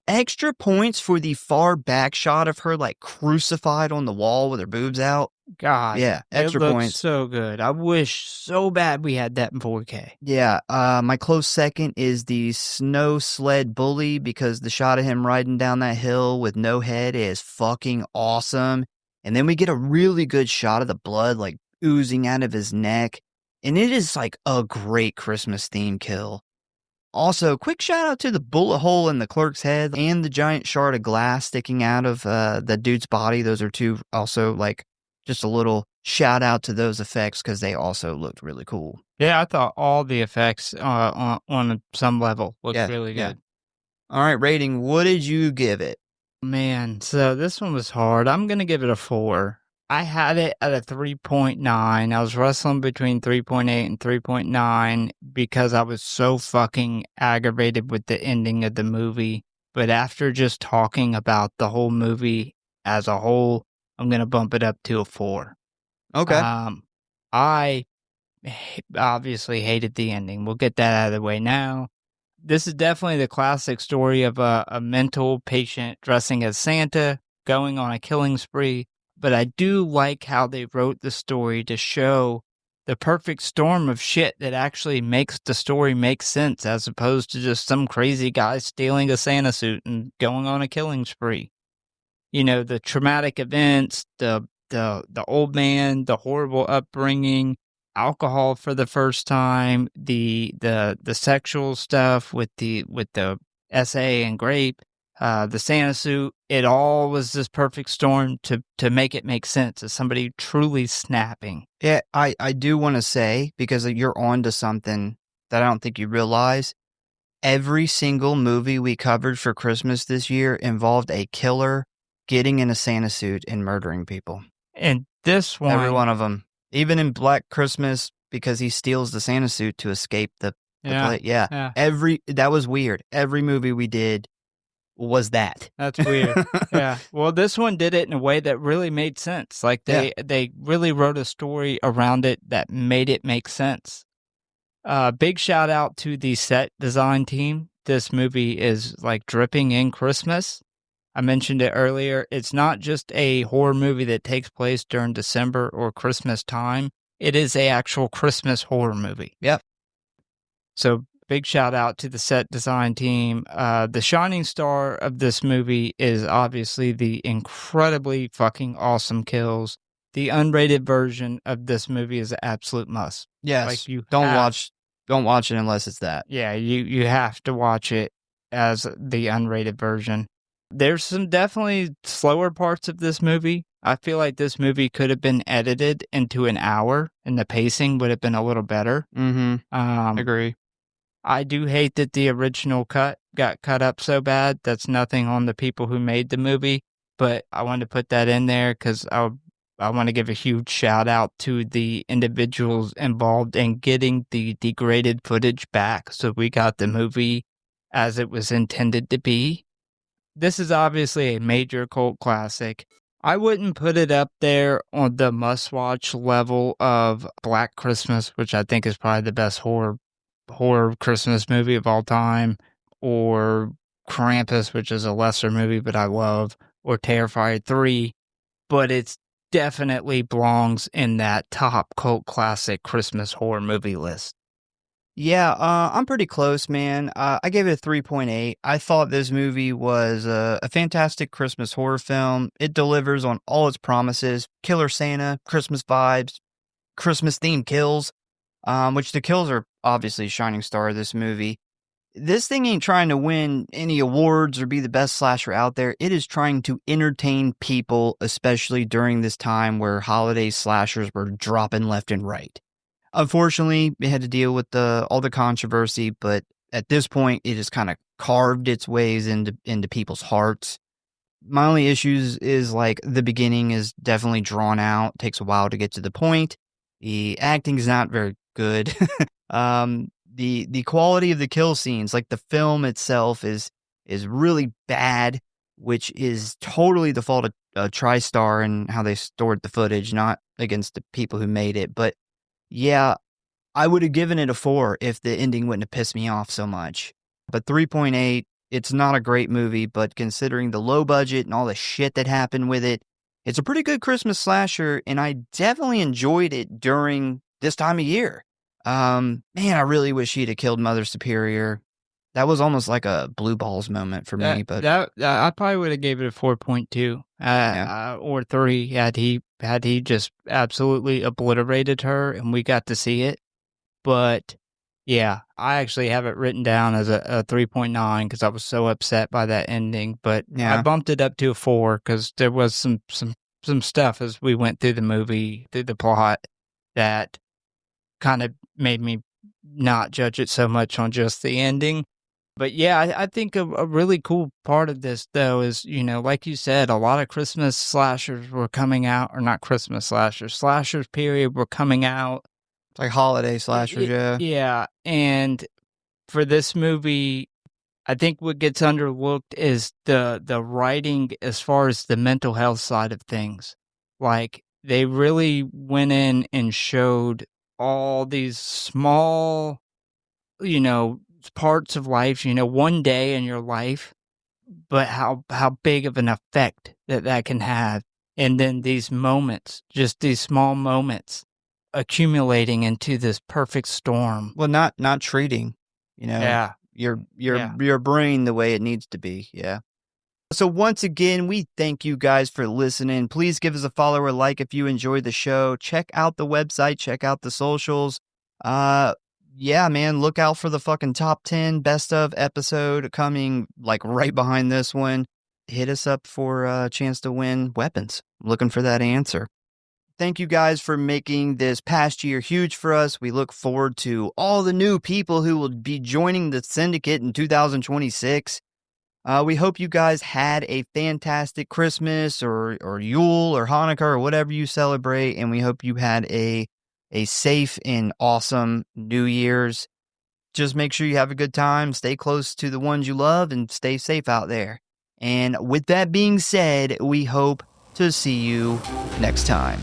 Extra points for the far back shot of her like crucified on the wall with her boobs out. God. Yeah, extra it looks points. So good. I wish so bad we had that in 4K. Yeah. My close second is the snow sled bully because the shot of him riding down that hill with no head is fucking awesome. And then we get a really good shot of the blood like oozing out of his neck. And it is like a great Christmas theme kill. Also, quick shout out to the bullet hole in the clerk's head and the giant shard of glass sticking out of the dude's body. Those are two also like just a little shout out to those effects because they also looked really cool. Yeah, I thought all the effects on some level looked really good. Yeah. All right, rating. What did you give it? Man, so this one was hard. I'm going to give it a 4. I had it at a 3.9. I was wrestling between 3.8 and 3.9 because I was so fucking aggravated with the ending of the movie. But after just talking about the whole movie as a whole, I'm going to bump it up to a 4. Okay. I obviously hated the ending. We'll get that out of the way now. This is definitely the classic story of a mental patient dressing as Santa, going on a killing spree. But I do like how they wrote the story to show the perfect storm of shit that actually makes the story make sense, as opposed to just some crazy guy stealing a Santa suit and going on a killing spree. You know, the traumatic events, the old man, the horrible upbringing, alcohol for the first time, the sexual stuff with the SA and grape, the Santa suit, it all was this perfect storm to make it make sense as somebody truly snapping. Yeah, I do want to say, because you're on to something that I don't think you realize, every single movie we covered for Christmas this year involved a killer getting in a Santa suit and murdering people. And this one... Every one of them. Even in Black Christmas, because he steals the Santa suit to escape the play. Yeah. That was weird. Every movie we did was that. That's weird. Yeah. Well, this one did it in a way that really made sense. Like they really wrote a story around it that made it make sense. Big shout out to the set design team. This movie is like dripping in Christmas. I mentioned it earlier. It's not just a horror movie that takes place during December or Christmas time. It is a actual Christmas horror movie. Yep. So big shout out to the set design team. The shining star of this movie is obviously the incredibly fucking awesome kills. The unrated version of this movie is an absolute must. Yes. Like don't watch it unless it's that. Yeah, you have to watch it as the unrated version. There's some definitely slower parts of this movie. I feel like this movie could have been edited into an hour, and the pacing would have been a little better. Agree. I do hate that the original cut got cut up so bad. That's nothing on the people who made the movie, but I wanted to put that in there because I want to give a huge shout out to the individuals involved in getting the degraded footage back, so we got the movie as it was intended to be. This is obviously a major cult classic. I wouldn't put it up there on the must-watch level of Black Christmas, which I think is probably the best horror Christmas movie of all time, or Krampus, which is a lesser movie but I love, or Terrifier 3, but it's definitely belongs in that top cult classic Christmas horror movie list. Yeah, I'm pretty close, man. I gave it a 3.8. I thought this movie was a fantastic Christmas horror film. It delivers on all its promises. Killer Santa, Christmas vibes, Christmas themed kills, which the kills are obviously a shining star of this movie. This thing ain't trying to win any awards or be the best slasher out there. It is trying to entertain people, especially during this time where holiday slashers were dropping left and right. Unfortunately, it had to deal with all the controversy, but at this point, it has kind of carved its ways into people's hearts. My only issues is like the beginning is definitely drawn out, takes a while to get to the point. The acting is not very good. The quality of the kill scenes, like the film itself, is really bad, which is totally the fault of TriStar and how they stored the footage, not against the people who made it, but. Yeah, I would have given it a 4 if the ending wouldn't have pissed me off so much. But 3.8, it's not a great movie, but considering the low budget and all the shit that happened with it, it's a pretty good Christmas slasher, and I definitely enjoyed it during this time of year. Man, I really wish he'd have killed Mother Superior. That was almost like a blue balls moment for me, but I probably would have gave it a 4.2 or 3 had he just absolutely obliterated her and we got to see it. But yeah, I actually have it written down as a 3.9 because I was so upset by that ending. But yeah. I bumped it up to a 4 because there was some stuff as we went through the movie, through the plot, that kind of made me not judge it so much on just the ending. But yeah, I think a really cool part of this, though, is, like you said, a lot of Christmas slashers were coming out, or not Christmas slashers, period, were coming out. It's like holiday slashers, yeah. Yeah, and for this movie, I think what gets underlooked is the writing as far as the mental health side of things. Like, they really went in and showed all these small, parts of life, one day in your life, but how big of an effect that can have. And then these moments, just these small moments accumulating into this perfect storm. Well, not treating, Yeah. your brain the way it needs to be. Yeah. So once again, we thank you guys for listening. Please give us a follow or like if you enjoyed the show. Check out the website, check out the socials. Yeah, man, look out for the fucking top 10 best of episode coming like right behind this one. Hit us up for a chance to win weapons. I'm looking for that answer. Thank you guys for making this past year huge for us. We look forward to all the new people who will be joining the syndicate in 2026. We hope you guys had a fantastic Christmas or Yule or Hanukkah or whatever you celebrate, and we hope you had a safe and awesome New Year's. Just make sure you have a good time, stay close to the ones you love, and stay safe out there. And with that being said, we hope to see you next time.